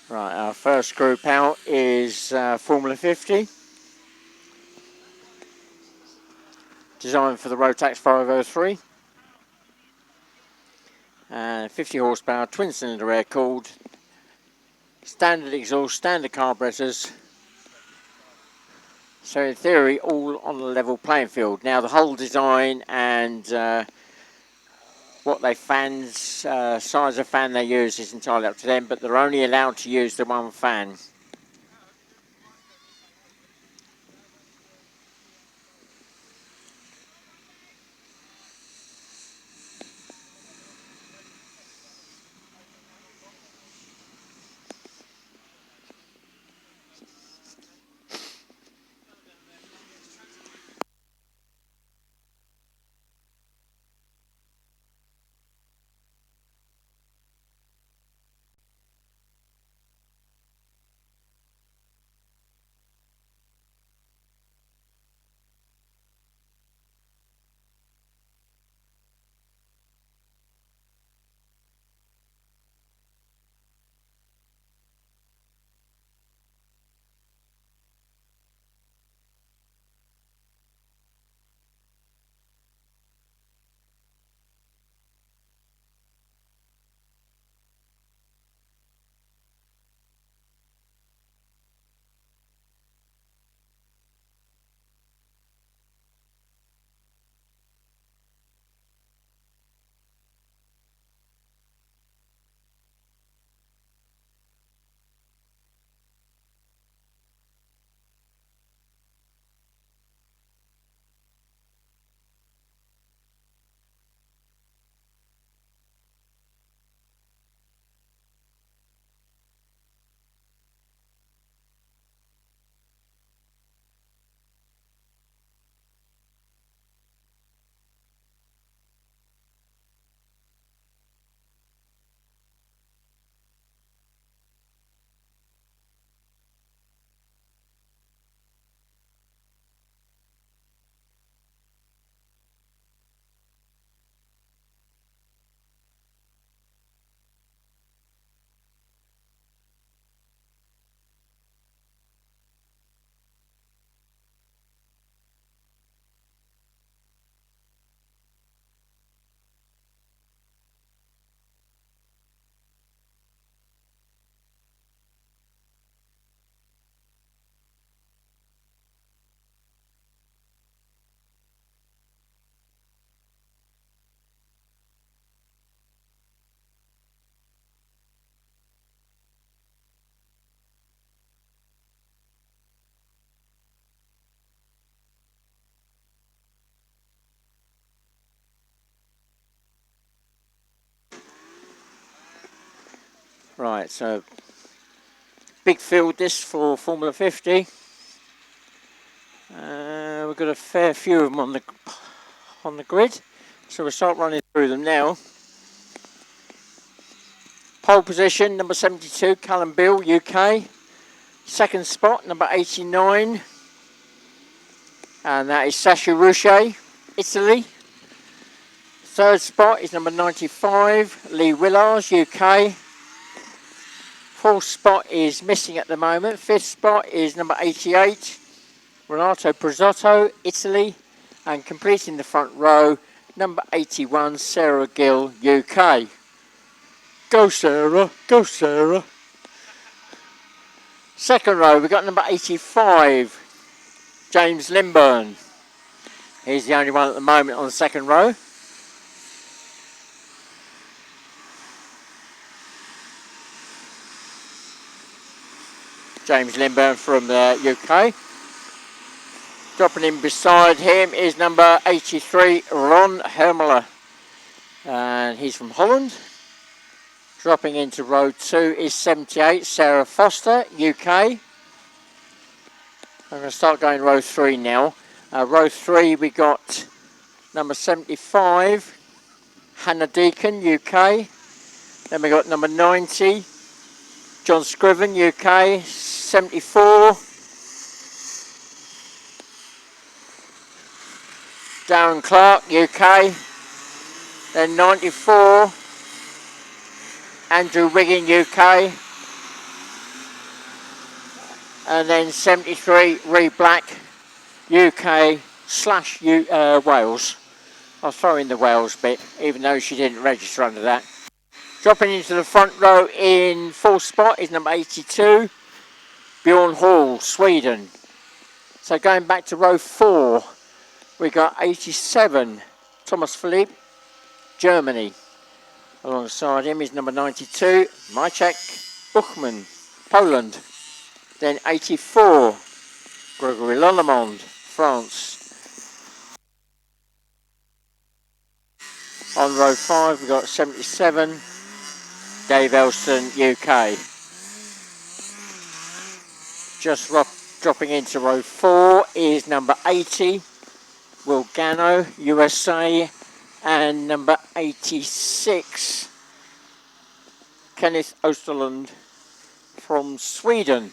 Right, our first group out is Formula 50. Designed for the Rotax 503. And 50 horsepower, twin cylinder air cooled. Standard exhaust, standard carburetors. So in theory, all on a level playing field. Now the whole design and what they size of fan they use is entirely up to them, but they're only allowed to use the one fan. Right, so big field this for Formula 50. We've got a fair few of them on the grid, so we'll start running through them now. Pole position, number 72, Callum Bill, UK. Second spot, number 89, and that is Sasha Ruchet, Italy. Third spot is number 95, Lee Willars, UK. Fourth spot is missing at the moment. Fifth spot is number 88, Renato Prezotto, Italy. And completing the front row, number 81, Sarah Gill, UK. Go Sarah, go Sarah. Second row, we've got number 85, James Limburn. He's the only one at the moment on the second row. James Limburn from the UK. Dropping in beside him is number 83, Ron Hermler. And he's from Holland. Dropping into row 2 is 78, Sarah Foster, UK. I'm going to start going row 3 now. Row 3 we got number 75, Hannah Deacon, UK. Then we got number 90, John Scriven, UK. 74, Darren Clark, UK. Then 94, Andrew Wiggin, UK. And then 73, Reed Black, UK / Wales. I'll throw in the Wales bit, even though she didn't register under that. Dropping into the front row in 4th spot is number 82, Bjorn Hall, Sweden. So going back to row 4, we got 87, Thomas Philippe, Germany. Alongside him is number 92, Maciek Buchman, Poland. Then 84, Gregory Lollemond, France. On row 5 we've got 77, Dave Elston, UK. Just dropping into row 4 is number 80, Will Gano, USA. And number 86, Kenneth Osterlund from Sweden.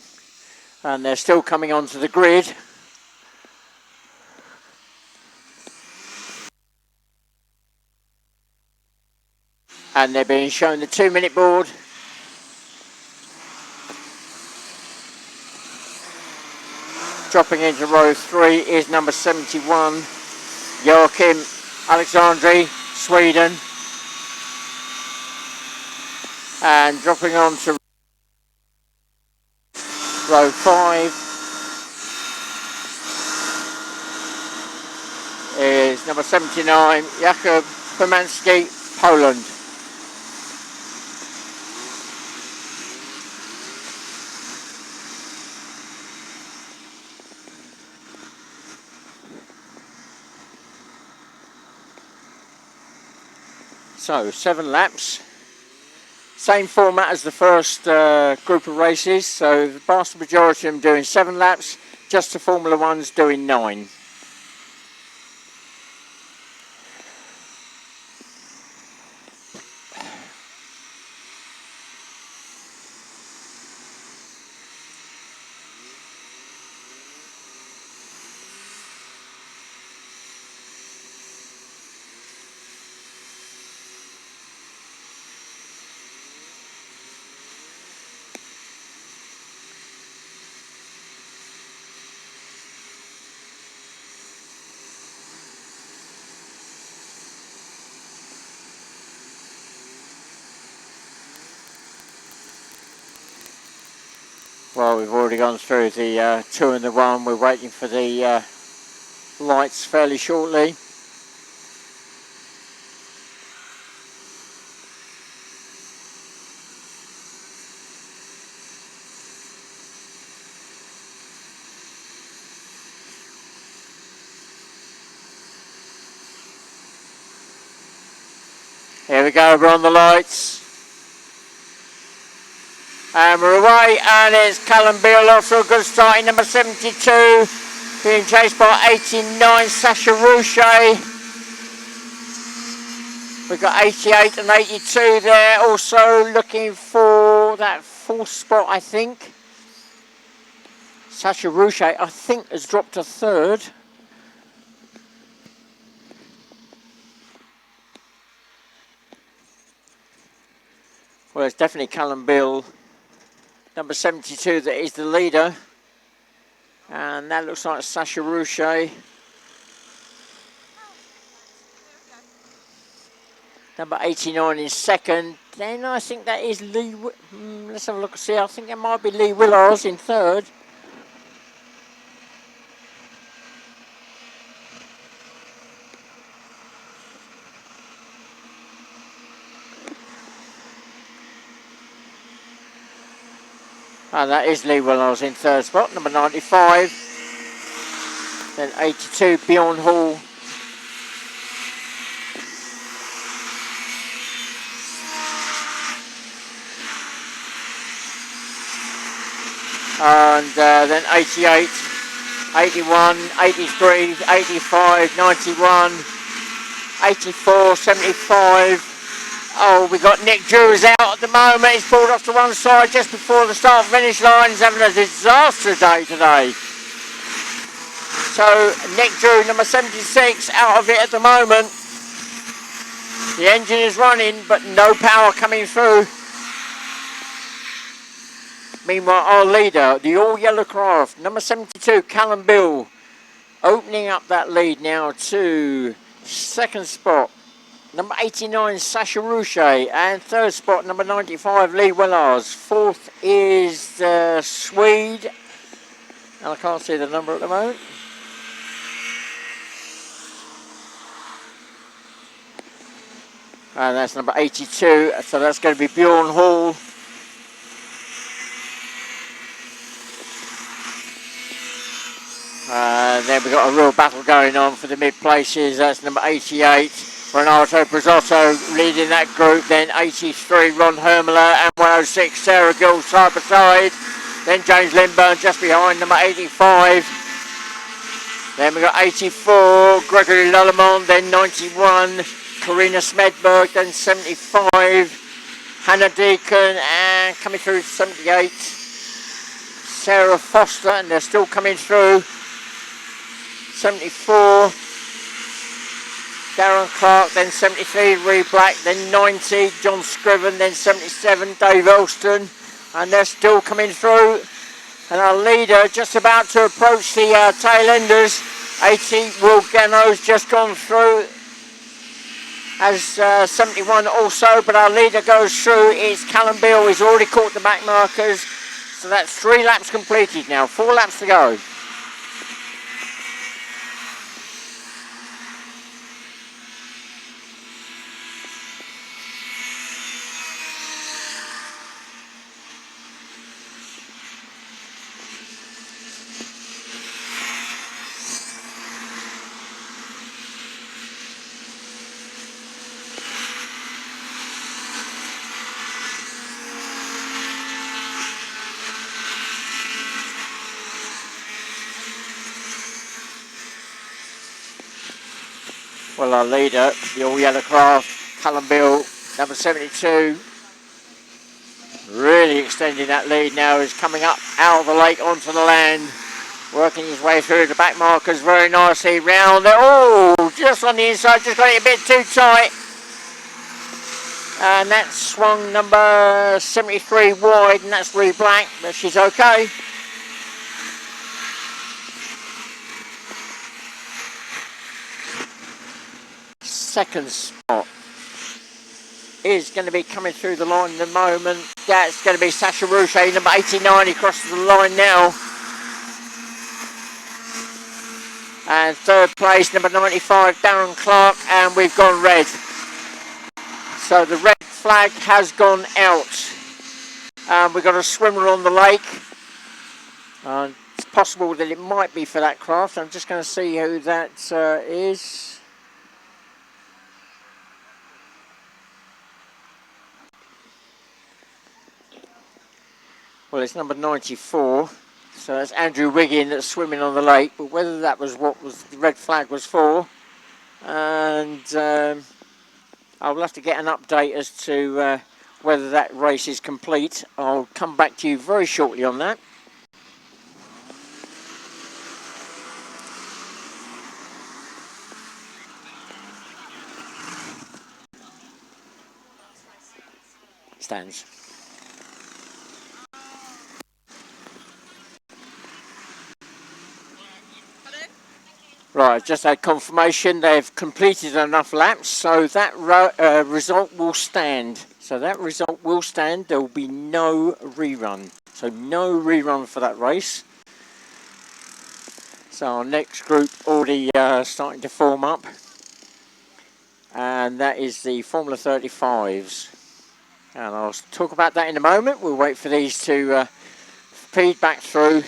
And they're still coming onto the grid. And they're being shown the 2-minute board. Dropping into row 3 is number 71, Joachim Alexandri, Sweden. And dropping on to row 5 is number 79, Jakub Pomanski, Poland. So 7 laps, same format as the first group of races, so the vast majority of them doing 7 laps, just the Formula One's doing 9. Well, we've already gone through the 2 and the 1. We're waiting for the lights fairly shortly. Here we go, we're on the lights. And we're away, and it's Callum Beale off to a good start in number 72, being chased by 89, Sasha Rouchet. We've got 88 and 82 there, also looking for that 4th spot, I think. Sasha Rouchet, I think, has dropped to 3rd. Well, it's definitely Callum Beale, number 72, that is the leader. And that looks like Sasha Rouchet. Number 89 is 2nd. Then I think that is Lee. Let's have a look and see. I think that might be Lee Willars in 3rd. And that is Lee Willars in 3rd spot, number 95. Then 82, Bjorn Hall. And then 88, 81, 83, 85, 91, 84, 75. Oh, we got Nick Drews out at the moment. He's pulled off to one side just before the start finish line. He's having a disaster day today. So Nick Drew, number 76, out of it at the moment. The engine is running, but no power coming through. Meanwhile, our leader, the all-yellow craft, number 72, Callum Bill, opening up that lead now to second spot, number 89, Sasha Rouchet, and third spot, number 95, Lee Willars. Fourth is Swede, and I can't see the number at the moment. And that's number 82, so that's going to be Bjorn Hall. Then we've got a real battle going on for the mid-places. That's number 88, Renato Brizotto leading that group. Then 83, Ron Hermler, and 106, Sarah Gill side by side. Then James Lindburn just behind, number 85. Then we've got 84, Gregory Lullemont. Then 91, Karina Smedberg. Then 75, Hannah Deacon. And coming through 78, Sarah Foster. And they're still coming through. 74, Darren Clark, then 73, Reed Black, then 90, John Scriven, then 77, Dave Elston, and they're still coming through. And our leader just about to approach the tail enders. 80, Will Gano's just gone through, as 71 also, but our leader goes through. It's Callum Beale, he's already caught the back markers, so that's 3 laps completed now, 4 laps to go. Well, our leader, the all-yellow craft, Callum Bill, number 72, really extending that lead now, is coming up out of the lake onto the land, working his way through the back markers very nicely round there. Oh, just on the inside, just got it a bit too tight. And that swung number 73 wide, and that's Reed Black, but she's okay. Second spot is going to be coming through the line in the moment. That's going to be Sasha Rouchet, number 89. He crosses the line now. And third place, number 95, Darren Clark, and we've gone red. So the red flag has gone out. We've got a swimmer on the lake. It's possible that it might be for that craft. I'm just going to see who that is. Well, it's number 94, so that's Andrew Wiggin that's swimming on the lake, but whether that was what was the red flag was for, and I'll have to get an update as to whether that race is complete. I'll come back to you very shortly on that. Stands. Right, I've just had confirmation they've completed enough laps, so that result will stand. So that result will stand. There will be no rerun. So no rerun for that race. So our next group already starting to form up. And that is the Formula 35s. And I'll talk about that in a moment. We'll wait for these to feed back through.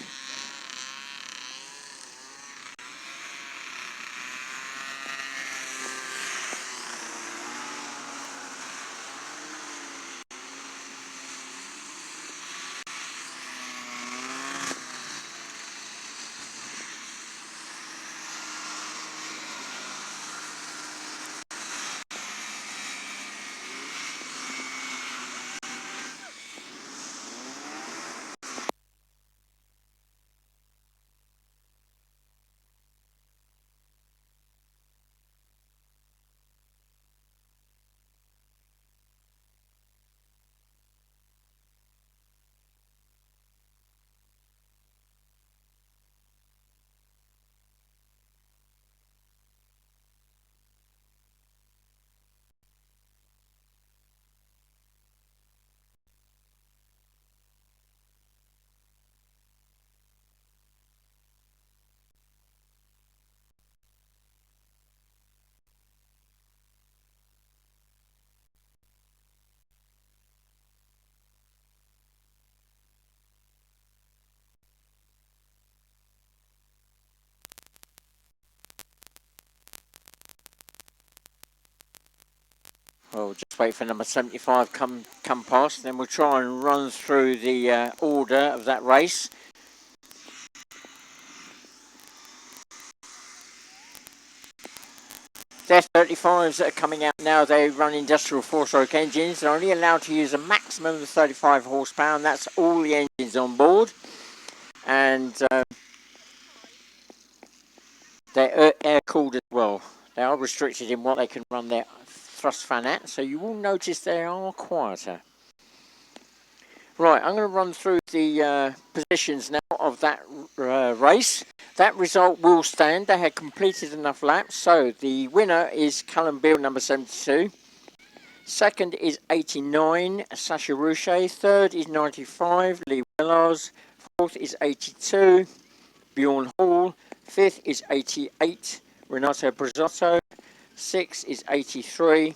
We'll just wait for number 75 come past, then we'll try and run through the order of that race. Their 35s that are coming out now, they run industrial four-stroke engines. They're only allowed to use a maximum of 35 horsepower, and that's all the engines on board. And they're air-cooled as well. They are restricted in what they can run their thrust fan at, so you will notice they are quieter. Right, I'm going to run through the positions now of that race. That result will stand. They had completed enough laps. So the winner is Callum Beale, number 72. Second is 89, Sasha Rouchet. Third is 95, Lee Willars. Fourth is 82, Bjorn Hall. Fifth is 88, Renato Brizotto. Sixth is 83,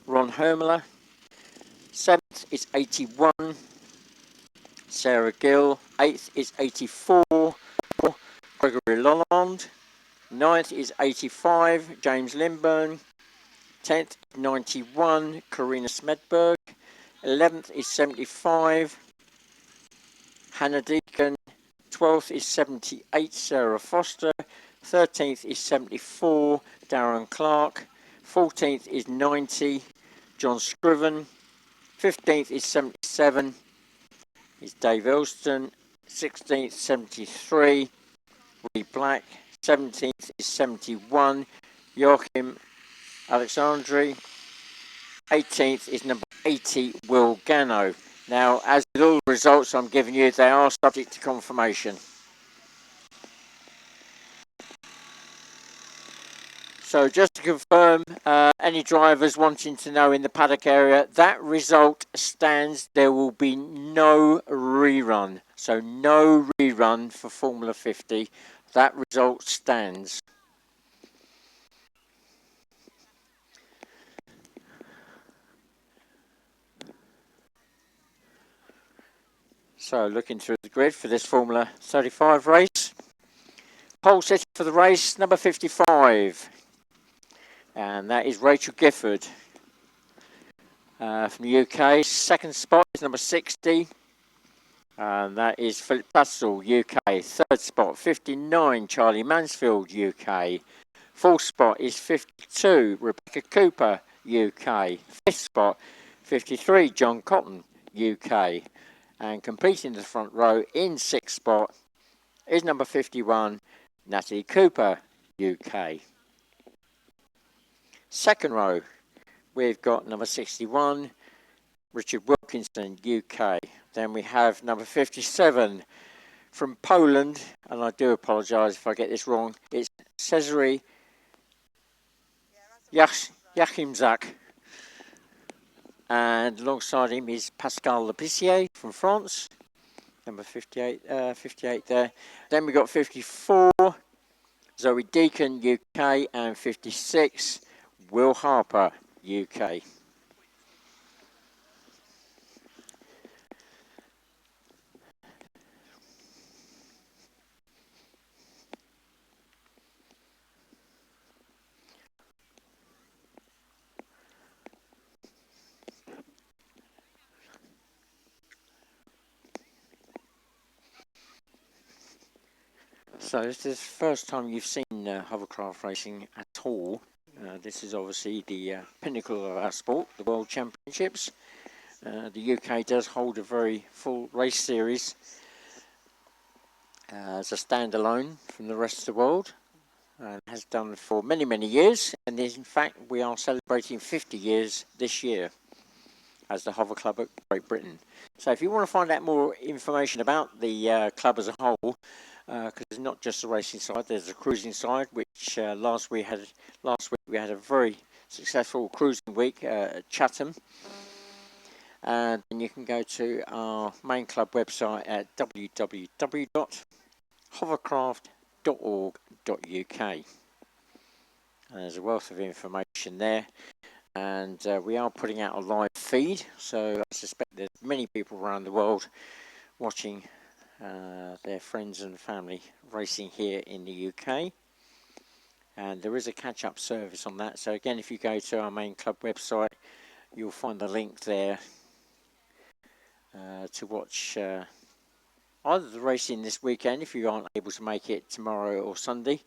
Ron Hermler. Seventh is 81, Sarah Gill. Eighth is 84, Gregory Lolland. Ninth is 85, James Lindburn. 10th, 91, Karina Smedberg. 11th is 75, Hannah Deacon. 12th is 78, Sarah Foster. 13th is 74, Darren Clark. 14th is 90, John Scriven. 15th is 77, is Dave Elston. 16th, 73, Willie Black. 17th is 71, Joachim Alexandri. 18th is number 80, Will Gano. Now, as with all the results I'm giving you, they are subject to confirmation. So just to confirm, any drivers wanting to know in the paddock area, that result stands. There will be no rerun. So no rerun for Formula 50. That result stands. So looking through the grid for this Formula 35 race. Pole sitter for the race, number 55. And that is Rachel Gifford from the UK. Second spot is number 60. And that is Philip Bussell, UK. Third spot, 59, Charlie Mansfield, UK. Fourth spot is 52, Rebecca Cooper, UK. Fifth spot, 53, John Cotton, UK. And completing the front row in sixth spot is number 51, Natalie Cooper, UK. Second row, we've got number 61, Richard Wilkinson, UK. Then we have number 57 from Poland, and I do apologise if I get this wrong. It's Cezary Yachimzak. And alongside him is Pascal Lepissier from France, number 58, 58 there. Then we got 54, Zoe Deacon, UK, and 56, Will Harper, UK. So this is the first time you've seen hovercraft racing at all. This is obviously the pinnacle of our sport, the World Championships. The UK does hold a very full race series as a standalone from the rest of the world, and has done for many, many years. And in fact, we are celebrating 50 years this year as the Hover Club of Great Britain. So if you want to find out more information about the club as a whole, because it's not just the racing side, there's the cruising side, which last week we had a very successful cruising week at Chatham. And then you can go to our main club website at www.hovercraft.org.uk. There's a wealth of information there, and we are putting out a live feed, so I suspect there's many people around the world watching their friends and family racing here in the UK. And there is a catch-up service on that. So again, if you go to our main club website, you'll find the link there to watch either the racing this weekend if you aren't able to make it tomorrow or Sunday,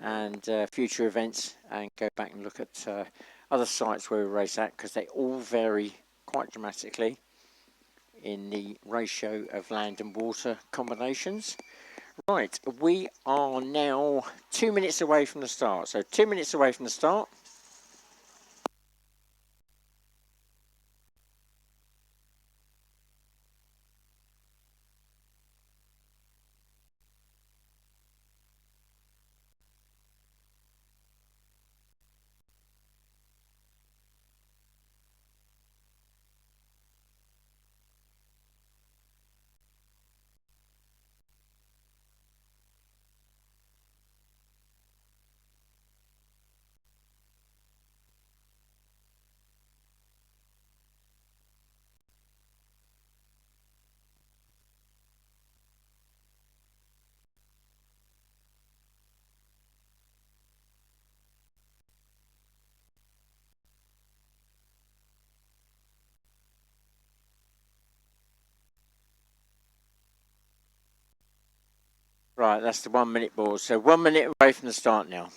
and future events, and go back and look at other sites where we race at, because they all vary quite dramatically in the ratio of land and water combinations. Right, we are now 2 minutes away from the start. So 2 minutes away from the start. Right, that's the 1 minute board. So 1 minute away from the start now.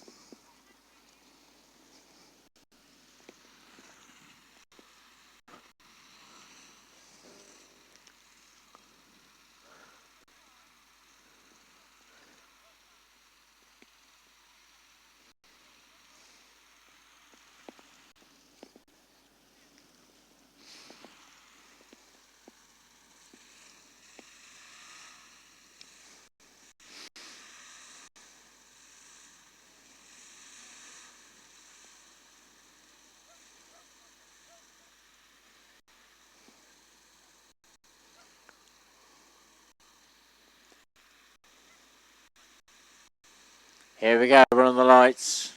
Here we go, we're on the lights.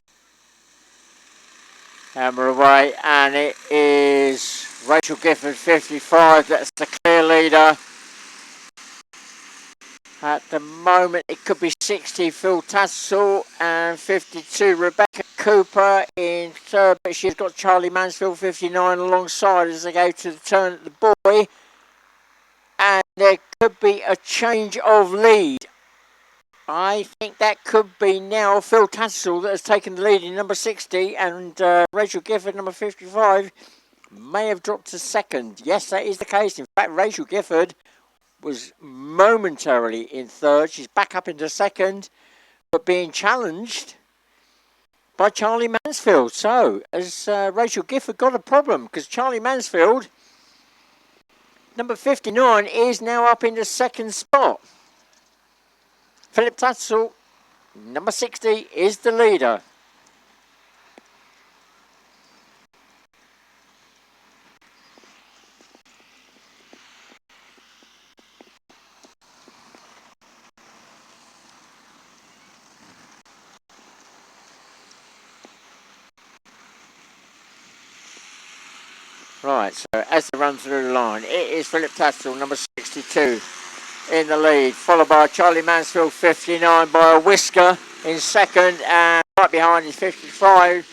And we're away, and it is Rachel Gifford, 55. That's the clear leader. At the moment, it could be 60, Phil Tassel, and 52, Rebecca Cooper in third. But she's got Charlie Mansfield, 59, alongside as they go to the turn at the buoy. And there could be a change of lead. I think that could be now Phil Tassel that has taken the lead in number 60, and Rachel Gifford, number 55, may have dropped to second. Yes, that is the case. In fact, Rachel Gifford was momentarily in third. She's back up into second, but being challenged by Charlie Mansfield. So, has Rachel Gifford got a problem? Because Charlie Mansfield, number 59, is now up in the second spot. Philip Tassel, number 60, is the leader. Right, so as they run through the line, it is Philip Tassel, number 62, in the lead, followed by Charlie Mansfield, 59, by a whisker in second, and right behind is 55,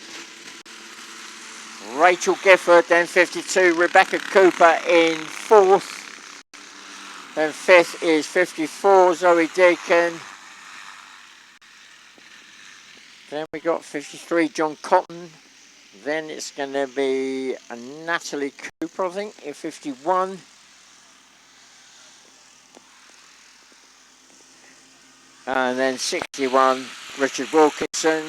Rachel Gifford, then 52, Rebecca Cooper in fourth, then fifth is 54, Zoe Deacon, then we got 53, John Cotton, then it's going to be a Natalie Cooper, I think, in 51, and then 61, Richard Wilkinson,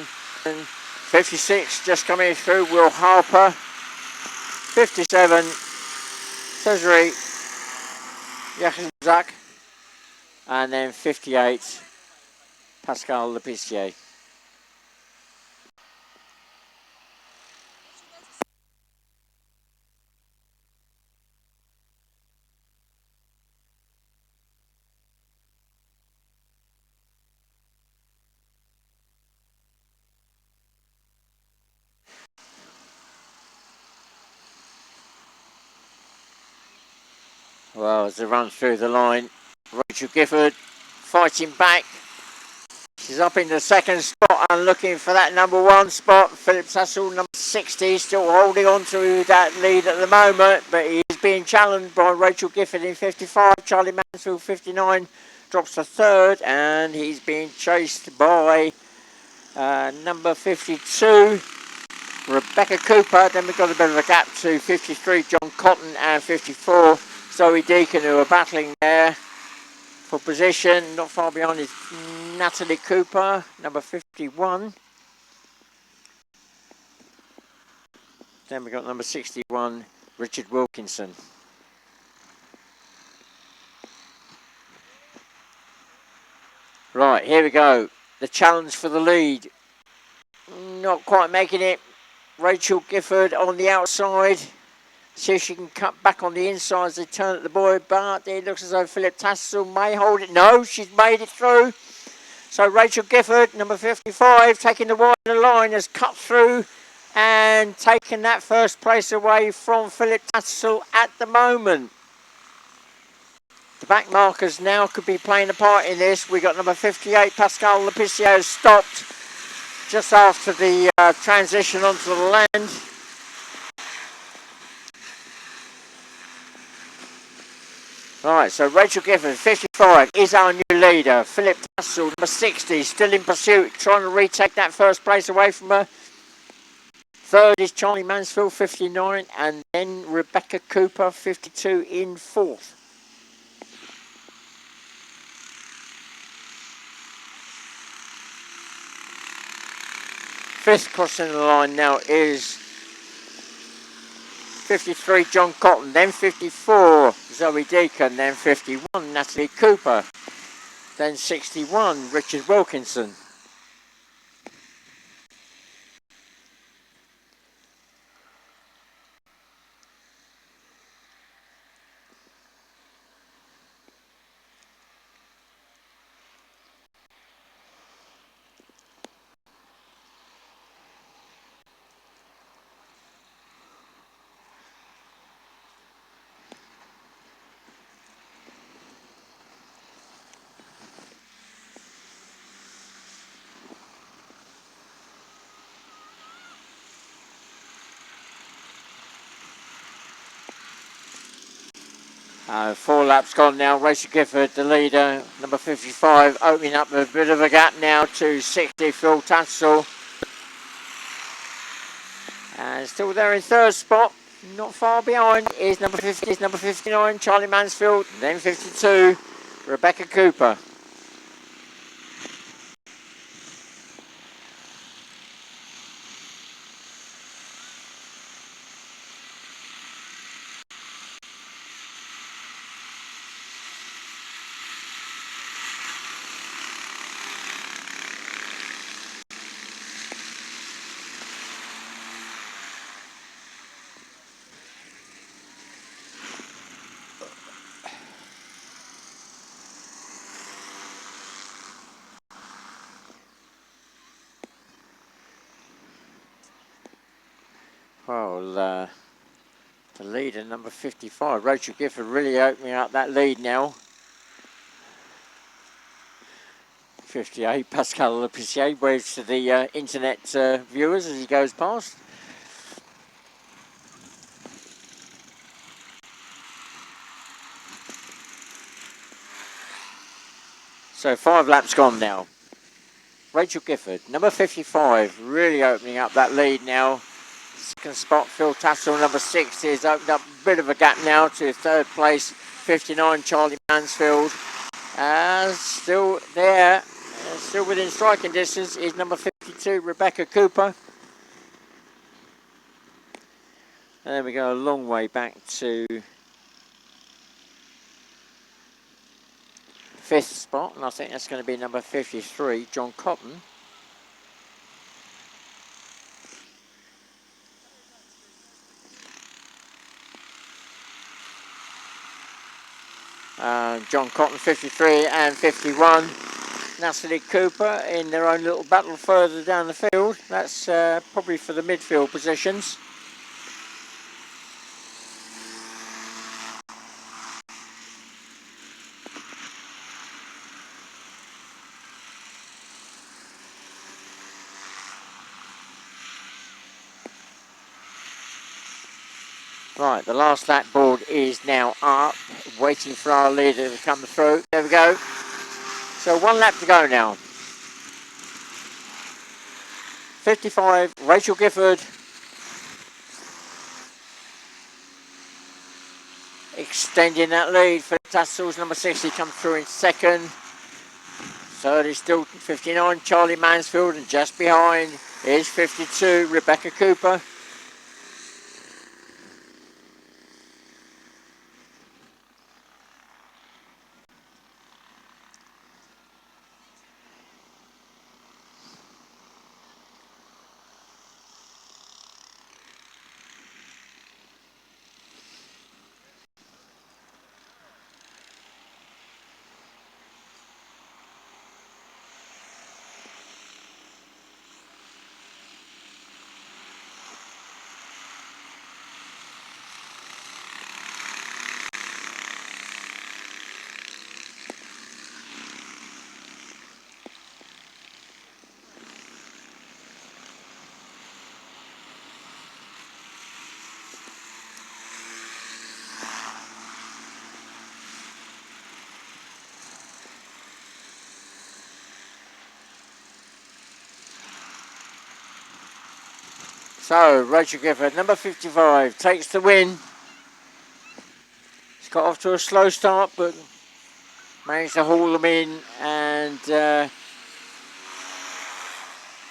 56, just coming through, Will Harper, 57, Cesare Yachzak, and then 58, Pascal Lepissier. Well, as they run through the line, Rachel Gifford fighting back. She's up in the second spot and looking for that number 1 spot. Philip Tassel, number 60, still holding on to that lead at the moment, but he is being challenged by Rachel Gifford in 55. Charlie Mansfield, 59, drops to 3rd, and he's being chased by number 52, Rebecca Cooper. Then we've got a bit of a gap to 53, John Cotton, and 54, Zoe Deacon, who are battling there for position. Not far behind is Natalie Cooper, number 51. Then we've got number 61, Richard Wilkinson. Right, here we go. The challenge for the lead. Not quite making it. Rachel Gifford on the outside. See if she can cut back on the inside as they turn at the boy, but it looks as though Philip Tassel may hold it. No, she's made it through. So Rachel Gifford, number 55, taking the wide line, has cut through and taken that first place away from Philip Tassel at the moment. The back markers now could be playing a part in this. We got number 58, Pascal Lepicio, stopped just after the transition onto the land. Right, so Rachel Gifford, 55, is our new leader. Philip Tassel, number 60, still in pursuit, trying to retake that first place away from her. 3rd is Charlie Mansfield, 59, and then Rebecca Cooper, 52, in 4th. Fifth crossing the line now is 53, John Cotton, then 54, Zoe Deacon, then 51, Natalie Cooper, then 61, Richard Wilkinson. Four laps gone now. Rachel Gifford, the leader, number 55, opening up a bit of a gap now to 60, Phil Tassel. And still there in 3rd spot, not far behind, is number 50, is number 59, Charlie Mansfield, then 52, Rebecca Cooper. Well, the leader, number 55, Rachel Gifford, really opening up that lead now. 58, Pascal Lepissier waves to the internet viewers as he goes past. So 5 laps gone now. Rachel Gifford, number 55, really opening up that lead now. Second spot, Phil Tassel, number 60, has opened up a bit of a gap now to 3rd place, 59, Charlie Mansfield. Still there, still within striking distance, is number 52, Rebecca Cooper. And then we go a long way back to 5th spot, and I think that's going to be number 53, John Cotton. John Cotton, 53 and 51. Natalie Cooper in their own little battle further down the field. That's probably for the midfield positions. Right, the last lap board is now up, waiting for our leader to come through. There we go. So 1 lap to go now. 55, Rachel Gifford. Extending that lead. Philip Tassel's number 60 comes through in second. Third is still 59, Charlie Mansfield, and just behind is 52, Rebecca Cooper. So, Rachel Gifford, number 55, takes the win. She's got off to a slow start, but managed to haul them in and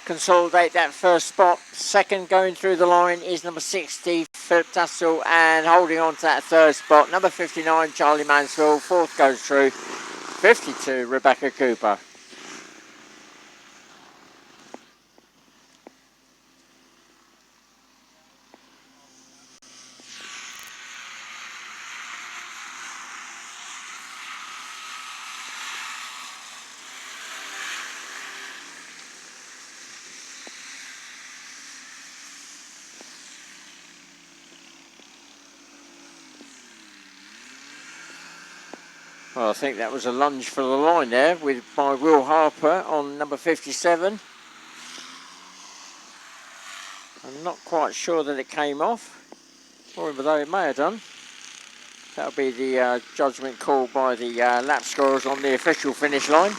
consolidate that first spot. Second going through the line is number 60, Philip Tassel, and holding on to that third spot, number 59, Charlie Mansfield. Fourth goes through, 52, Rebecca Cooper. Well, I think that was a lunge for the line there with by Will Harper on number 57. I'm not quite sure that it came off, or although it may have done. That'll be the judgment call by the lap scorers on the official finish line.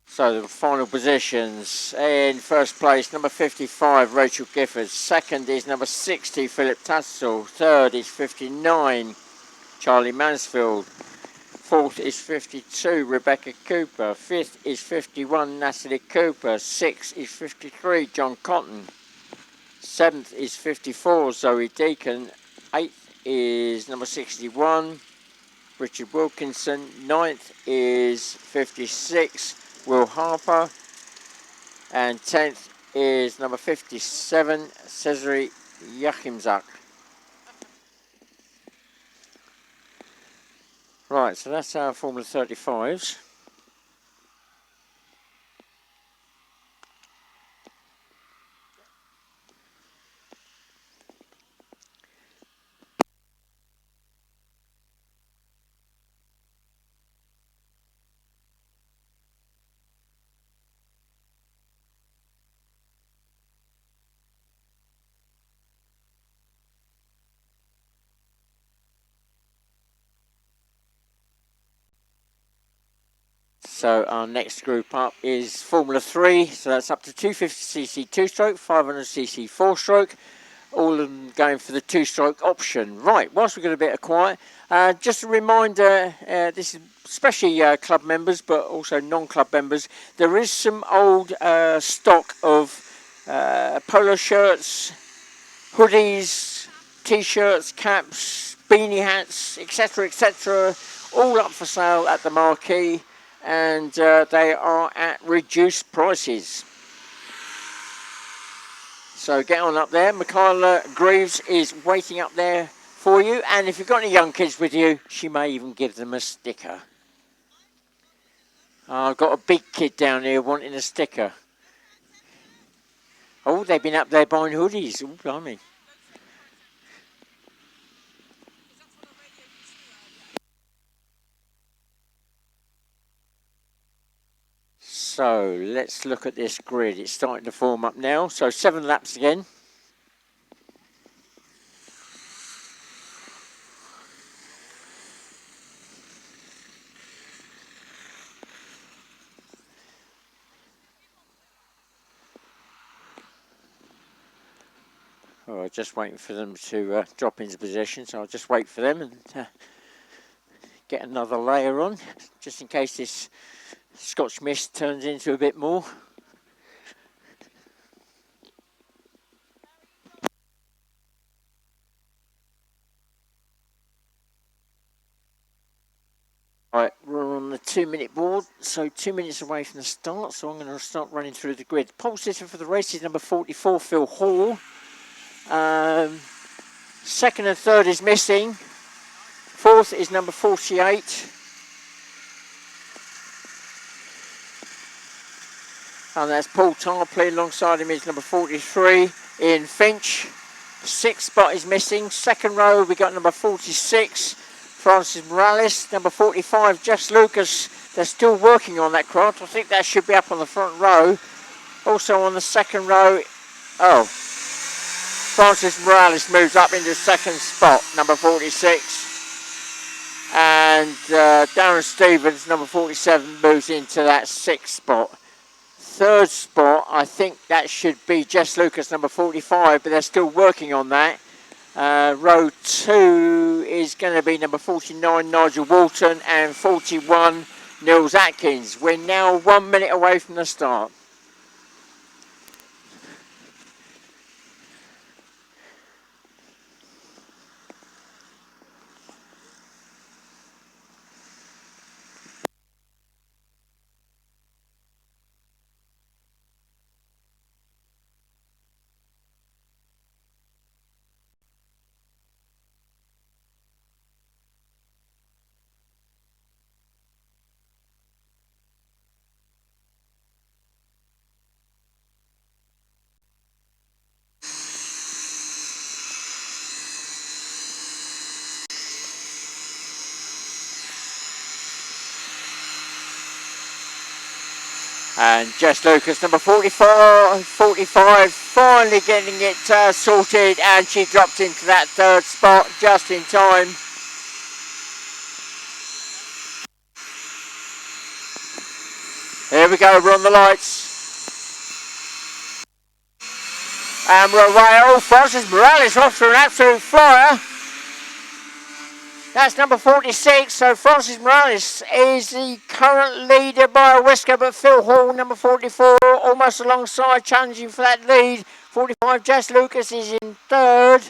So the final positions: in first place, number 55, Rachel Gifford. Second is number 60, Philip Tassel. Third is 59, Charlie Mansfield. Fourth is 52, Rebecca Cooper. Fifth is 51, Natalie Cooper. Sixth is 53, John Cotton. Seventh is 54, Zoe Deacon. Eighth is number 61, Richard Wilkinson. Ninth is 56, Will Harper. And 10th is number 57, Cesare Yachimzak. Right, so that's our Formula 35s. So our next group up is Formula 3, so that's up to 250cc 2-stroke, 500cc 4-stroke, all of them going for the 2-stroke option. Right, whilst we get a bit of quiet, just a reminder, this is especially club members, but also non-club members, there is some old stock of polo shirts, hoodies, t-shirts, caps, beanie hats, etc., all up for sale at the marquee, and they are at reduced prices. So get on up there. Michaela Greaves is waiting up there for you, and if you've got any young kids with you, she may even give them a sticker. I've got a big kid down here wanting a sticker. Oh, they've been up there buying hoodies. Oh, blimey. So let's look at this grid. It's starting to form up now. So 7 laps again. Oh, just waiting for them to drop into position. So I'll just wait for them and get another layer on, just in case this Scotch mist turns into a bit more. Right, we're on the 2-minute board, so 2 minutes away from the start, so I'm going to start running through the grid. Pole sitter for the race is number 44, Phil Hall. Second and third is missing. Fourth is number 48. And that's Paul Tarpley. Alongside him is number 43, Ian Finch. Sixth spot is missing. Second row, we got number 46, Francis Morales. Number 45, Jess Lucas. They're still working on that craft. I think that should be up on the front row. Also on the second row, Francis Morales moves up into second spot, number 46. And Darren Stevens, number 47, moves into that sixth spot. Third spot, I think that should be Jess Lucas, number 45, but they're still working on that. Row 2 is going to be number 49, Nigel Walton, and 41, Nils Atkins. We're now 1 minute away from the start. And Jess Lucas, number 45, finally getting it sorted, and she dropped into that third spot just in time. Here we go, we're on the lights. And we're away. Oh, Francis Morales off to an absolute flyer. That's number 46, so Francis Morales is the current leader by a whisker, but Phil Hall, number 44, almost alongside, challenging for that lead. 45, Jess Lucas is in third.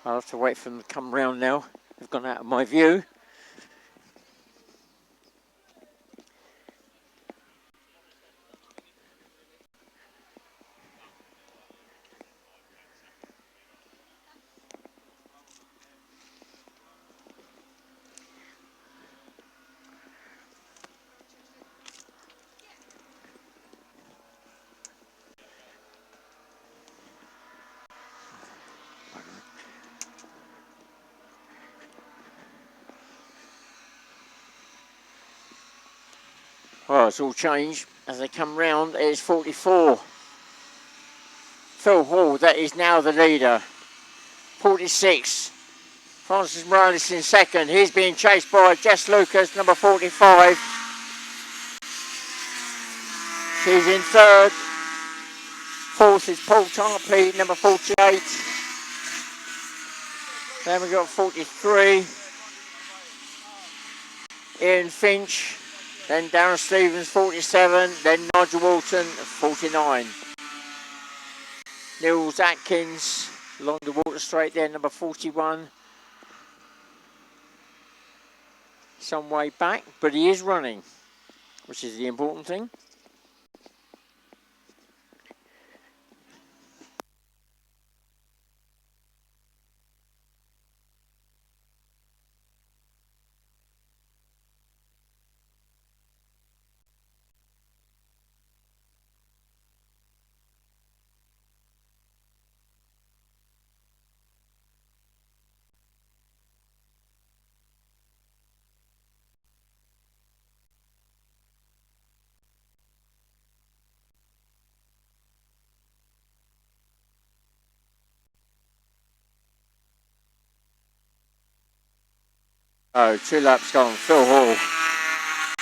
I'll have to wait for them to come round now. They've gone out of my view. Well, it's all changed as they come round. It's 44. Phil Hall, that is now the leader. 46, Francis Morales in second. He's being chased by Jess Lucas, number 45. She's in third. Fourth is Paul Tarpley, number 48. Then we've got 43. Ian Finch. Then Darren Stevens, 47. Then Nigel Walton, 49. Nils Atkins along the water straight there, number 41. Some way back, but he is running, which is the important thing. Oh, 2 laps gone. Phil Hall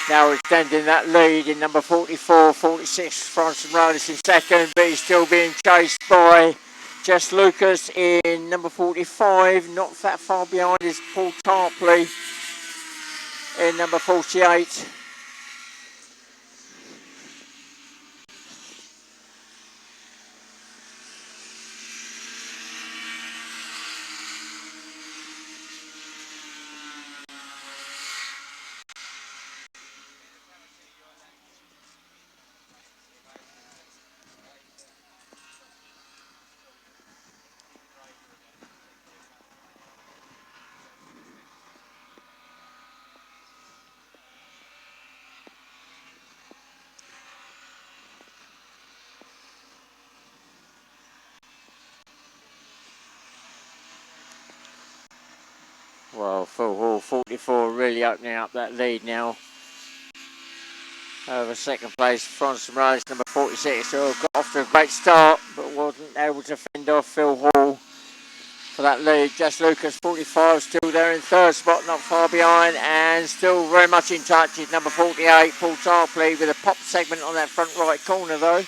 now extending that lead in number 44, 46. Francis Morales in second, but he's still being chased by Jess Lucas in number 45. Not that far behind is Paul Tarpley in number 48. Well, Phil Hall, 44, really opening up that lead now. Over second place, Francis Morales, number 46, who got off to a great start, but wasn't able to fend off Phil Hall for that lead. Jess Lucas, 45, still there in third spot, not far behind, and still very much in touch is number 48, Paul Tarpley, with a pop segment on that front right corner though.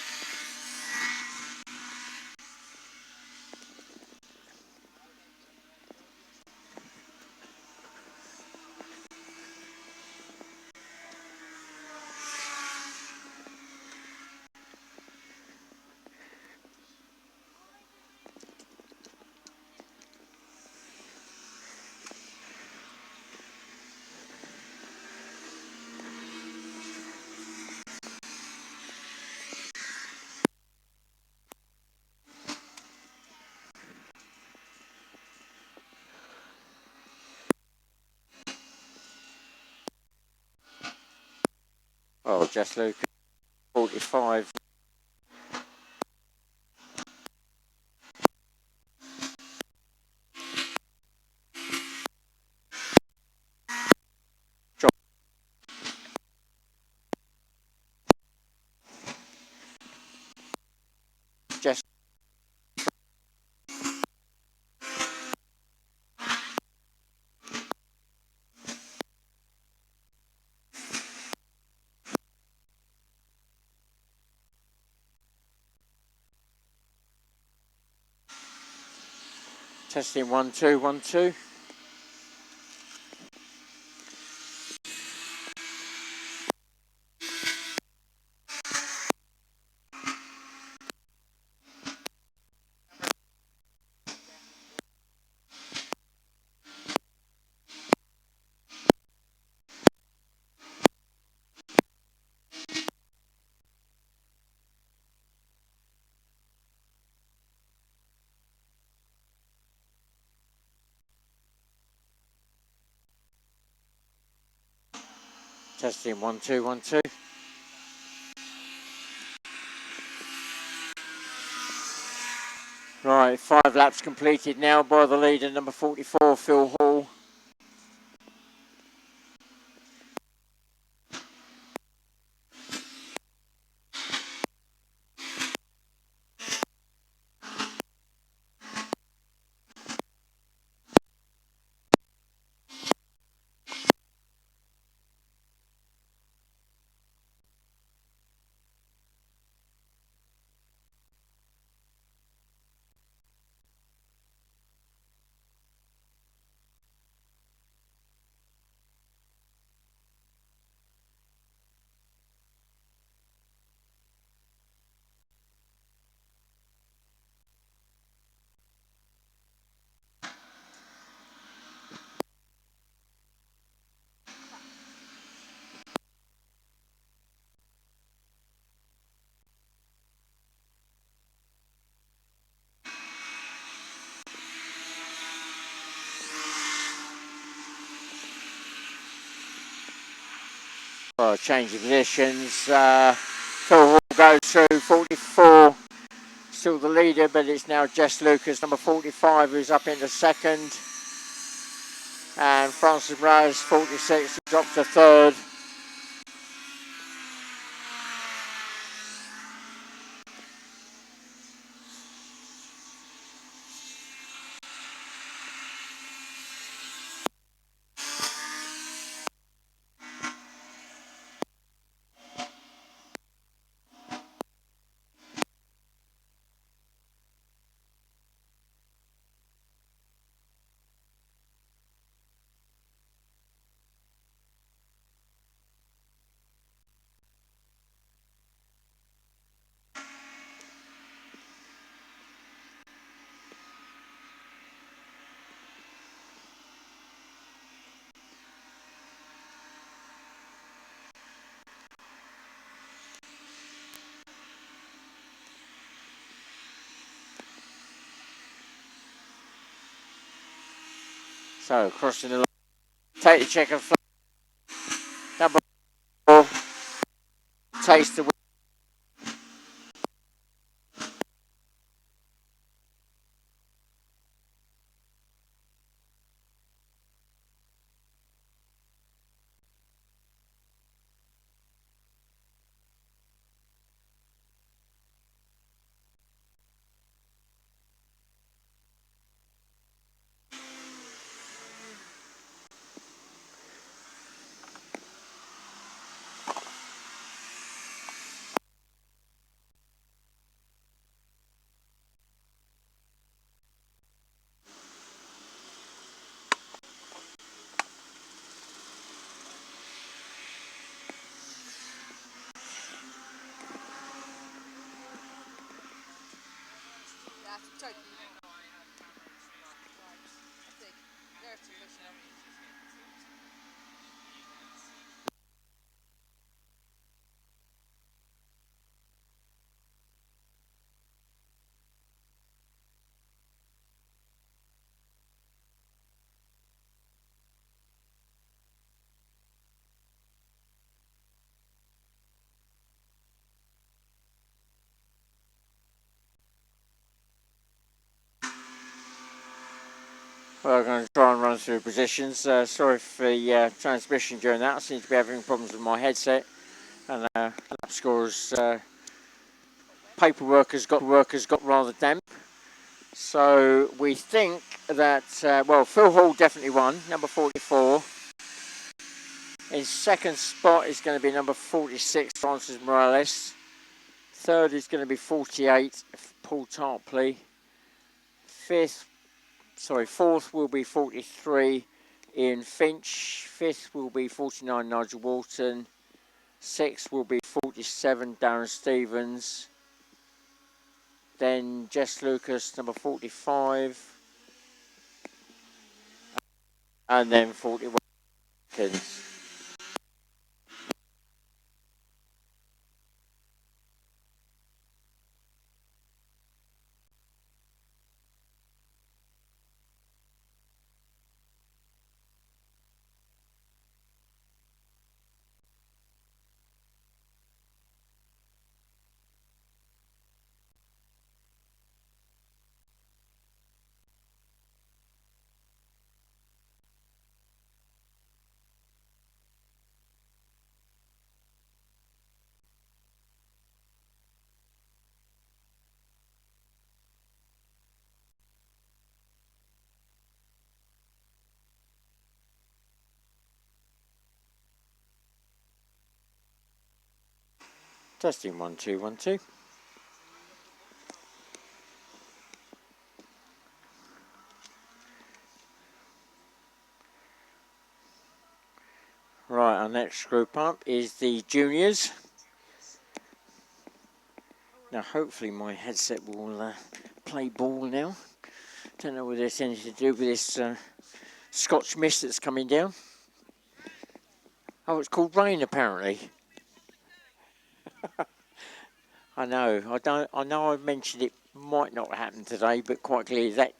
Oh, Jess Lucas, 45. Jess testing 1 2 1 2. Testing 1 2 1 2. Right, 5 laps completed now by the leader, number 44, Phil Hall. for a change of positions. Phil Hall goes through 44, still the leader, but it's now Jess Lucas, number 45, who's up into second. And Francis Rose, 46, drops to third. So crossing the line, take the checker flag, number 4, takes the win. Well, I'm going to try and run through positions. Sorry for the transmission during that. I seem to be having problems with my headset. And lap scorers paperwork has got rather damp. So we think that, well, Phil Hall definitely won, number 44. In second spot is going to be number 46, Francis Morales. Third is going to be 48, Paul Tarpley. Fourth will be 43, Ian Finch. Fifth will be 49, Nigel Walton. Sixth will be 47, Darren Stevens. Then Jess Lucas, number 45. And then 41 seconds. Testing 1 2 1 2. Right, our next group up is the juniors. Now, hopefully, my headset will play ball now. Don't know whether it's anything to do with this Scotch mist that's coming down. Oh, it's called rain, apparently. I know. I know I mentioned it might not happen today, but quite clearly that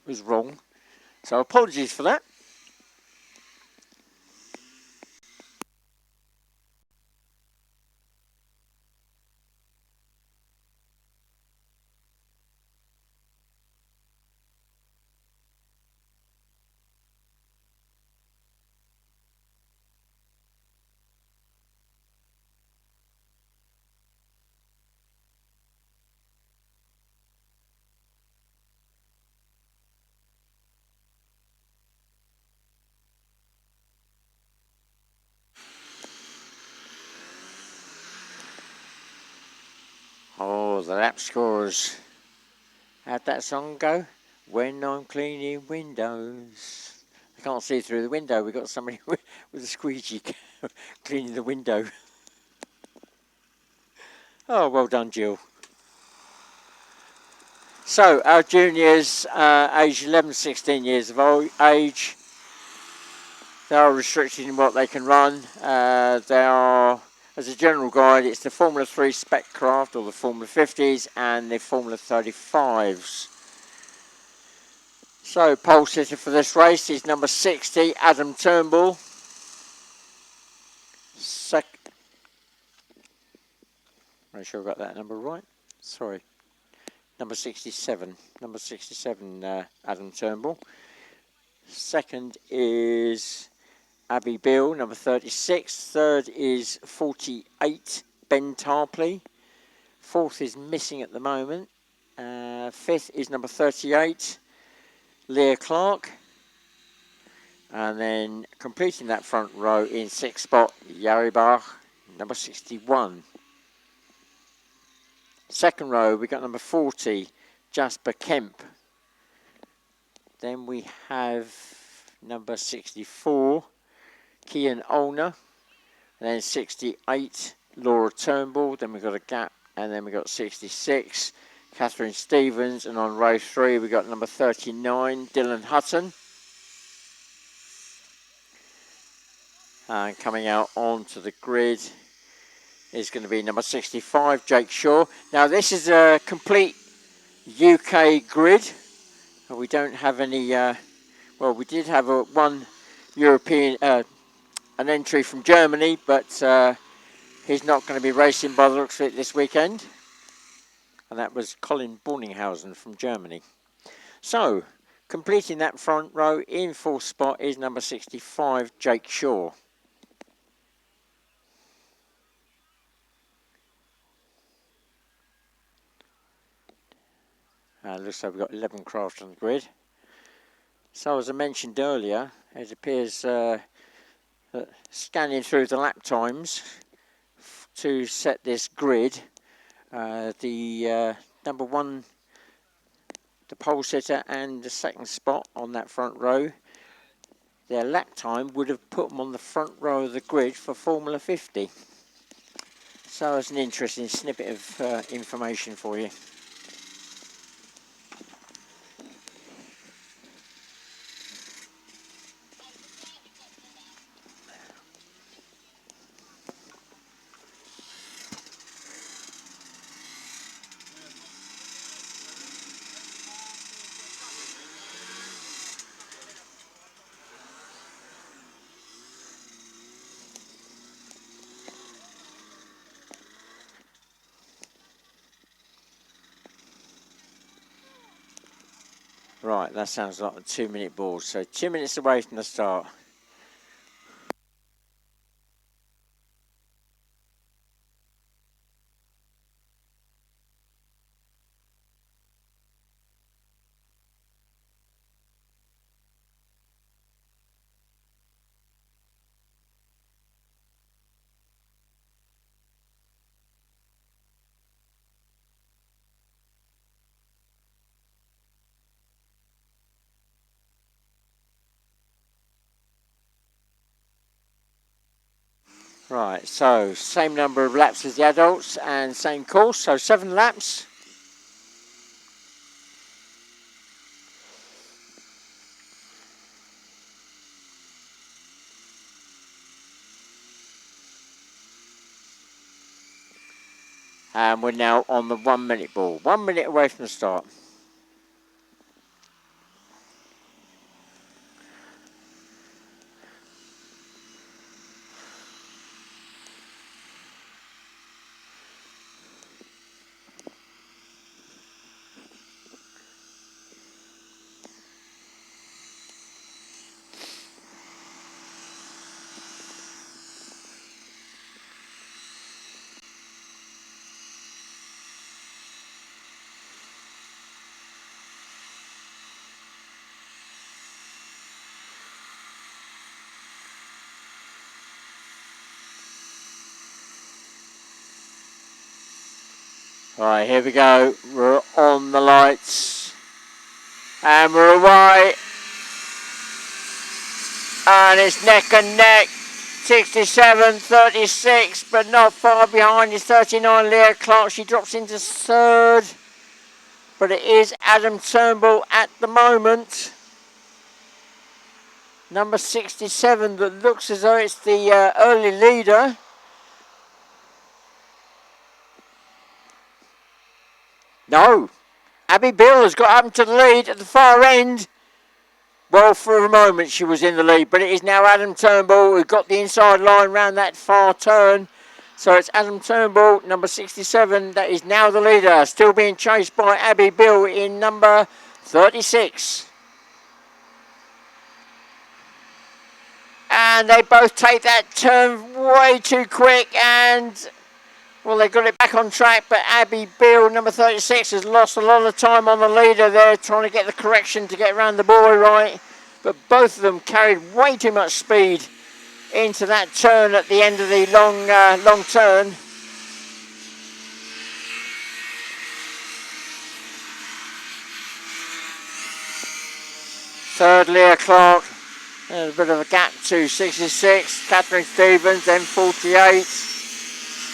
was wrong. So apologies for that. for the lap scorers. How'd that song go? When I'm cleaning windows. I can't see through the window. We've got somebody with a squeegee cleaning the window. Oh, well done, Jill. So, our juniors, aged 11 to 16 years of age, they are restricted in what they can run. They are, as a general guide, it's the Formula 3 Spec Craft, or the Formula 50s, and the Formula 35s. So, pole sitter for this race is number 60, Adam Turnbull. Make sure I got that number right. Sorry. Number 67. Number 67, Adam Turnbull. Second is Abby Bill, number 36. Third is 48, Ben Tarpley. Fourth is missing at the moment. Fifth is number 38, Leah Clark. And then completing that front row in sixth spot, Yaribach, number 61. Second row, we got number 40, Jasper Kemp. Then we have number 64, Kian Olner. And then 68, Laura Turnbull. Then we've got a gap. And then we've got 66, Catherine Stevens. And on row 3, we've got number 39, Dylan Hutton. And coming out onto the grid is going to be number 65, Jake Shaw. Now, this is a complete UK grid. We don't have any, well, we did have one European, an entry from Germany, but he's not going to be racing by the looks of it this weekend. And that was Colin Borninghausen from Germany. So, completing that front row in fourth spot is number 65, Jake Shaw. Looks like we've got 11 craft on the grid. So as I mentioned earlier, it appears scanning through the lap times to set this grid, the number 1, the pole sitter and the second spot on that front row, their lap time would have put them on the front row of the grid for Formula 50. So it's an interesting snippet of information for you. Right, that sounds like a 2-minute board. So 2 minutes away from the start. Right, so same number of laps as the adults and same course, so 7 laps. And we're now on the 1 minute ball, 1 minute away from the start. Right, here we go. We're on the lights. And we're away. And it's neck and neck. 67-36, but not far behind is 39 Leah Clark. She drops into third. But it is Adam Turnbull at the moment. Number 67 that looks as though it's the early leader. No. Abby Bill has got up to the lead at the far end. Well, for a moment she was in the lead, but it is now Adam Turnbull who got the inside line round that far turn. So it's Adam Turnbull, number 67, that is now the leader. Still being chased by Abby Bill in number 36. And they both take that turn way too quick and... well, they got it back on track, but Abby Bill, number 36, has lost a lot of time on the leader there, trying to get the correction to get around the buoy right. But both of them carried way too much speed into that turn at the end of the long turn. Third, Leah Clark. There's a bit of a gap to 66. Catherine Stevens, then 48.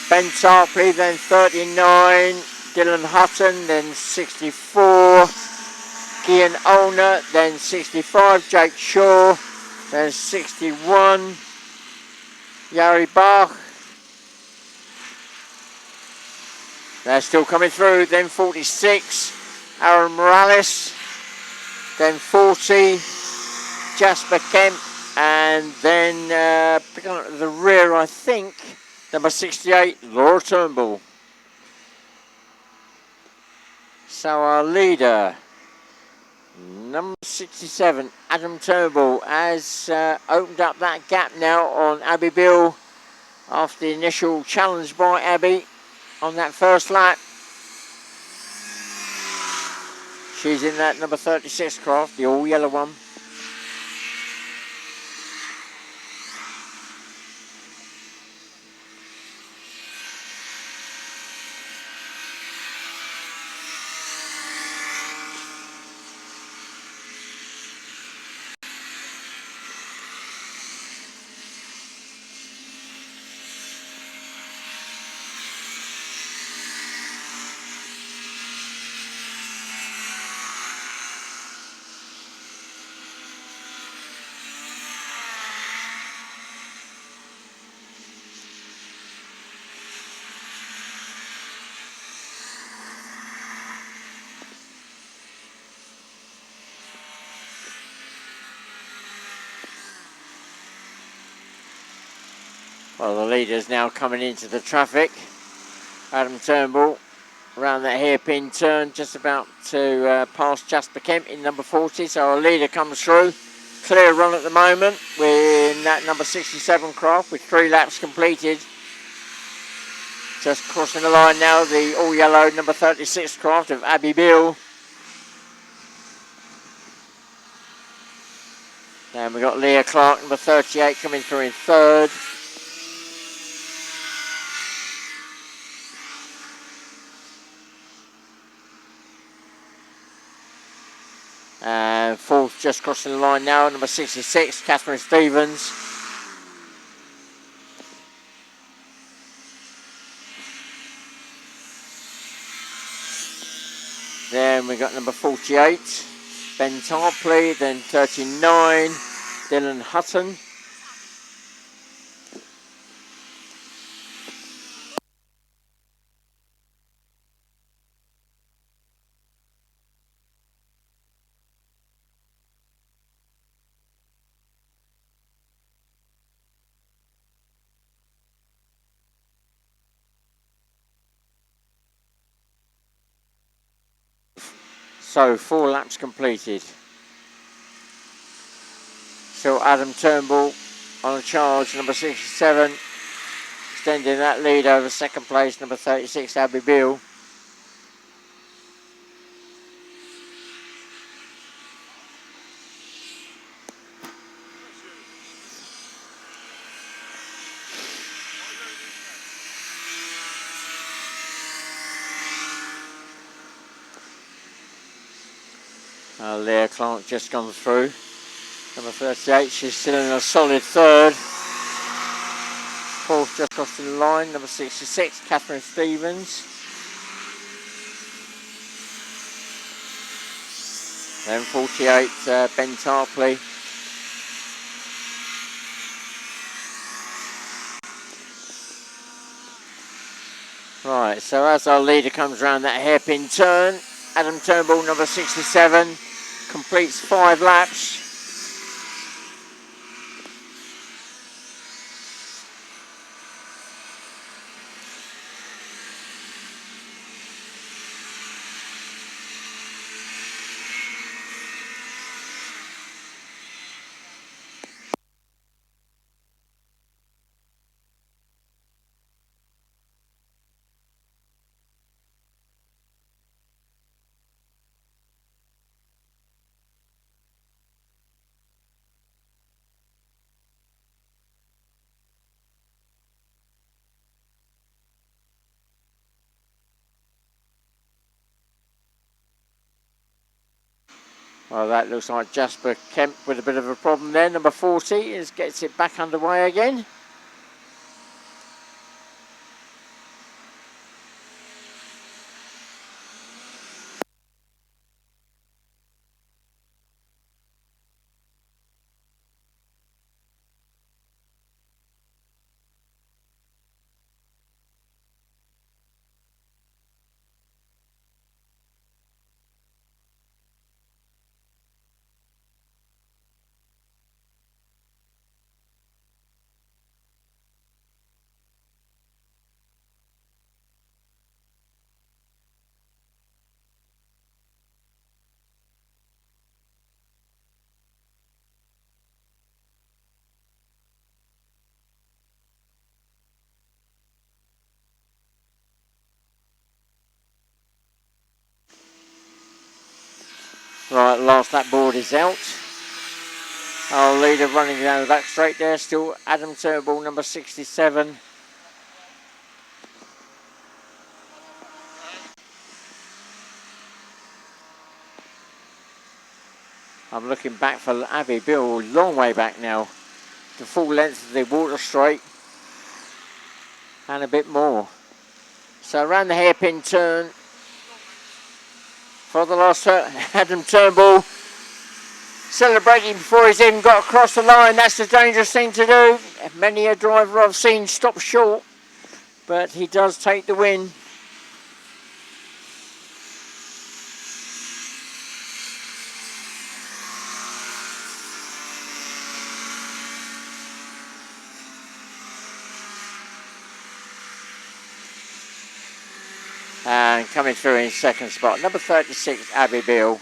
Ben Tarpley, then 39, Dylan Hutton, then 64, Kian Olner, then 65, Jake Shaw, then 61, Yari Bach, they're still coming through, then 46, Aaron Morales, then 40, Jasper Kemp, and then picking up the rear, I think, number 68, Laura Turnbull. So our leader, number 67, Adam Turnbull, has opened up that gap now on Abby Bill after the initial challenge by Abby on that first lap. She's in that number 36 craft, the all yellow one. Well, the leader's now coming into the traffic. Adam Turnbull around that hairpin turn, just about to pass Jasper Kemp in number 40. So our leader comes through. Clear run at the moment. We're in that number 67 craft with 3 laps completed. Just crossing the line now, the all yellow number 36 craft of Abby Bill. And we've got Leah Clark, number 38, coming through in third. And fourth, just crossing the line now, number 66, Catherine Stevens. Then we got number 48, Ben Tarpley, then 39, Dylan Hutton. So 4 laps completed. So Adam Turnbull on a charge, number 67, extending that lead over second place, number 36, Abby Bill. Leah Clark just gone through. Number 38, she's still in a solid third. Fourth just crossing the line. Number 66, Catherine Stevens. Then 48, Ben Tarpley. Right, so as our leader comes around that hairpin turn, Adam Turnbull, number 67, completes 5 laps. Well, that looks like Jasper Kemp with a bit of a problem there. Number 40 gets it back underway again. Right, last lap board is out. Our leader running down the back straight there, still Adam Turnbull, number 67. I'm looking back for Abby Bill, long way back now. The full length of the water straight and a bit more. So around the hairpin turn for the last turn, Adam Turnbull celebrating before he's even got across the line. That's the dangerous thing to do. Many a driver I've seen stop short, but he does take the win. And coming through in second spot, number 36, Abby Beale.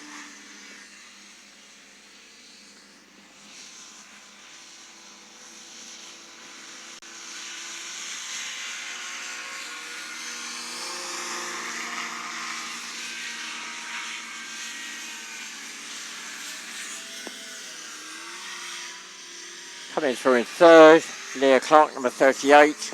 Coming through in third, Leah Clark, number 38.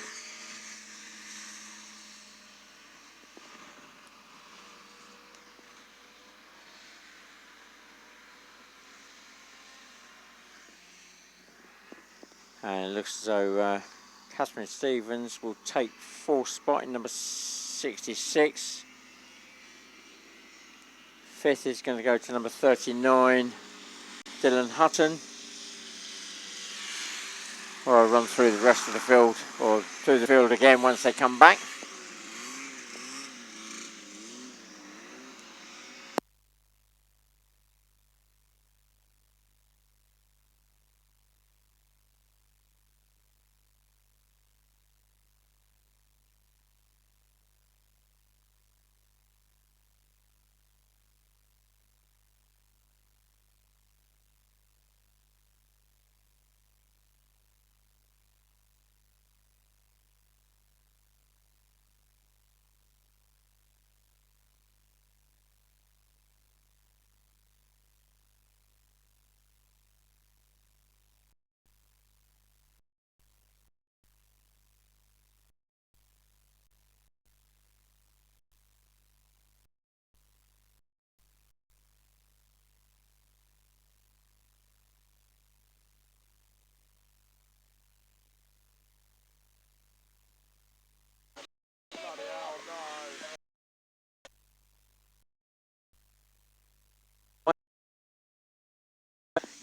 And it looks as though Catherine Stevens will take fourth spot in number 66. Fifth is going to go to number 39, Dylan Hutton. Or I'll run through the rest of the field, or through the field again once they come back.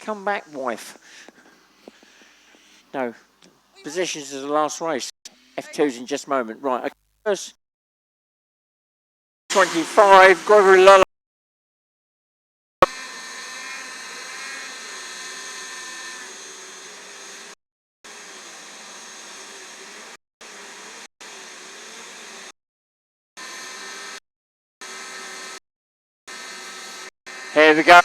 Come back, wife. No. Positions is the last race. F2's in just a moment. Right. Okay. First 25. Gregory Lully. Here we go.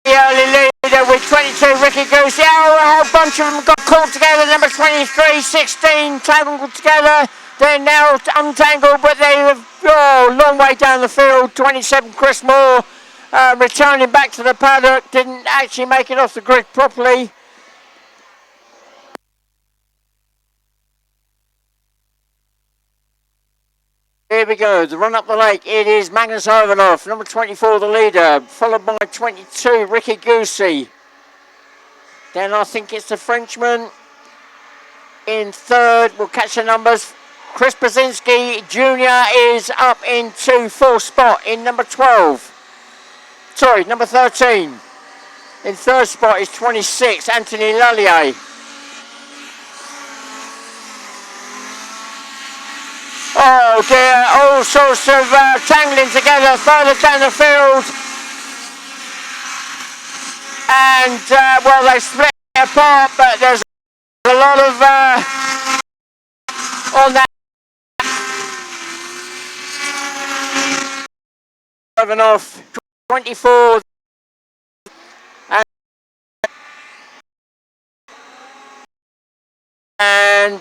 The early leader with 22, Ricky Goose. A whole bunch of them got caught together. Number 23, 16, tangled together. They're now untangled, but they're a long way down the field. 27, Chris Moore, returning back to the paddock. Didn't actually make it off the grid properly. Here we go, the run up the lake. It is Magnus Ivanov, number 24, the leader, followed by 22, Ricky Goosey. Then I think it's the Frenchman in third. We'll catch the numbers. Chris Brzezinski Jr. is up into fourth spot in number 12. Sorry, number 13. In third spot is 26, Anthony Lallier. Oh dear, all sorts of tangling together further down the field. And, well, they split apart, but there's a lot of on that. Off 24. And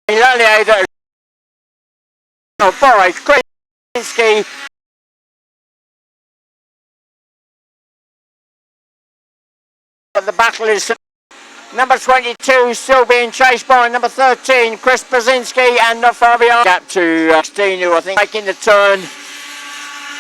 Lallier, Boris Krasinski. The battle is number 22 still being chased by number 13, Chris Brzezinski, and not far behind. Gap to 16, who I think making the turn.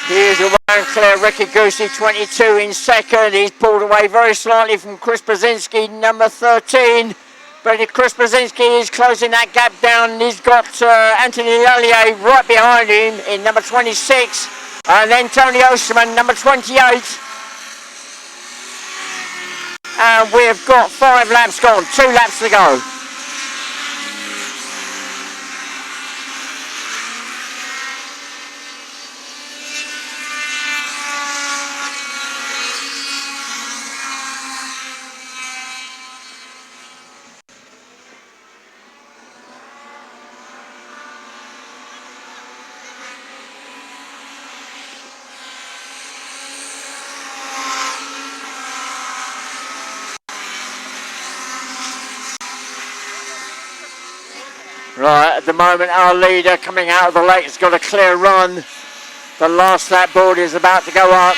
Here's a round clear, Ricky Goosey, 22 in second. He's pulled away very slightly from Chris Brzezinski, number 13. But Chris Brzezinski is closing that gap down. He's got Anthony Lallier right behind him in number 26. And then Tony Osterman, number 28. And we've got 5 laps gone, 2 laps to go. Right, at the moment our leader coming out of the lake has got a clear run. The last lap board is about to go up.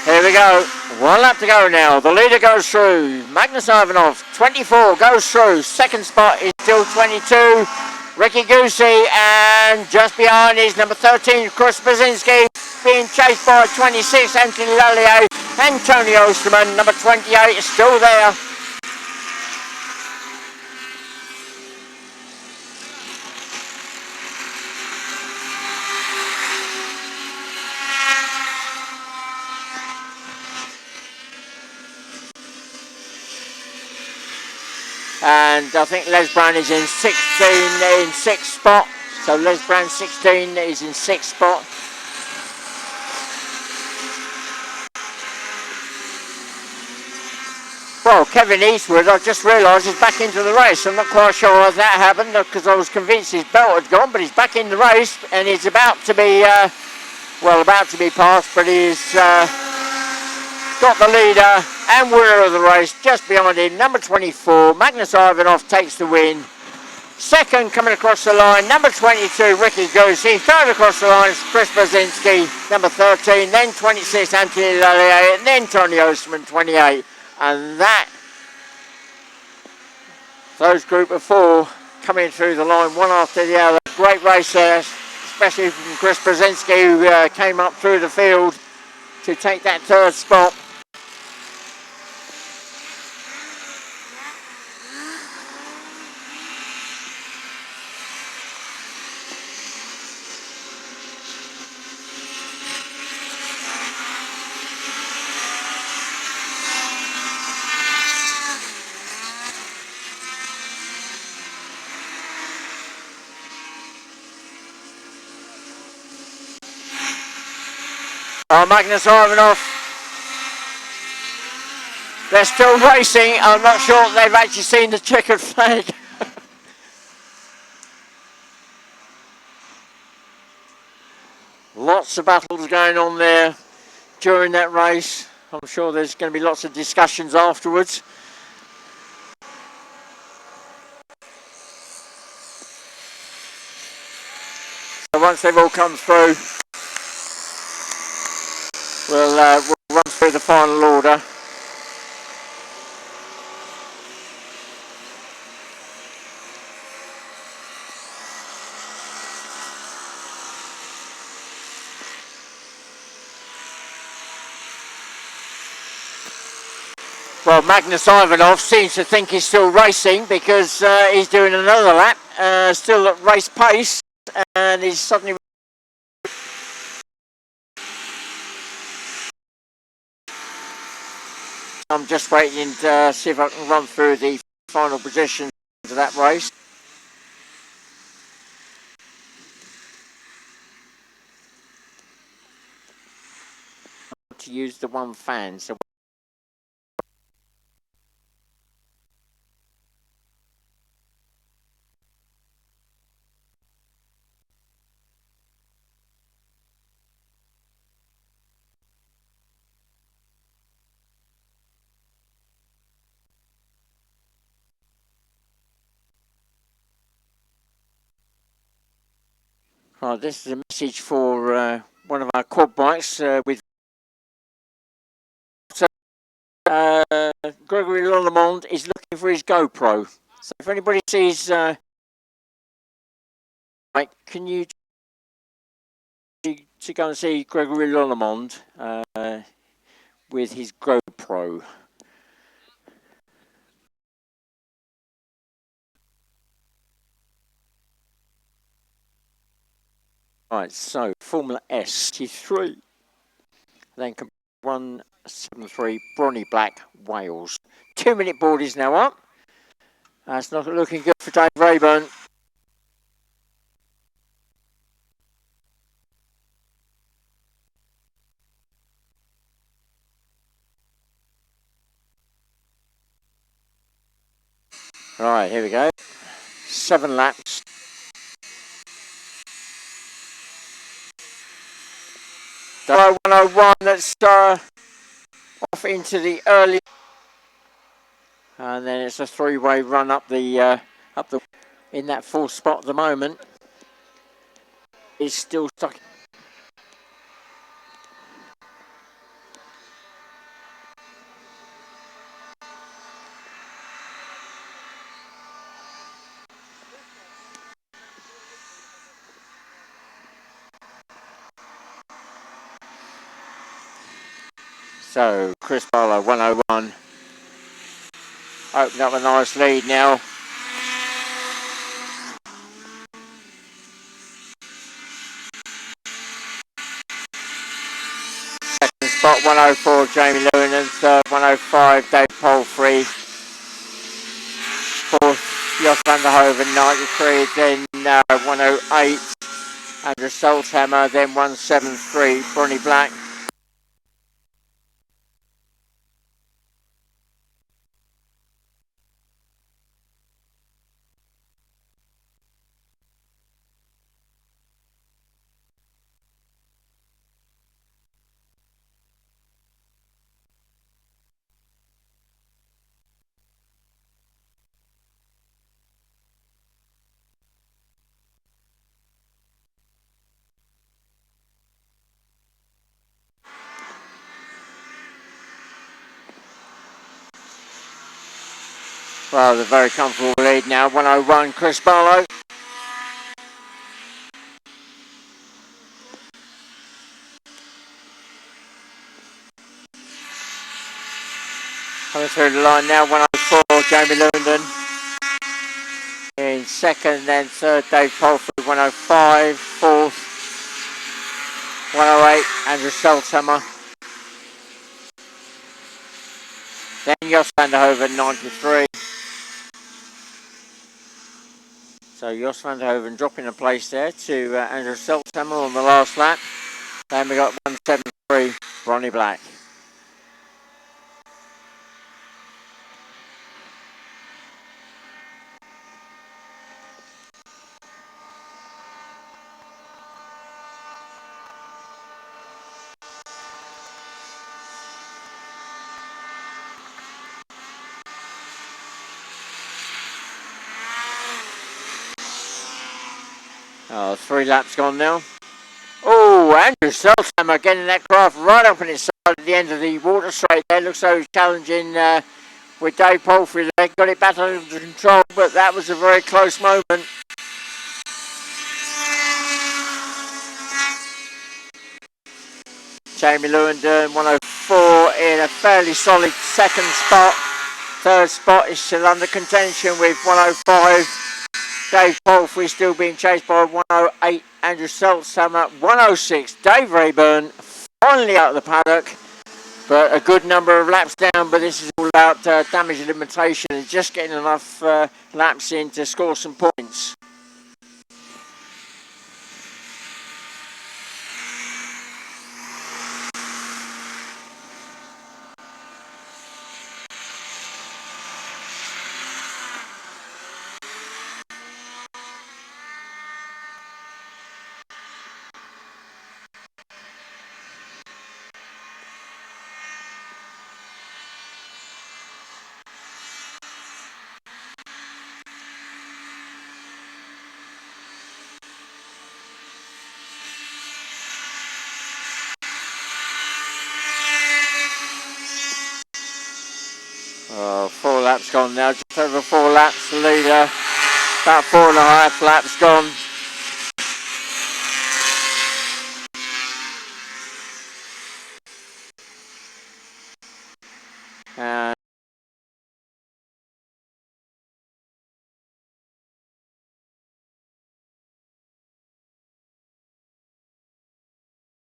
Here we go, 1 lap to go now. The leader goes through. Magnus Ivanov, 24, goes through. Second spot is still 22. Ricky Goosey, and just behind is number 13, Chris Brzezinski, being chased by 26, Anthony Lallier, and Tony Osterman, number 28, is still there. And I think Les Brown is in 16, in 6th spot. So Les Brown 16 is in 6th spot. Well, Kevin Eastwood, I just realised, is back into the race. I'm not quite sure how that happened because I was convinced his belt had gone, but he's back in the race and he's about to be, about to be passed, but he's got the leader and winner of the race just behind him, number 24, Magnus Ivanov takes the win. Second coming across the line, number 22, Ricky Goosey. Third across the line is Chris Brzezinski, number 13, then 26, Anthony Lallier, and then Tony Osterman, 28. And those group of 4 coming through the line one after the other. Great race there, especially from Chris Brzezinski, who came up through the field to take that third spot. Magnus Ivanov. They're still racing. I'm not sure they've actually seen the checkered flag. Lots of battles going on there during that race. I'm sure there's going to be lots of discussions afterwards. So once they've all come through, we'll run through the final order. Well, Magnus Ivanov seems to think he's still racing because he's doing another lap, still at race pace, and he's suddenly... I'm just waiting to see if I can run through the final positions of that race. To use the one fan, so right, this is a message for one of our quad bikes with Gregory Lollemond is looking for his GoPro. So if anybody sees Mike, can you to go and see Gregory Lollemond with his GoPro? Right, so Formula S3, then 173 Bronny Black, Wales. 2-minute board is now up. That's not looking good for Dave Rayburn. Right, here we go. 7 laps. The 101 that's off into the early, and then it's a 3-way run up the in that 4th spot at the moment. Is still stuck. So Chris Barlow 101 opened up a nice lead now. Second spot 104 Jamie Lewin, and third 105 Dave Palfrey. 4th Jos van der Hoven 93, then 108 Andrew Salthammer, then 173 Bronny Black. Well, the very comfortable lead now, 101 Chris Barlow. Coming through the line now, 104 Jamie Lewin. In second, then third Dave Palfrey, 105. 4th, 108 Andrew Salthammer. Then Jos van der Hoven 93. So Jos van der Hoven dropping a place there to Andrew Salthammer on the last lap. Then we got 173, Ronnie Black. Oh, 3 laps gone now. Oh, Andrew Selthammer getting that craft right up on its side at the end of the water straight there. Looks so challenging with Dave Palfrey there. Got it back under control, but that was a very close moment. Jamie Lewandern, 104 in a fairly solid second spot. Third spot is still under contention with 105. Dave Palfrey still being chased by 108. Andrew Selthammer, 106. Dave Rayburn finally out of the paddock, but a good number of laps down. But this is all about damage limitation and just getting enough laps in to score some points. Oh, 4 laps gone now, just over 4 laps. The leader, about 4.5 laps gone.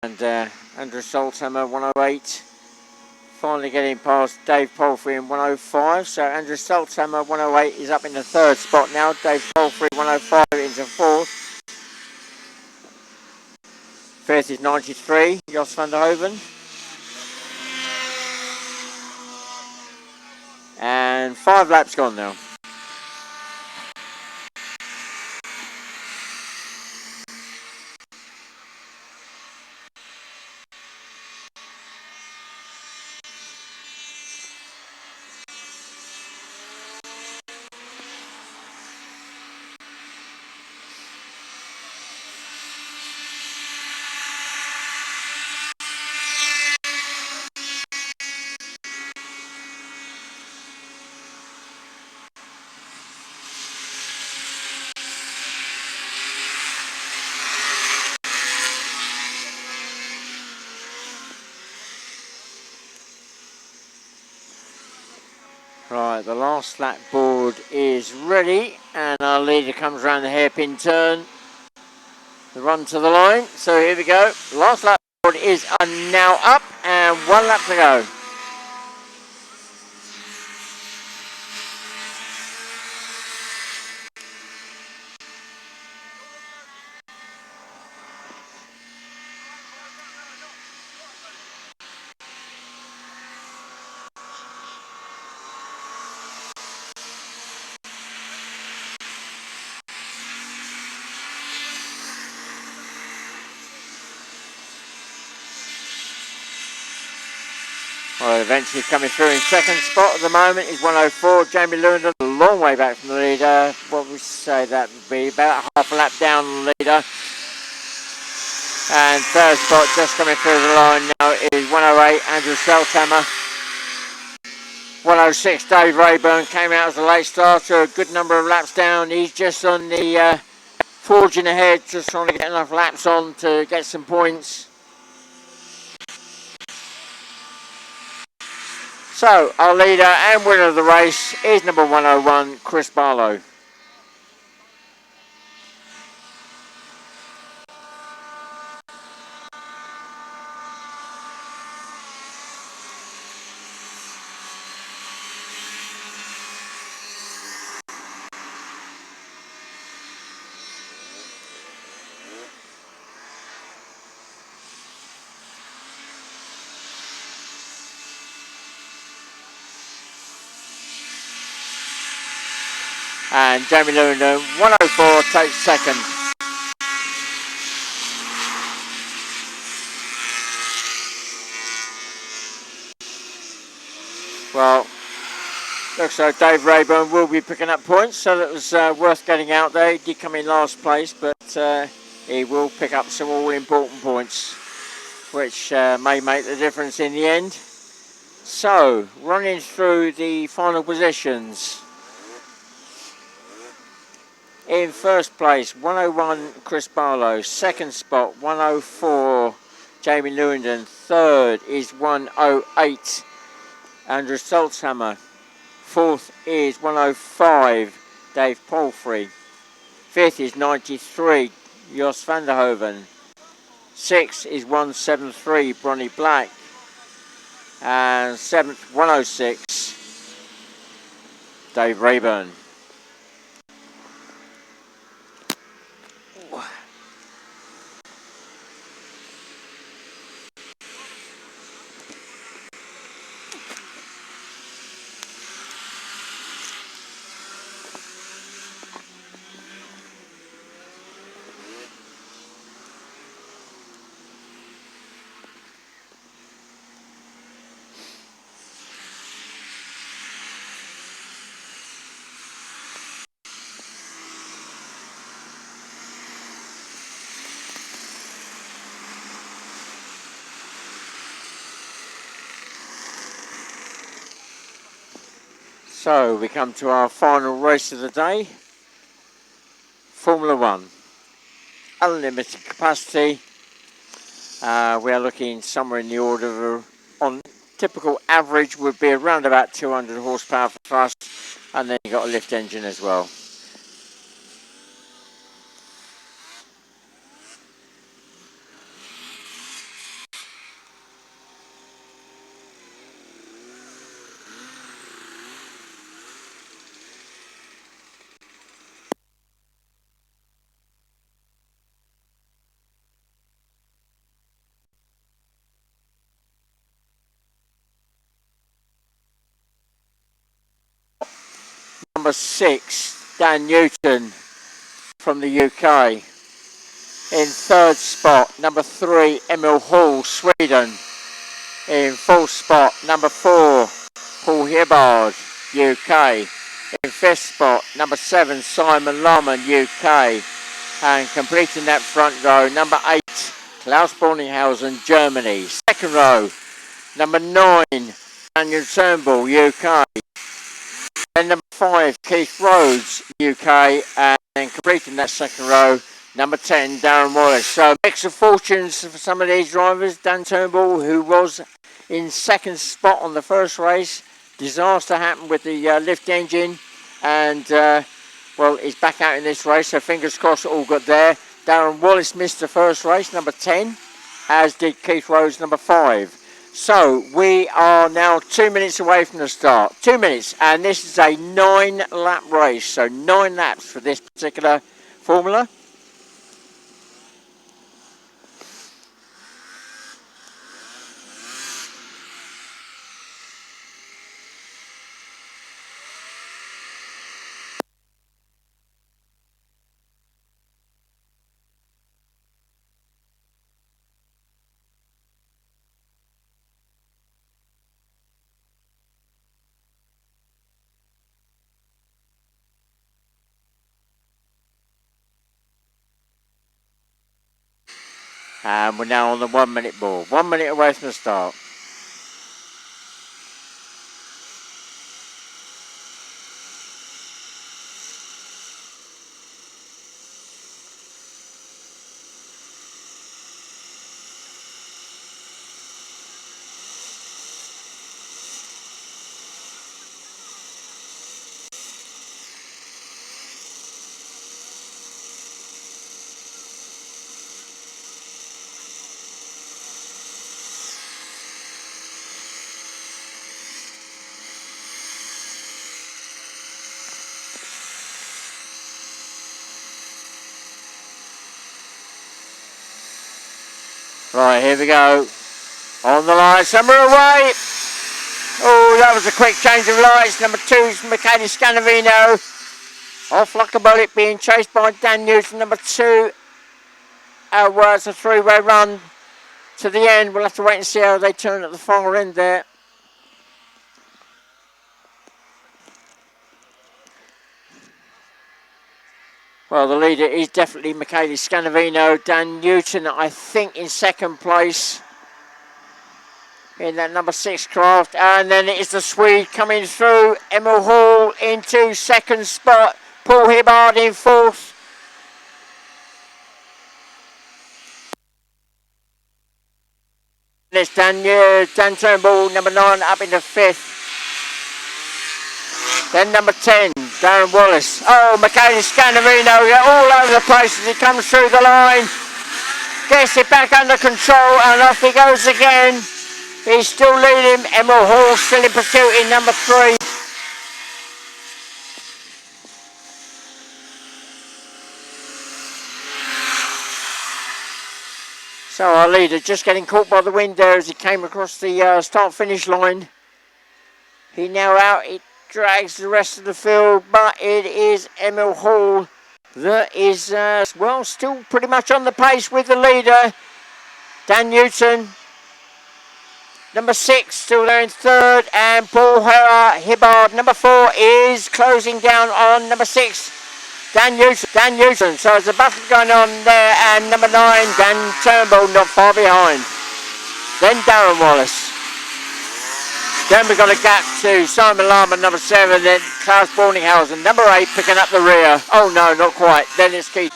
And Andrew Selthammer, 108. Finally getting past Dave Palfrey in 105. So Andrew Selthammer, 108, is up in the third spot now. Dave Palfrey, 105, into fourth. Fifth is 93, Jos van der Hoven. And 5 laps gone now. Right, the last lap board is ready, and our leader comes around the hairpin turn. The run to the line. So here we go. Last lap board is now up, and 1 lap to go. Well, eventually coming through in second spot at the moment is 104. Jamie Lewandon, a long way back from the leader. What would we say that would be? About half a lap down the leader. And third spot just coming through the line now is 108, Andrew Selthammer. 106, Dave Rayburn came out as a late starter, a good number of laps down. He's just on the forging ahead, just trying to get enough laps on to get some points. So, our leader and winner of the race is number 101, Chris Barlow. And Jamie Lewington, 104, takes second. Well, looks like Dave Rayburn will be picking up points, so that was worth getting out there. He did come in last place, but he will pick up some all-important points, which may make the difference in the end. So, running through the final positions. In first place, 101 Chris Barlow. Second spot, 104 Jamie Lewington. Third is 108 Andrew Saltzhammer. Fourth is 105 Dave Palfrey. Fifth is 93 Jos van der Hoven. Sixth is 173 Bronny Black. And seventh, 106 Dave Rayburn. So we come to our final race of the day, Formula One, unlimited capacity. We are looking somewhere in the order of, on typical average would be around about 200 horsepower for thrust, and then you've got a lift engine as well. Number 6, Dan Newton from the UK. In third spot, number 3, Emil Hall, Sweden. In fourth spot, number 4, Paul Hibbard, UK. In fifth spot, number 7, Simon Lahman, UK. And completing that front row, number 8, Klaus Borninghausen, Germany. Second row, number 9, Daniel Turnbull, UK. Then number 5, Keith Rhodes, UK. And then completing that second row, number 10, Darren Wallace. So mix of fortunes for some of these drivers. Dan Turnbull, who was in second spot on the first race. Disaster happened with the lift engine, and well, he's back out in this race, so fingers crossed it all got there. Darren Wallace missed the first race, number 10, as did Keith Rhodes, number 5. So we are now 2 minutes away from the start. 2 minutes, and this is a 9-lap race, so 9 laps for this particular formula. And we're now on the 1 minute ball. 1 minute away from the start. Right, here we go. On the lights, and we're away. Oh, that was a quick change of lights. Number 2 is Michele Scanavino. Off like a bullet, being chased by Dan Newton, number 2. It's a three-way run to the end. We'll have to wait and see how they turn at the far end there. Well, the leader is definitely Michele Scanavino. Dan Newton, I think, in second place in that number 6 craft. And then it is the Swede coming through. Emil Hall into second spot. Paul Hibbard in fourth. It's Dan Turnbull, number 9, up into fifth. Then number 10, Darren Wallace. Oh, Michele Scanavino, all over the place as he comes through the line. Gets it back under control and off he goes again. He's still leading. Emil Hall still in pursuit in number 3. So our leader just getting caught by the wind there as he came across the start-finish line. He now out. It drags the rest of the field, but it is Emil Hall that is, well, still pretty much on the pace with the leader. Dan Newton, number 6, still there in third, and Paul Hibbard, number 4, is closing down on number 6, Dan Newton. So there's a battle going on there, and number 9, Dan Turnbull, not far behind. Then Darren Wallace. Then we've got a gap to Simon Lama, number 7, then Klaus Borninghausen, number 8, picking up the rear. Oh no, not quite. Then it's Keith.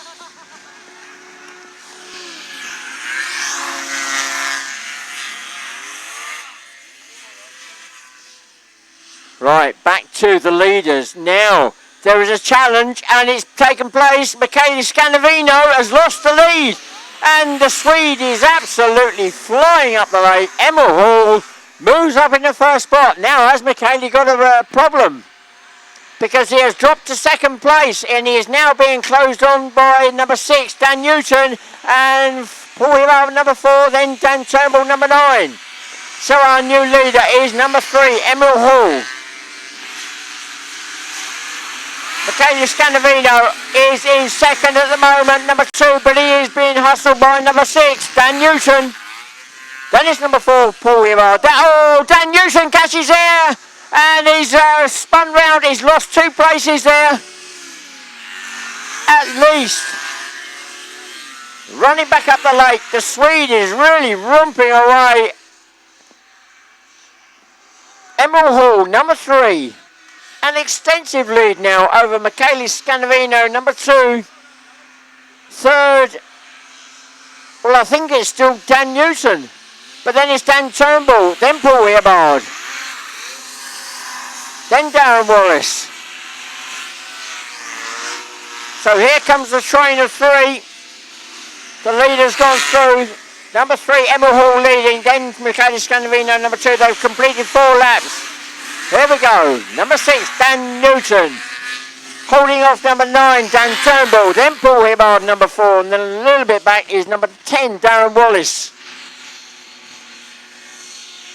Right, back to the leaders. Now, there is a challenge and it's taken place. Michele Scanavino has lost the lead. And the Swede is absolutely flying up the lake. Emil Hall moves up in the first spot. Now, has Michele got a problem? Because he has dropped to second place and he is now being closed on by number 6, Dan Newton, and Paul Hibbard, number 4, then Dan Turnbull, number 9. So our new leader is number 3, Emil Hall. Michele Scanavino is in second at the moment, number 2, but he is being hustled by number 6, Dan Newton. Then it's number 4, Paul Hibbard. Dan Newton catches there, and he's spun round. He's lost 2 places there, at least. Running back up the lake, the Swede is really romping away. Emil Hall, number 3. An extensive lead now over Michele Scanavino, number 2. Third, well, I think it's still Dan Newton. But then it's Dan Turnbull, then Paul Hibbard, then Darren Wallace. So here comes the train of 3. The leader's gone through. Number 3, Emil Hall leading, then Michele Scanavino, number 2. They've completed 4 laps. Here we go. Number 6, Dan Newton. Holding off number 9, Dan Turnbull, then Paul Hibbard, number 4. And then a little bit back is number 10, Darren Wallace.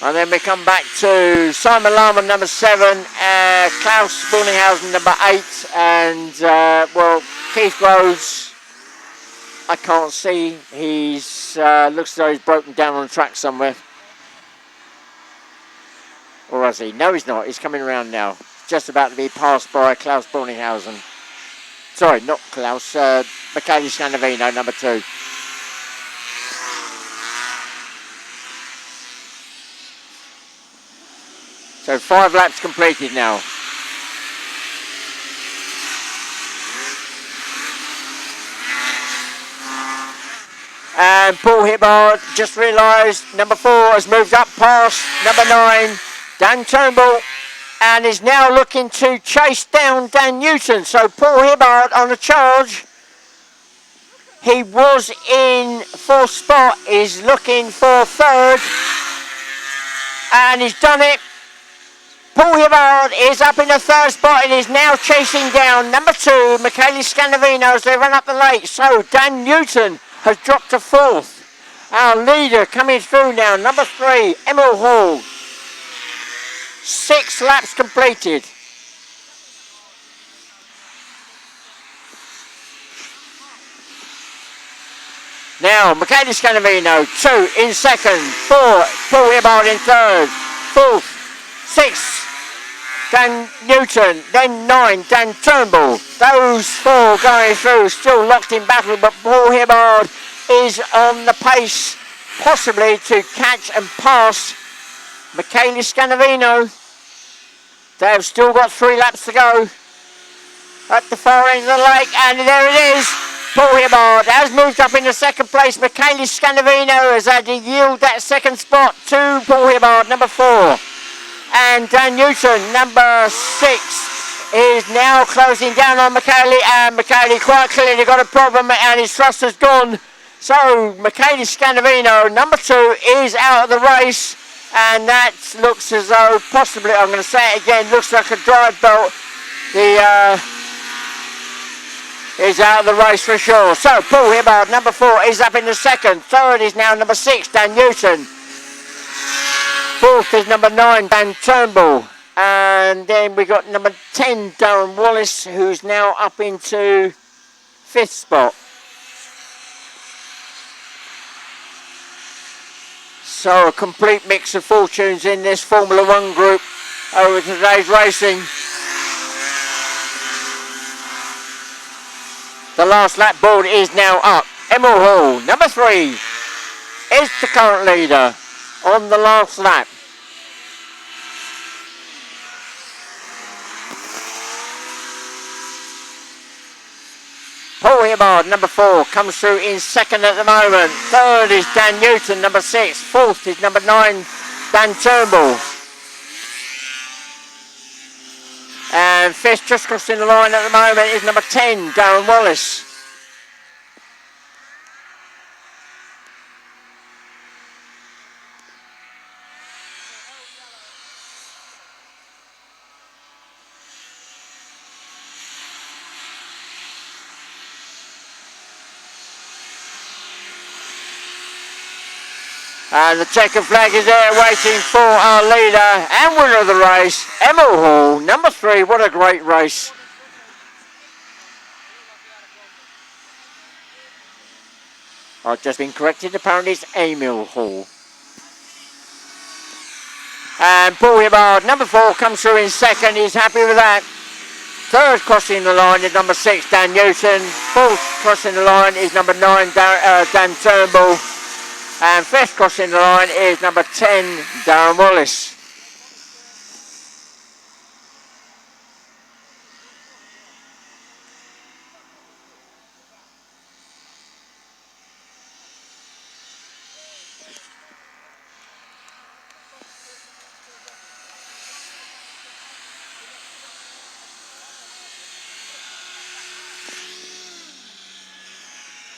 And then we come back to Simon Lama, number 7, Klaus Borninghausen, number 8, and, well, Keith Rhodes, I can't see. He's, looks as though he's broken down on the track somewhere. Or has he? No, he's not. He's coming around now. Just about to be passed by Klaus Borninghausen. Sorry, not Klaus, Michele Scanavino, number 2. So 5 laps completed now. And Paul Hibbard just realised number 4 has moved up past number 9, Dan Turnbull, and is now looking to chase down Dan Newton. So Paul Hibbard on the charge. He was in 4th spot, is looking for 3rd, and he's done it. Paul Hibbard is up in the 3rd spot and is now chasing down number 2, Michele Scanavino, as they run up the lake. So Dan Newton has dropped to 4th. Our leader coming through now, number 3, Emil Hall. 6 laps completed. Now, Michele Scandavino, 2 in second, 4, Paul Hibbard in third, 4th, 6th, Dan Newton, then 9, Dan Turnbull. Those 4 going through, still locked in battle, but Paul Hibbard is on the pace, possibly to catch and pass Michele Scandavino. They have still got 3 laps to go at the far end of the lake, and there it is. Paul Hibbard has moved up into second place. Michele Scandavino has had to yield that second spot to Paul Hibbard, number 4. And Dan Newton, number 6, is now closing down on Michele, and Michele quite clearly got a problem and his thrust has gone. So Michele Scandavino, number 2, is out of the race, and that looks as though possibly, I'm going to say it again, looks like a drive belt. Is out of the race for sure. So Paul Hibbard, number 4, is up in the second. Third is now number 6, Dan Newton. 4th is number 9, Dan Turnbull. And then we got number 10, Darren Wallace, who's now up into 5th spot. So a complete mix of fortunes in this Formula 1 group over today's racing. The last lap board is now up. Emil Hall, number 3, is the current leader on the last lap. Paul Hibbard, number 4, comes through in second at the moment. Third is Dan Newton, number 6. 4th is number 9, Dan Turnbull. And 5th, just crossing the line at the moment, is number 10, Darren Wallace. And the checkered flag is there waiting for our leader and winner of the race, Emil Hall, number 3. What a great race. I've just been corrected, apparently it's Emil Hall. And Paul Hibbard, number 4, comes through in second. He's happy with that. Third crossing the line is number 6, Dan Newton. 4th crossing the line is number 9, Dan Turnbull. And 5th crossing the line is number 10, Darren Wallace.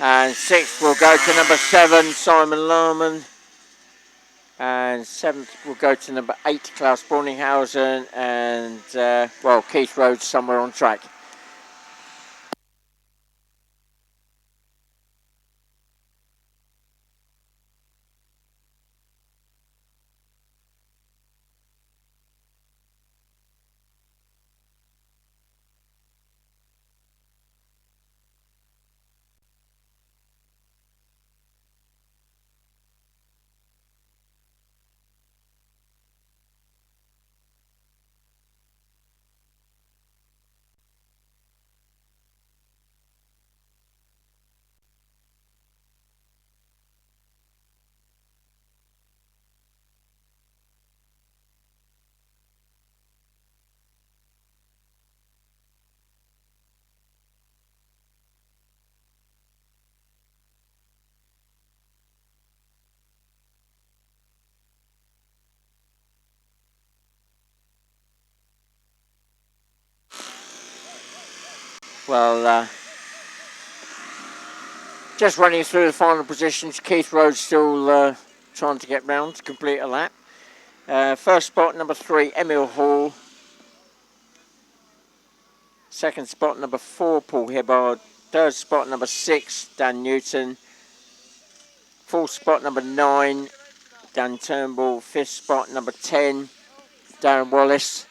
And 6th will go to number 7, Simon Lerman. And 7th will go to number 8, Klaus Borninghausen. And, well, Keith Rhodes somewhere on track. Well, just running through the final positions. Keith Rhodes still trying to get round to complete a lap. First spot, number 3, Emil Hall. Second spot, number 4, Paul Hibbard. Third spot, number 6, Dan Newton. Fourth spot, number 9, Dan Turnbull. 5th spot, number 10, Darren Wallace.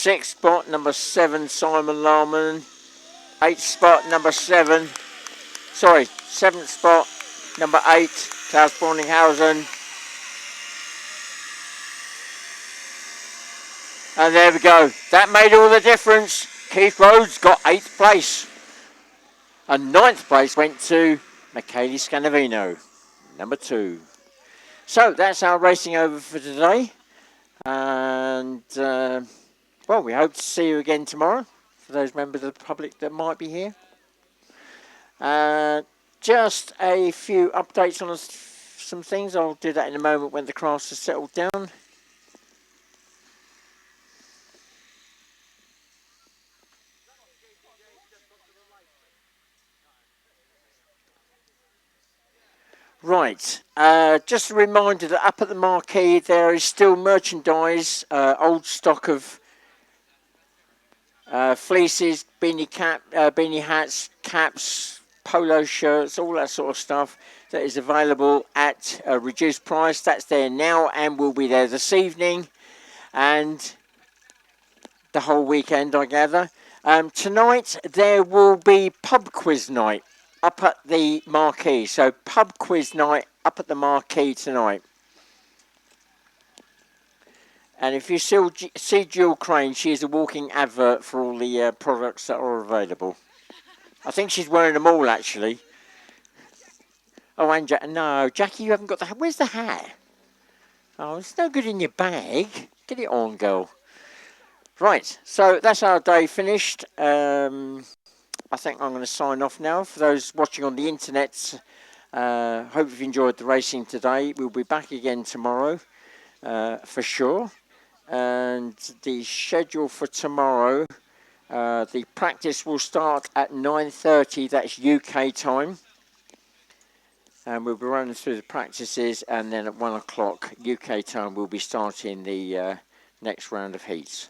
6th spot, number 7, Simon Larman. 8th spot, number 7. Sorry, 7th spot, number 8, Klaus Borninghausen. And there we go. That made all the difference. Keith Rhodes got 8th place. And 9th place went to Michele Scanavino, number 2. So that's our racing over for today. And, well, we hope to see you again tomorrow for those members of the public that might be here. Just a few updates on some things. I'll do that in a moment when the crafts are settled down. Right, just a reminder that up at the marquee there is still merchandise, old stock of fleeces, beanie hats, caps, polo shirts, all that sort of stuff that is available at a reduced price. That's there now and will be there this evening and the whole weekend, I gather. Tonight there will be pub quiz night up at the marquee. So pub quiz night up at the marquee tonight. And if you see Jill Crane, she is a walking advert for all the products that are available. I think she's wearing them all, actually. Oh, and no, Jackie, you haven't got the hat. Where's the hat? Oh, it's no good in your bag. Get it on, girl. Right, so that's our day finished. I think I'm going to sign off now. For those watching on the internet, hope you've enjoyed the racing today. We'll be back again tomorrow, for sure. And the schedule for tomorrow, the practice will start at 9:30, that's UK time. And we'll be running through the practices, and then at 1 o'clock UK time we'll be starting the next round of heats.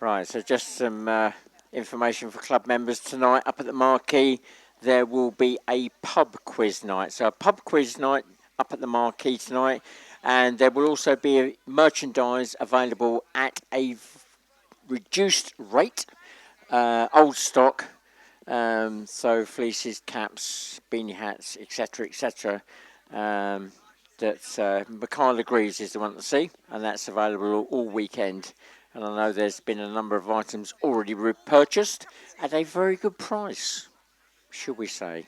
Right, so just some information for club members tonight up at the marquee. there will be a pub quiz night. So a pub quiz night up at the Marquee tonight, and there will also be merchandise available at a reduced rate, old stock. So fleeces, caps, beanie hats, etc., that Mikhail agrees is the one to see, and that's available all weekend. And I know there's been a number of items already purchased at a very good price, should we say.